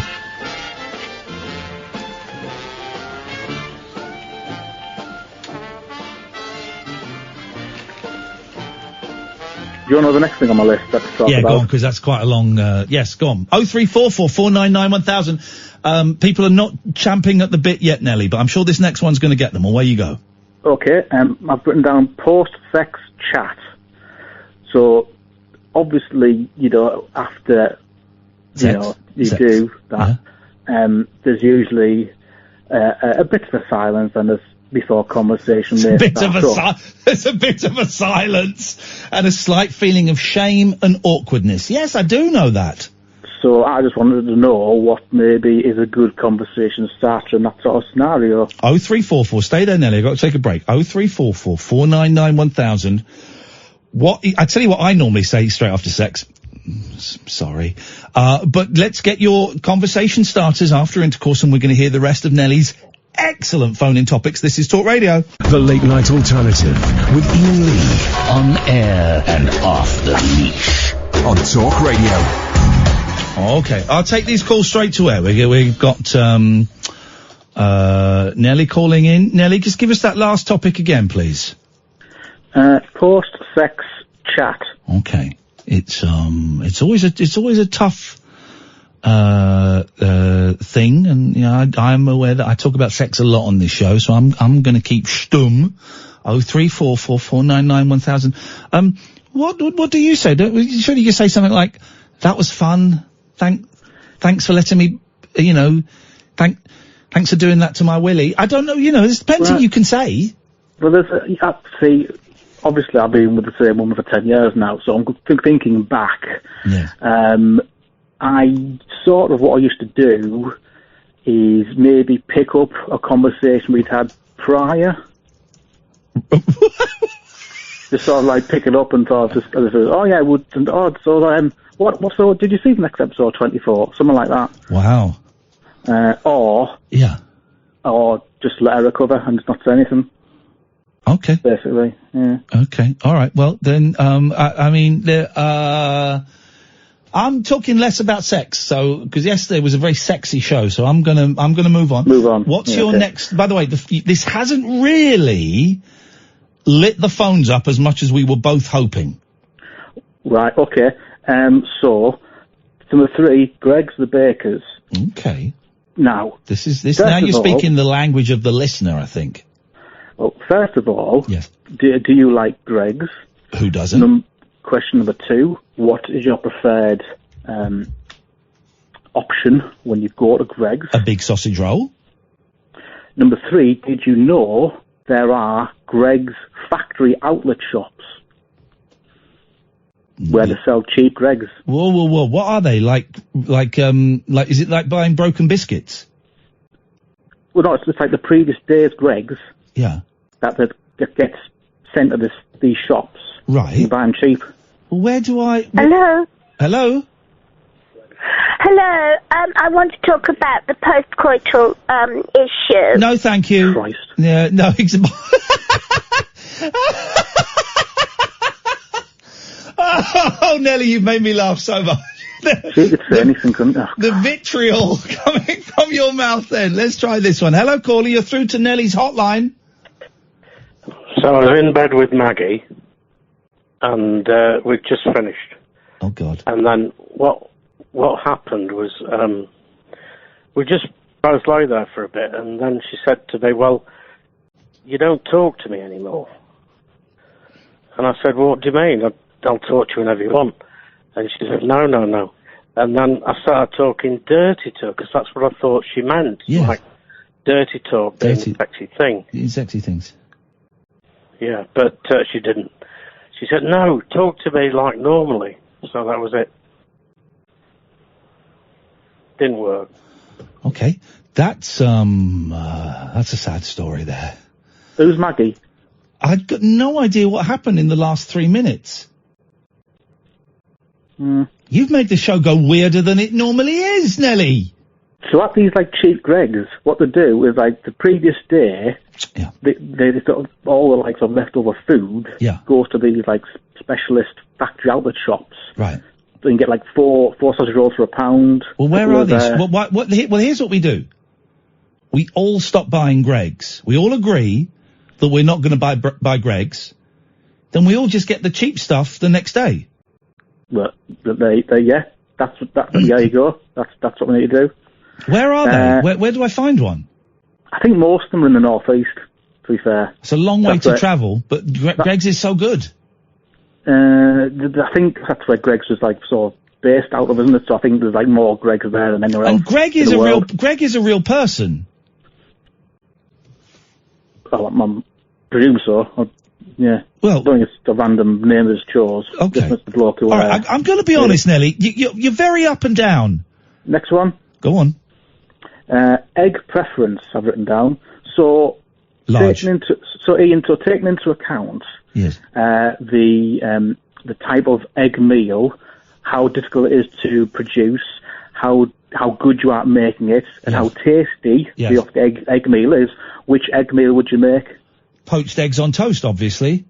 Do you want to know the next thing on my list? Yeah, go on, because that's quite a long... yes, go on. 0344 499 1000. People are not champing at the bit yet, Nelly, but I'm sure this next one's going to get them. Away you go. Okay, I've written down post-sex chat. So, obviously, after, you do that, there's usually a bit of a silence and there's before conversation may start up. There's a bit of a silence and a slight feeling of shame and awkwardness. Yes, I do know that. So I just wanted to know what maybe is a good conversation starter in that sort of scenario. 0344, stay there, Nelly, I've got to take a break. 0344 499 1000. I tell you what I normally say straight after sex. Sorry. But let's get your conversation starters after intercourse, and we're going to hear the rest of Nelly's excellent phone-in topics. This is Talk Radio. The Late Night Alternative with Iain Lee. On air and off the leash. On Talk Radio. Okay, I'll take these calls straight to air. We've got Nelly calling in. Nelly, just give us that last topic again, please. Post-sex chat. Okay. It's always a tough thing, and you know I'm aware that I talk about sex a lot on this show, so I'm going to keep stum. 0344 499 1000. What do you say? Surely you say something like, "That was fun. Thanks for letting me, thanks for doing that to my willy." I don't know. There's plenty you can say. Well, see. Obviously, I've been with the same woman for 10 years now, so I'm thinking back. Yeah. I sort of, what I used to do is maybe pick up a conversation we'd had prior. Just sort of like pick it up and sort of just, oh yeah, so did you see the next episode 24? Something like that. Wow. Or just let her recover and just not say anything. Okay. Basically, yeah. Okay. All right. Well, then, I'm talking less about sex, so, because yesterday was a very sexy show, so I'm gonna move on. Move on. What's your next, by the way, this hasn't really lit the phones up as much as we were both hoping. Right, okay. So, number 3, Greg's the Bakers. Okay. Now. Now you're speaking the language of the listener, I think. Well, first of all, yes. Do you like Greg's? Who doesn't? Question number 2, what is your preferred option when you go to Greg's? A big sausage roll. Number 3, did you know there are Greg's factory outlet shops where they sell cheap Greg's? Whoa. What are they? Like, is it like buying broken biscuits? Well, no, it's just like the previous day's Greg's. Yeah. That gets sent to these shops. Right. You buy them cheap. Well, where do I... Hello? Hello? Hello, I want to talk about the post-coital issue. No, thank you. Christ. Yeah, no, Oh, Nelly, you've made me laugh so much. She could say anything, couldn't you? The vitriol coming from your mouth then. Let's try this one. Hello, caller, you're through to Nelly's hotline. So I was in bed with Maggie, and we'd just finished. Oh, God. And then what happened was we just both lay there for a bit, and then she said to me, well, you don't talk to me anymore. And I said, well, what do you mean? I'll talk to you whenever you want. And she said, no. And then I started talking dirty to her, because that's what I thought she meant. Yeah. Like, dirty talk being a sexy thing. Sexy things. Yeah, but she didn't. She said, no, talk to me like normally. So that was it. Didn't work. Okay. That's a sad story there. Who's Maggie? I've got no idea what happened in the last 3 minutes. You've made the show go weirder than it normally is, Nelly. So at these, like, cheap Greg's, what they do is, like, the previous day, they sort of, all the, like, sort of leftover food goes to these, like, specialist factory outlet shops. Right. So you can get, like, four sausage rolls for £1. Well, where are these? Well, here's what we do. We all stop buying Greg's. We all agree that we're not going to buy Greg's. Then we all just get the cheap stuff the next day. Well, there you go. That's what we need to do. Where are they? Where do I find one? I think most of them are in the northeast, to be fair. It's a long way to travel, but Greg's is so good. I think that's where Greg's was, like, sort of based out of, isn't it? So I think there's, like, more Greg's there than anywhere else. And Greg is a real person. Well, I presume so. Yeah. Well, I don't think it's a random name that's chose. Okay. Just Mr. Bloke who, All right, I'm going to be honest, Nelly. You're very up and down. Next one. Go on. Egg preference, I've written down. So, Large. Ian, taking into account Yes. the type of egg meal, how difficult it is to produce, how good you are at making it, and how tasty the egg meal is, which egg meal would you make? Poached eggs on toast, obviously.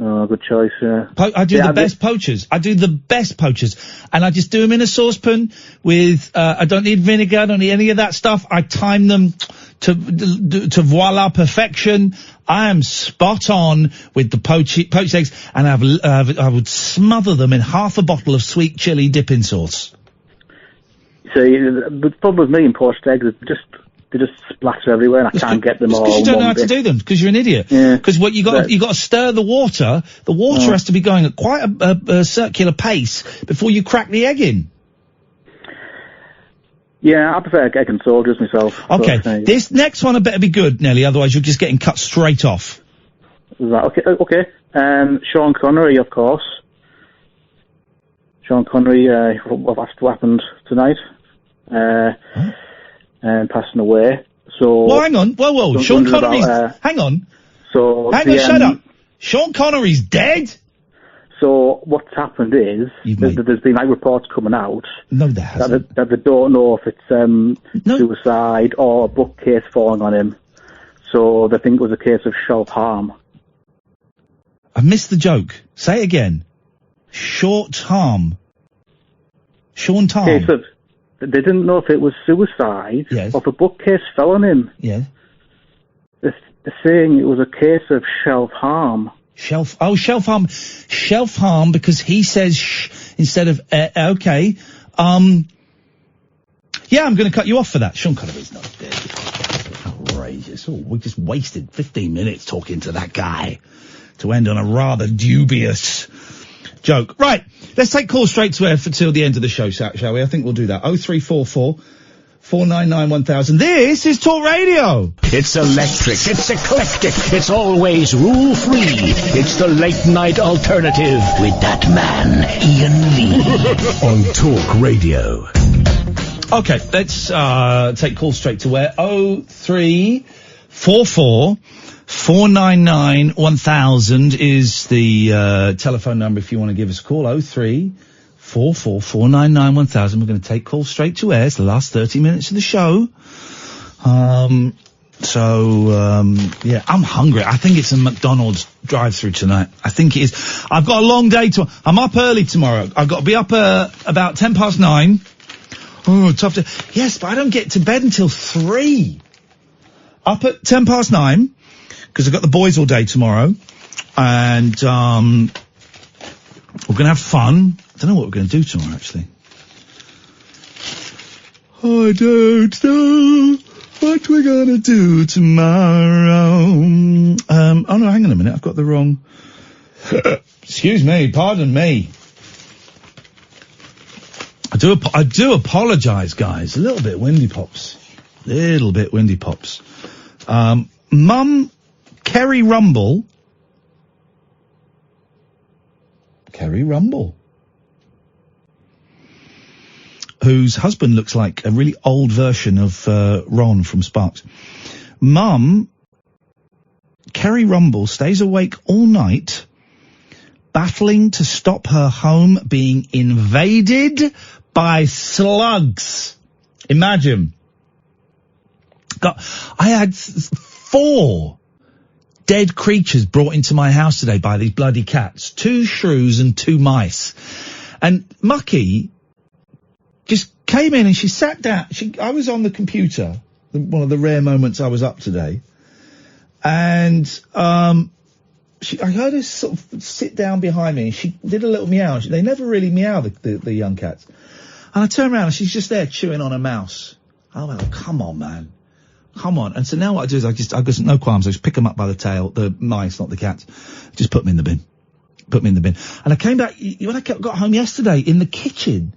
Oh, good choice, yeah. I do the best poachers. I do the best poachers. And I just do them in a saucepan with, I don't need vinegar, I don't need any of that stuff. I time them to voila perfection. I am spot on with the poached eggs, and I would smother them in half a bottle of sweet chili dipping sauce. So, the problem with me in poached eggs is they just splatter everywhere, and I can't get them all. Because you don't know how to do them, because you're an idiot. Yeah. Because what you got to stir the water. The water has to be going at quite a circular pace before you crack the egg in. Yeah, I prefer egg and soldiers myself. Okay, this next one had better be good, Nelly, otherwise you're just getting cut straight off. Right, okay. Sean Connery, of course. Sean Connery, what happened tonight. And passing away. So. Well, hang on. Whoa. Sean Connery's. Hang on. So. Hang on, shut up. Sean Connery's dead? So, what's happened is, there's been, reports coming out. No, there hasn't. That they don't know if it's, suicide or a bookcase falling on him. So, they think it was a case of self-harm. I missed the joke. Say it again. Short harm. Sean Tarm. They didn't know if it was suicide or if a bookcase fell on him. Yeah. They're saying it was a case of self-harm. Self-harm. Self-harm because he says instead of, okay. Yeah, I'm going to cut you off for that. Sean Connery's not dead. Outrageous. Oh, we just wasted 15 minutes talking to that guy to end on a rather dubious joke. Right, let's take calls straight to air till the end of the show, shall we? I think we'll do that. 0344 499 1000. This is Talk Radio. It's electric, it's eclectic, it's always rule-free. It's the late-night alternative with that man, Iain Lee. On Talk Radio. Okay, let's take calls straight to air. 0344 499 1000 is the telephone number if you want to give us a call. 0344 499 1000. We're going to take calls straight to air. It's the last 30 minutes of the show. Yeah, I'm hungry. I think it's a McDonald's drive-through tonight. I think it is. I've got a long day I'm up early tomorrow. I've got to be up about 9:10. Oh, tough to. Yes, but I don't get to bed until 3. Up at 9:10. Because I've got the boys all day tomorrow, and we're going to have fun. I don't know what we're going to do tomorrow, actually. I don't know what we're going to do tomorrow. Oh no, hang on a minute, I've got the wrong... Excuse me, pardon me. I do apologise, guys. A little bit windy pops. Mum... Kerry Rumble, whose husband looks like a really old version of Ron from Sparks. Mum, Kerry Rumble, stays awake all night, battling to stop her home being invaded by slugs. Imagine. I had 4 dead creatures brought into my house today by these bloody cats. 2 shrews and 2 mice. And Mucky just came in and she sat down. I was on the computer, one of the rare moments I was up today. And I heard her sort of sit down behind me and she did a little meow. They never really meow, the young cats. And I turned around and she's just there chewing on a mouse. Oh, well, come on, man. Come on. And so now what I do is I got no qualms. I just pick them up by the tail, the mice, not the cats. Just put them in the bin. And I came back, when I got home yesterday, in the kitchen,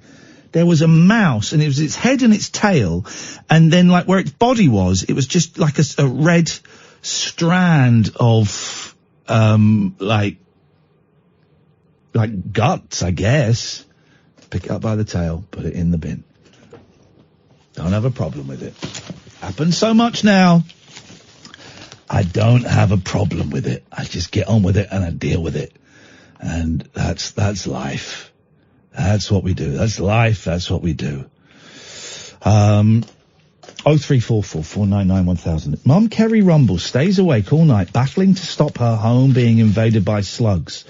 there was a mouse, and it was its head and its tail, and then, like, where its body was, it was just like a red strand of, like guts, I guess. Pick it up by the tail, put it in the bin. Don't have a problem with it. Happens so much now. I don't have a problem with it. I just get on with it and I deal with it. And that's life. That's what we do. That's life. That's what we do. 03444991000. Mum Kerry Rumble stays awake all night battling to stop her home being invaded by slugs.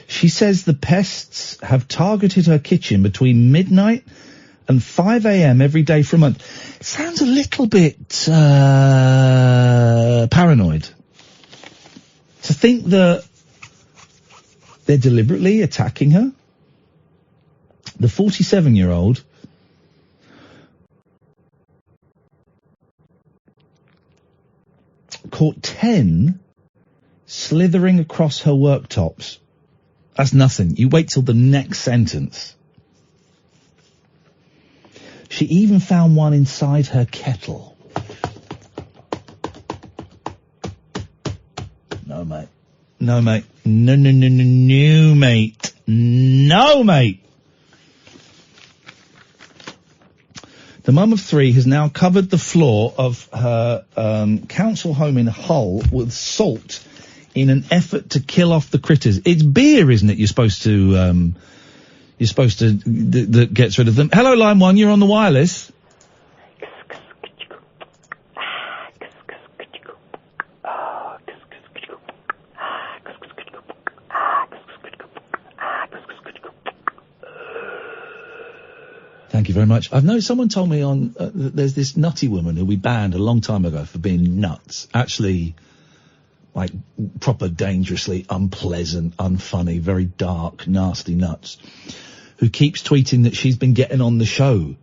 She says the pests have targeted her kitchen between midnight and 5 a.m. every day for a month. It sounds a little bit paranoid. To think that they're deliberately attacking her. The 47-year-old caught 10 slithering across her worktops. That's nothing. You wait till the next sentence. She even found one inside her kettle. No, mate. No, mate. No, mate. No, mate. The mum of 3 has now covered the floor of her council home in Hull with salt in an effort to kill off the critters. It's beer, isn't it? You're supposed to that gets rid of them. Hello, line 1. You're on the wireless. Thank you very much. I've noticed someone told me on there's this nutty woman who we banned a long time ago for being nuts. Actually, like proper dangerously unpleasant, unfunny, very dark, nasty nuts, who keeps tweeting that she's been getting on the show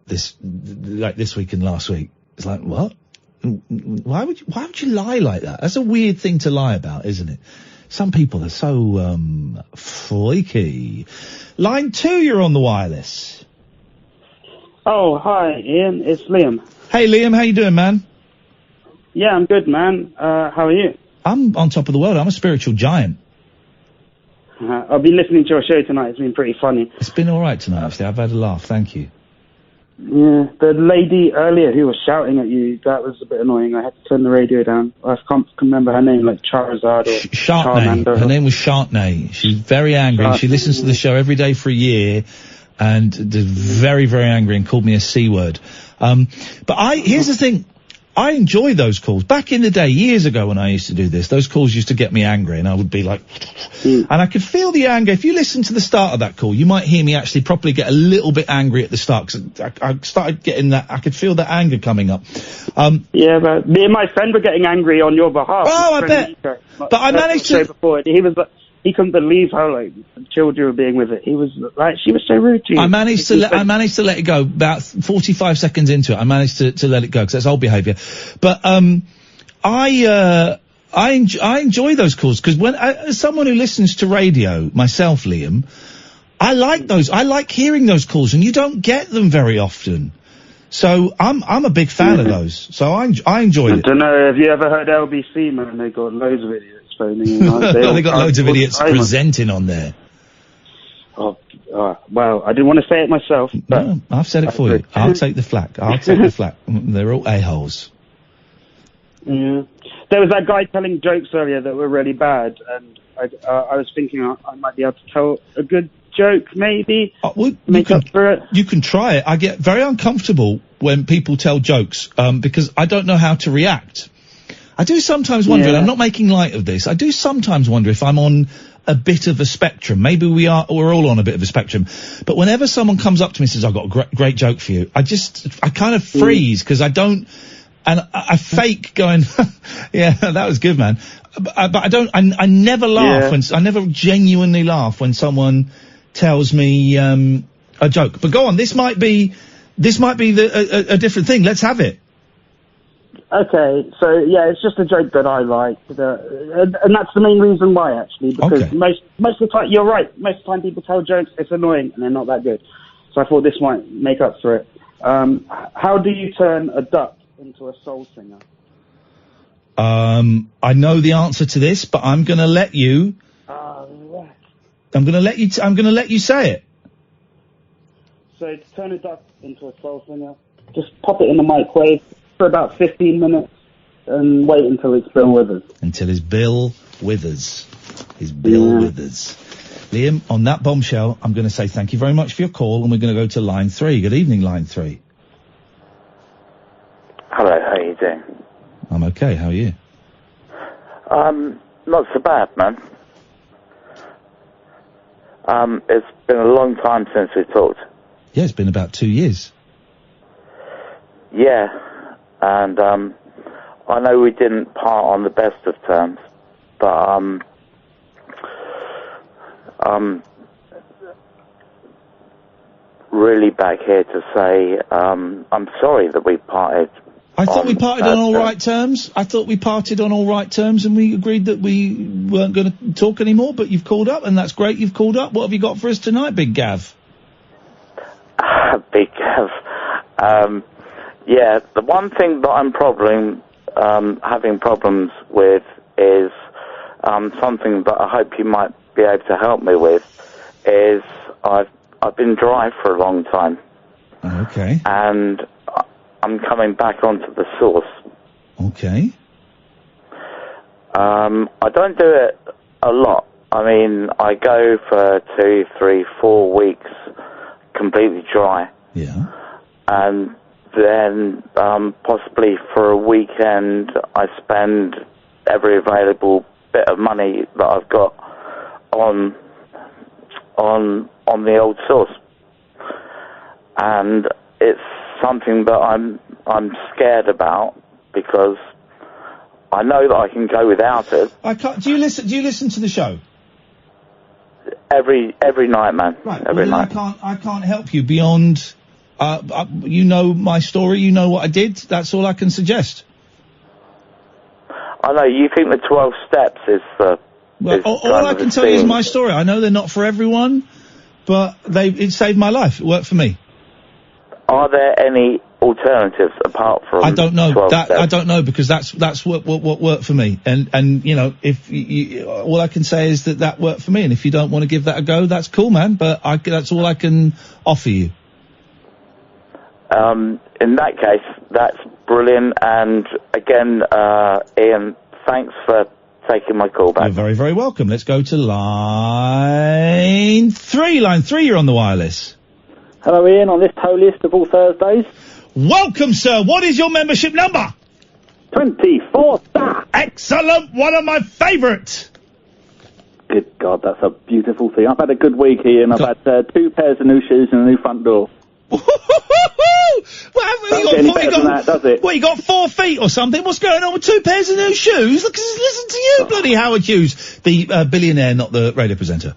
this week and last week. It's like, what? Why would you lie like that? That's a weird thing to lie about, isn't it? Some people are so freaky. Line 2, you're on the wireless. Oh, hi, Ian. It's Liam. Hey, Liam. How you doing, man? Yeah, I'm good, man. How are you? I'm on top of the world. I'm a spiritual giant. I've been listening to your show tonight. It's been pretty funny. It's been all right tonight, actually. I've had a laugh. Thank you. Yeah, the lady earlier who was shouting at you, that was a bit annoying. I had to turn the radio down. I can't remember her name, like Charizard or Chantay. Her name was Chantay. She's very angry. She listens to the show every day for a year and is very, very angry and called me a C word. But here's the thing. I enjoy those calls. Back in the day, years ago when I used to do this, those calls used to get me angry and I would be like, and I could feel the anger. If you listen to the start of that call, you might hear me actually properly get a little bit angry at the start, because I started getting that, I could feel that anger coming up. Yeah, but me and my friend were getting angry on your behalf. Oh, I bet. But I managed to... Before. He was like, he couldn't believe how, like, chilled you were being with it. He was like, she was so rude to you. I managed to let it go. About 45 seconds into it, I managed to let it go, because that's old behaviour. But, I enjoy those calls, because when, as someone who listens to radio, myself, Liam, I like those. I like hearing those calls, and you don't get them very often. So I'm a big fan of those. So I enjoyed it. I don't know, have you ever heard LBC, man? They got loads of idiots phoning in. They got loads of idiots presenting on there. Oh, well, I didn't want to say it myself. But no, I've said it for you. I'll take the flak. They're all a-holes. Yeah. There was that guy telling jokes earlier that were really bad, and I was thinking I might be able to tell a good joke, maybe. Make up for it. You can try it. I get very uncomfortable when people tell jokes, because I don't know how to react. I do sometimes wonder, and I'm not making light of this, I do sometimes wonder if I'm on a bit of a spectrum. Maybe we're all on a bit of a spectrum. But whenever someone comes up to me and says, I've got a great joke for you, I kind of freeze, because I don't, and I fake going, yeah, that was good, man. But I never laugh I never genuinely laugh when someone tells me, a joke. But go on, this might be a different thing. Let's have it. Okay, so yeah, it's just a joke that I like, and that's the main reason why, actually, because most of the time, you're right, most of the time people tell jokes, it's annoying, and they're not that good. So I thought this might make up for it. How do you turn a duck into a soul singer? I know the answer to this, but I'm going to let you. I'm going to let you say it. So to turn a duck into a soul singer, just pop it in the microwave for about 15 minutes and wait until its bill withers. Until his bill withers. His bill withers. Liam, on that bombshell, I'm going to say thank you very much for your call, and we're going to go to line 3. Good evening, line 3. Hello, how are you doing? I'm okay, how are you? Not so bad, man. It's been a long time since we talked. Yeah, it's been about 2 years. Yeah, and I know we didn't part on the best of terms, but really back here to say I'm sorry that we parted. I thought we parted on all right terms. I thought we parted on all right terms, and we agreed that we weren't going to talk anymore, but you've called up, and that's great you've called up. What have you got for us tonight, Big Gav? Big Gav. Yeah, the one thing that I'm having problems with is something that I hope you might be able to help me with, is I've been dry for a long time. Okay. And I'm coming back onto the source. Okay. I don't do it a lot. I mean, I go for 2, 3, 4 weeks completely dry. Yeah. And then possibly for a weekend I spend every available bit of money that I've got on the old source. And it's something that I'm scared about, because I know that I can go without it. I can't. Do you listen to the show? Every night, man. Right. Every night. I can't help you beyond. You know my story. You know what I did. That's all I can suggest. I know you think the 12 steps is the. Well, all I can tell you is my story. I know they're not for everyone, but it saved my life. It worked for me. Are there any alternatives apart from? I don't know. 12 steps? I don't know, because that's what worked for me. And you know, if all I can say is that worked for me. And if you don't want to give that a go, that's cool, man. But that's all I can offer you. In that case, that's brilliant. And again, Ian, thanks for taking my call back. You're very, very welcome. Let's go to line 3. Line 3, you're on the wireless. Hello, Ian, on this holiest of all Thursdays. Welcome, sir. What is your membership number? 24 star. Excellent. One of my favourites. Good God, that's a beautiful thing. I've had a good week, Ian. I've had 2 pairs of new shoes and a new front door. What, you got 4 feet or something? What's going on with 2 pairs of new shoes? Listen to you, bloody Howard Hughes, the billionaire, not the radio presenter.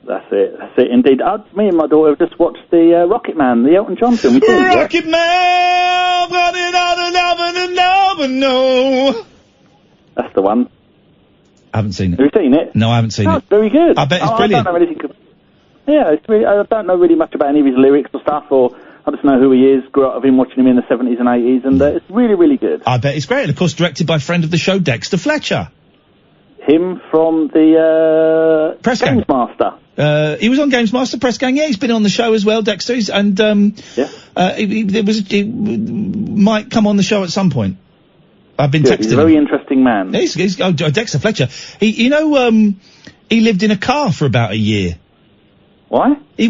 That's it indeed. Me and my daughter have just watched the Rocket Man, the Elton John film. Rocket Man, no. That's the one. I haven't seen it. Have you seen it? No, I haven't seen it. It's very good. I bet it's brilliant. I don't know anything. I don't know really much about any of his lyrics or stuff, or I just know who he is. Grew up with him, watching him in the 70s and 80s, and it's really, really good. I bet it's great. And of course, directed by friend of the show, Dexter Fletcher. Him from the Press Games Master. He was on Games Master, Press Gang. Yeah, he's been on the show as well, Dexter. He might come on the show at some point. I've been texting. He's a very interesting man. Dexter Fletcher. He lived in a car for about a year. Why? He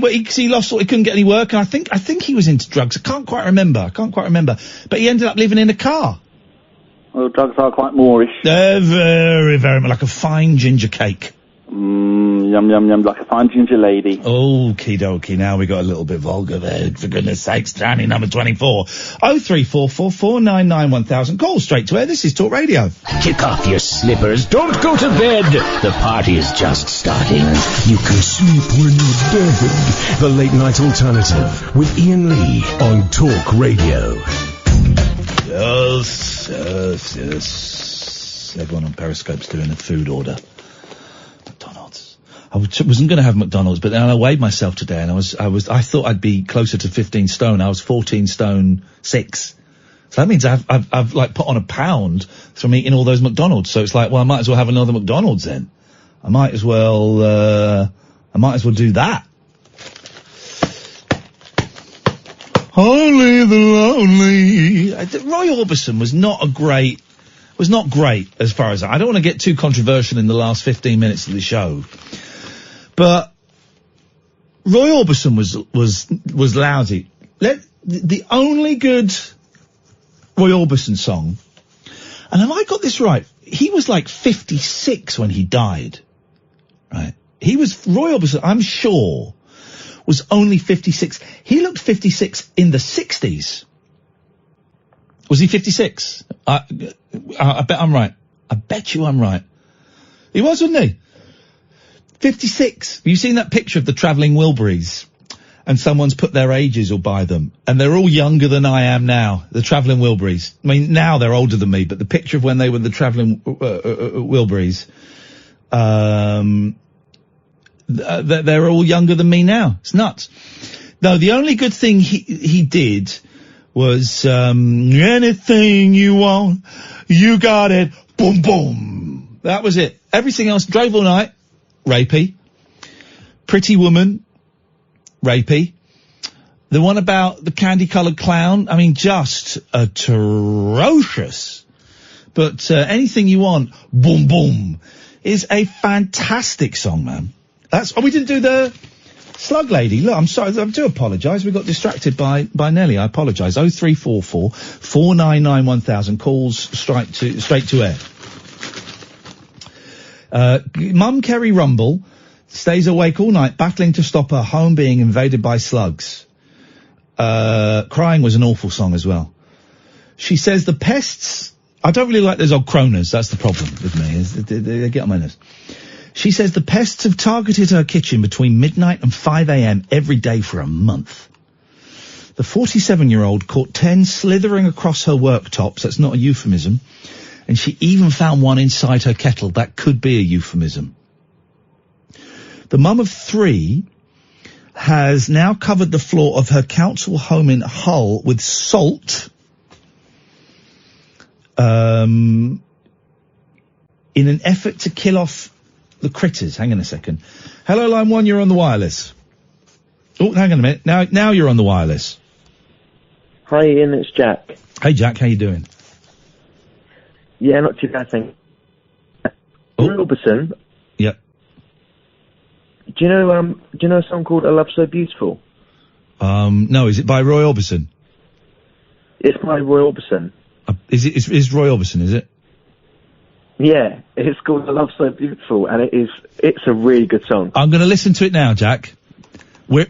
lost, he couldn't get any work, and I think he was into drugs. I can't quite remember. But he ended up living in a car. Well, drugs are quite Moorish. They're very, very much like a fine ginger cake. Yum, yum, yum, like a fine ginger lady. Okie dokie, now we got a little bit vulgar there, for goodness sakes. Johnny number 24. 03444991000. Call straight to air. This is Talk Radio. Kick off your slippers. Don't go to bed. The party is just starting. You can sleep when you're dead. The Late Night Alternative with Iain Lee on Talk Radio. Yes. Everyone on Periscope's doing a food order. McDonald's. I wasn't going to have McDonald's, but then I weighed myself today, and I thought I'd be closer to 15 stone. I was 14 stone 6. So that means I've like put on £1 from eating all those McDonald's. So it's like, well, I might as well have another McDonald's then. I might as well do that. Only the lonely. Roy Orbison was not great as far as I don't want to get too controversial in the last 15 minutes of the show. But Roy Orbison was lousy. The only good Roy Orbison song, and have I got this right? He was like 56 when he died, right? Roy Orbison, I'm sure, was only 56. He looked 56 in the 60s. Was he 56? I bet I'm right. I bet you I'm right. He was, wasn't he? 56. Have you seen that picture of the travelling Wilburys? And someone's put their ages all by them. And they're all younger than I am now. The travelling Wilburys. I mean, now they're older than me, but the picture of when they were the travelling Wilburys, they're all younger than me now. It's nuts. No, the only good thing he did was, anything you want, you got it, boom, boom. That was it. Everything else, Drove All Night, rapey. Pretty Woman, rapey. The one about the candy-coloured clown, I mean, just atrocious. But Anything You Want, boom, boom, is a fantastic song, man. We didn't do the Slug Lady. Look, I'm sorry, I do apologise. We got distracted by Nelly. I apologise. 0344 499 1000. Calls straight to air. Mum Kerry Rumble stays awake all night battling to stop her home being invaded by slugs. Crying was an awful song as well. She says the pests... I don't really like those old kroners. That's the problem with me. They get on my nerves. She says the pests have targeted her kitchen between midnight and 5 a.m. every day for a month. The 47-year-old caught 10 slithering across her worktops. That's not a euphemism. And she even found one inside her kettle. That could be a euphemism. The mum of 3 has now covered the floor of her council home in Hull with salt, in an effort to kill off the critters. Hang on a second. Hello, line 1, you're on the wireless. Oh, hang on a minute. Now you're on the wireless. Hi, Ian, it's Jack. Hey, Jack, how you doing? Yeah, not too bad, thank you. Robertson. Yep. Do you know a song called "A Love So Beautiful"? No. Is it by Roy Orbison? It's by Roy Orbison. Is Roy Orbison? Is it? Yeah, it's called "A Love So Beautiful," and it's a really good song. I'm going to listen to it now, Jack. We are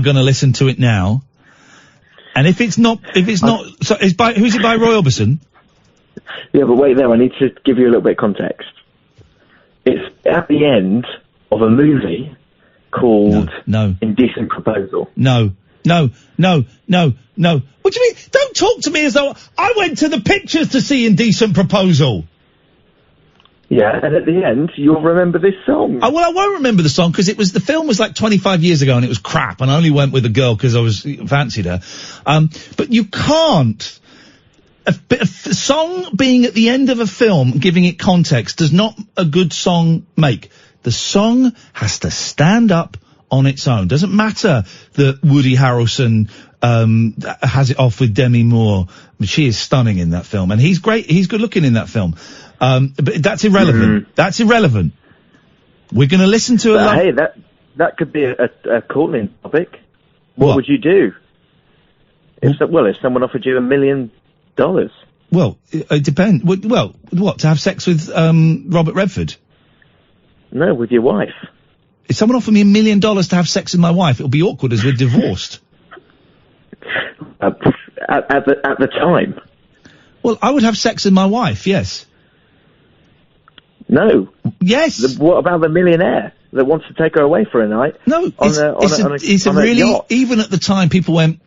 going to listen to it now. And if it's not, who's it by Roy Orbison? Yeah, but wait there, I need to give you a little bit of context. It's at the end of a movie called Indecent Proposal. No. What do you mean? Don't talk to me as though I went to the pictures to see Indecent Proposal. Yeah, and at the end, you'll remember this song. Oh, well, I won't remember the song because the film was like 25 years ago and it was crap and I only went with a girl because I fancied her. But you can't. A song being at the end of a film, giving it context, does not a good song make. The song has to stand up on its own. Doesn't matter that Woody Harrelson has it off with Demi Moore. She is stunning in that film, and he's great. He's good looking in that film. But that's irrelevant. That's irrelevant. We're going to listen to it. Hey, that could be a call-in topic. What would you do? If someone offered you $1 million? Well, it depends. Well, what, to have sex with Robert Redford? No, with your wife. If someone offered me $1 million to have sex with my wife, it'll be awkward as we're divorced. At the time. Well, I would have sex with my wife, yes. No. Yes. What about the millionaire that wants to take her away for a night? No, it's a really, yacht? even at the time, people went,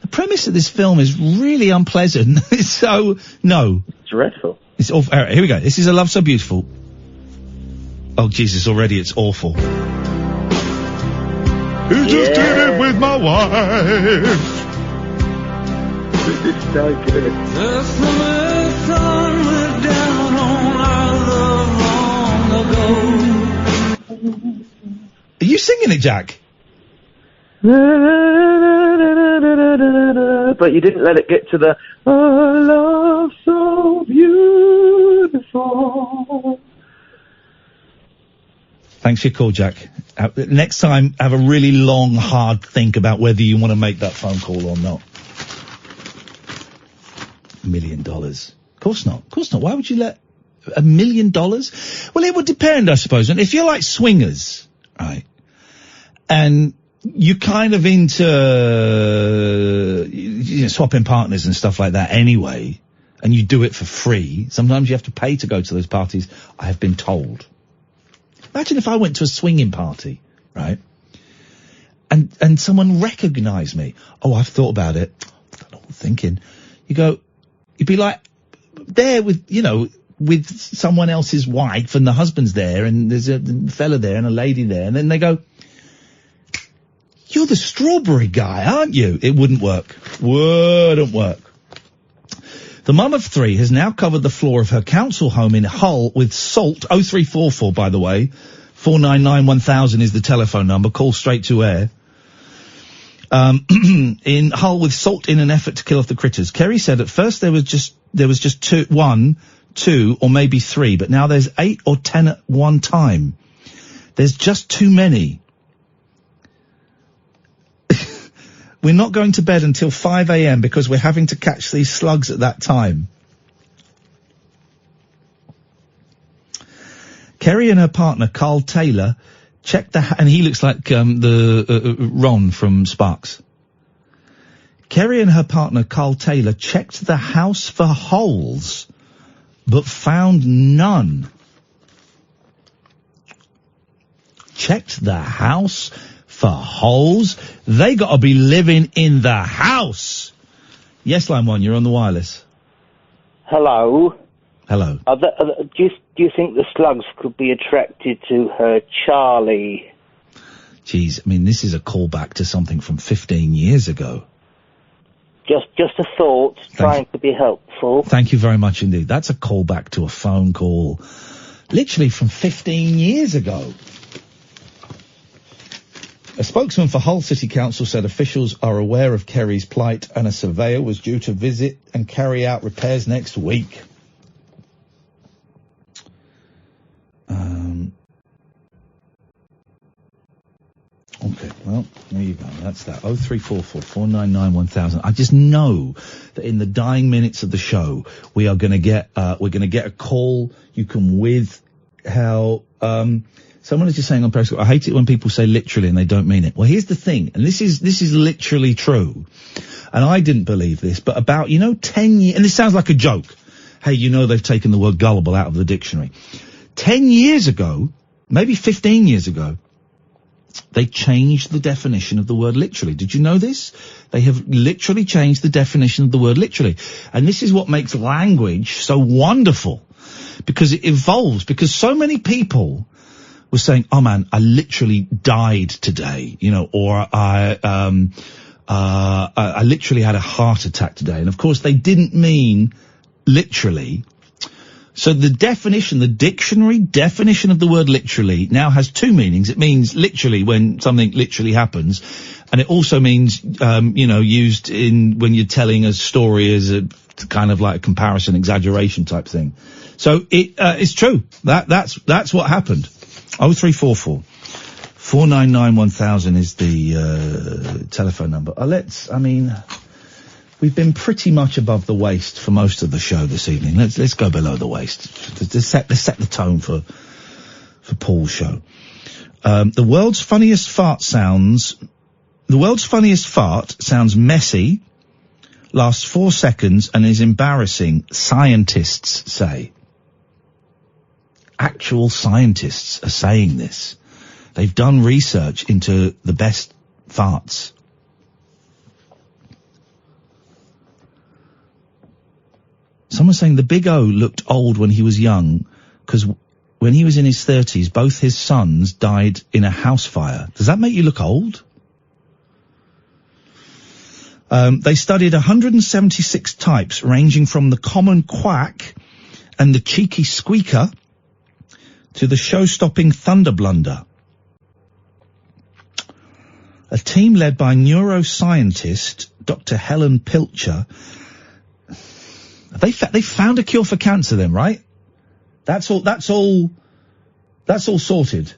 the premise of this film is really unpleasant. So, no. Dreadful. It's awful. All right, here we go. This is A Love So Beautiful. Oh, Jesus, already it's awful. He just did it with my wife. It's so good. Are you singing it, Jack? But you didn't let it get to the love so beautiful. Thanks for your call, Jack. Next time, have a really long, hard think about whether you want to make that phone call or not. $1 million. Of course not. Of course not. Why would you let $1 million? Well, it would depend, I suppose. And if you're like swingers, right, and you're kind of into swapping partners and stuff like that anyway, and you do it for free, sometimes you have to pay to go to those parties, I have been told. Imagine if I went to a swinging party, right, and someone recognised me. Oh, I've thought about it. I don't know what I'm thinking. You'd be like there with, with someone else's wife, and the husband's there, and there's a fella there and a lady there, and then they go, "You're the strawberry guy, aren't you?" It wouldn't work. Wouldn't work. The mum of 3 has now covered the floor of her council home in Hull with salt. 0344, by the way. 499 1000 is the telephone number. Call straight to air. In Hull with salt in an effort to kill off the critters. Kerry said at first there was just 1, 2, or maybe 3, but now there's 8 or 10 at one time. There's just too many. We're not going to bed until 5 a.m. because we're having to catch these slugs at that time. Kerry and her partner, Carl Taylor, checked and he looks like Ron from Sparks. Kerry and her partner, Carl Taylor, checked the house for holes, but found none. Checked the house for holes? They got to be living in the house. Yes, line 1, you're on the wireless. Hello. Hello. Do you think the slugs could be attracted to her Charlie? Jeez, I mean, this is a callback to something from 15 years ago. Just a thought, trying to be helpful. Thank you very much indeed. That's a callback to a phone call, literally from 15 years ago. A spokesman for Hull City Council said officials are aware of Kerry's plight and a surveyor was due to visit and carry out repairs next week. Okay, well, there you go. That's that. 0344 499 1000. I just know that in the dying minutes of the show, we are going to get, a call. You can with how, someone is just saying on Periscope, I hate it when people say literally and they don't mean it. Well, here's the thing, and this is literally true. And I didn't believe this, but about, 10 years, and this sounds like a joke. Hey, they've taken the word gullible out of the dictionary. 10 years ago, maybe 15 years ago, they changed the definition of the word literally. Did you know this? They have literally changed the definition of the word literally. And this is what makes language so wonderful. Because it evolves. Because so many people were saying, oh man, I literally died today, or I literally had a heart attack today. And of course they didn't mean literally. So the dictionary definition of the word literally now has 2 meanings. It means literally when something literally happens. And it also means, used in when you're telling a story as a kind of like a comparison, exaggeration type thing. So it's true. That's what happened. 0344 499 1000 is the telephone number. We've been pretty much above the waist for most of the show this evening. Let's go below the waist. Let's set the tone for Paul's show. The world's funniest fart sounds messy, lasts 4 seconds, and is embarrassing, scientists say. Actual scientists are saying this. They've done research into the best farts. Someone's saying the Big O looked old when he was young, because when he was in his 30s, both his sons died in a house fire. Does that make you look old? They studied 176 types, ranging from the common quack and the cheeky squeaker to the show-stopping thunder blunder. A team led by neuroscientist Dr. Helen Pilcher. They found a cure for cancer then, right? That's all sorted.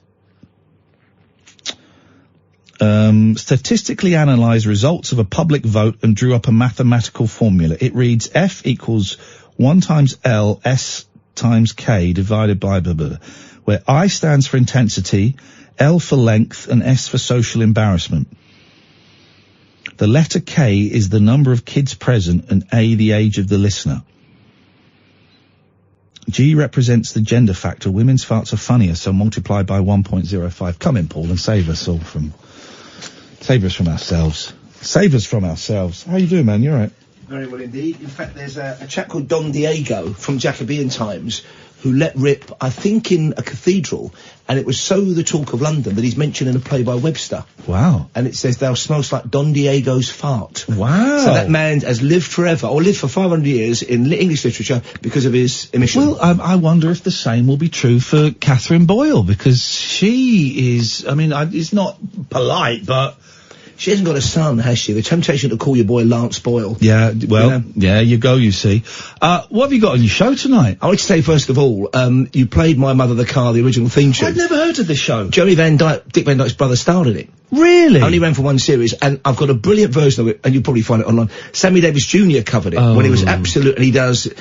Statistically analysed results of a public vote and drew up a mathematical formula. It reads F equals 1 times L S times K divided by blah, blah, blah, where I stands for intensity, L for length, and S for social embarrassment. The letter K is the number of kids present and A the age of the listener. G represents the gender factor. Women's farts are funnier, so multiplied by 1.05. Come in, Paul, and save us from ourselves. Save us from ourselves. How you doing, man? You all right? Very well indeed. In fact, there's a chap called Don Diego from Jacobean times who let rip, I think, in a cathedral, and it was so the talk of London that he's mentioned in a play by Webster. Wow. And it says, thou smellst like Don Diego's fart. Wow. So that man has lived forever, or lived for 500 years in English literature because of his emission. Well, I wonder if the same will be true for Catherine Boyle, because she is, I mean, it's not polite, but... She hasn't got a son, has she? The temptation to call your boy Lance Boyle. Yeah, well, yeah, you go, you see. What have you got on your show tonight? I want to say, first of all, you played My Mother the Car, the original theme tune. I'd never heard of this show. Dick Van Dyke's brother starred in it. Really? Only ran for one series, and I've got a brilliant version of it, and you'll probably find it online. Sammy Davis Jr. covered it when he was absolute, and he does,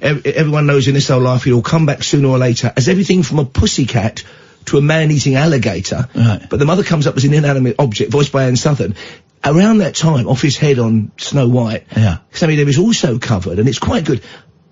everyone knows in this whole life he'll come back sooner or later as everything from a pussycat to a man-eating alligator. Right. But the mother comes up as an inanimate object, voiced by Anne Southern. Around that time, off his head on Snow White, Sammy Davis also covered, and it's quite good,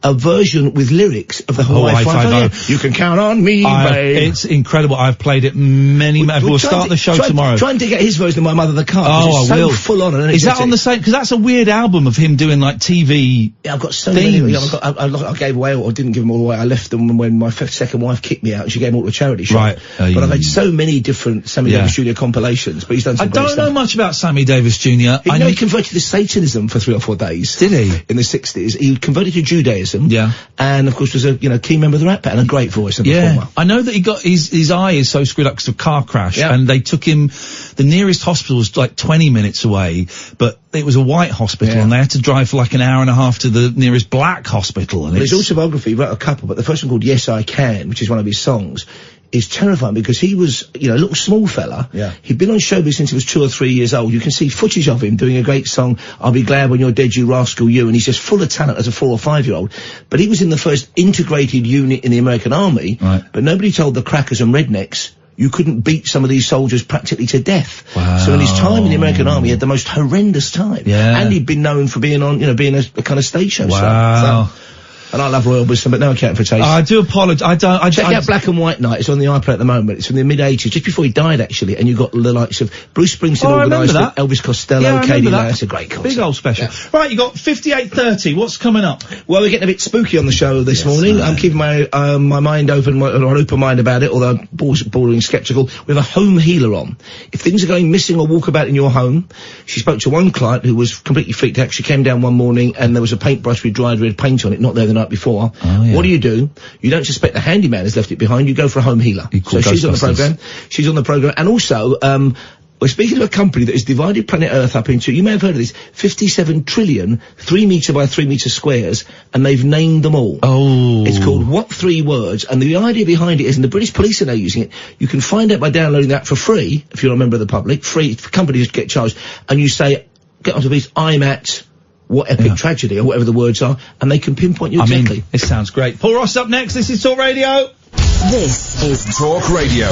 a version with lyrics of the Hawaii 5-0. You can count on me, babe. It's incredible. I've played it many. We'll start the show tomorrow. Try and dig out his version of My Mother the Car. Oh, I will. Full on. And is that on the same? Because that's a weird album of him doing like TV. Yeah, I've got so themes. many. I gave away, or didn't give them all away. I left them when my second wife kicked me out, and she gave them all to a charity shop. Right. But I've had so many different Sammy Davis Jr. compilations. But he's done some I don't know much about Sammy Davis Jr. He converted to Satanism for 3 or 4 days. Did he? In the 60s. He converted to Judaism. Yeah. And of course was a key member of the Rat Pack and a great voice and performer. I know that he got his eye is so screwed up because of a car crash, and they took him. The nearest hospital was like 20 minutes away, but it was a white hospital, and they had to drive for like an hour and a half to the nearest black hospital. And his autobiography, he wrote a couple, but the first one called Yes I Can, which is one of his songs, is terrifying because he was, a little small fella. Yeah. He'd been on showbiz since he was 2 or 3 years old. You can see footage of him doing a great song, I'll Be Glad When You're Dead, You Rascal You, and he's just full of talent as a 4 or 5 year old. But he was in the first integrated unit in the American Army, but nobody told the crackers and rednecks you couldn't beat some of these soldiers practically to death. Wow. So in his time in the American Army, he had the most horrendous time. Yeah. And he'd been known for being on, being a kind of stage show star. So, and I love Royal Wisdom, but no account for taste. I do apologise. Check out Black and White Night. It's on the iPlayer at the moment. It's from the mid-80s, just before he died, actually. And you got the likes of Bruce Springsteen organised it, Elvis Costello, Katie Lang. It's a great concert. Big old special. Yeah. Right, you got 58:30. What's coming up? Well, we're getting a bit spooky on the show this morning. I'm keeping my mind open, an open mind about it, although I'm bordering sceptical. We have a home healer on. If things are going missing or walkabout in your home, she spoke to one client who was completely freaked out. She came down one morning and there was a paintbrush with dried red paint on it, not there the night before. What do? You don't suspect the handyman has left it behind. You go for a home healer. So she's on the programme. She's on the programme. And also, we're speaking of a company that has divided planet Earth up into, you may have heard of this, 57 trillion 3 metre by 3 metre squares, and they've named them all. Oh. It's called What 3 Words, and the idea behind it is, and the British police are now using it, you can find out by downloading that for free, if you're a member of the public, free, companies get charged, and you say, get onto these, I'm at what epic tragedy, or whatever the words are, and they can pinpoint you exactly. I mean, it sounds great. Paul Ross up next. This is Talk Radio. This is Talk Radio.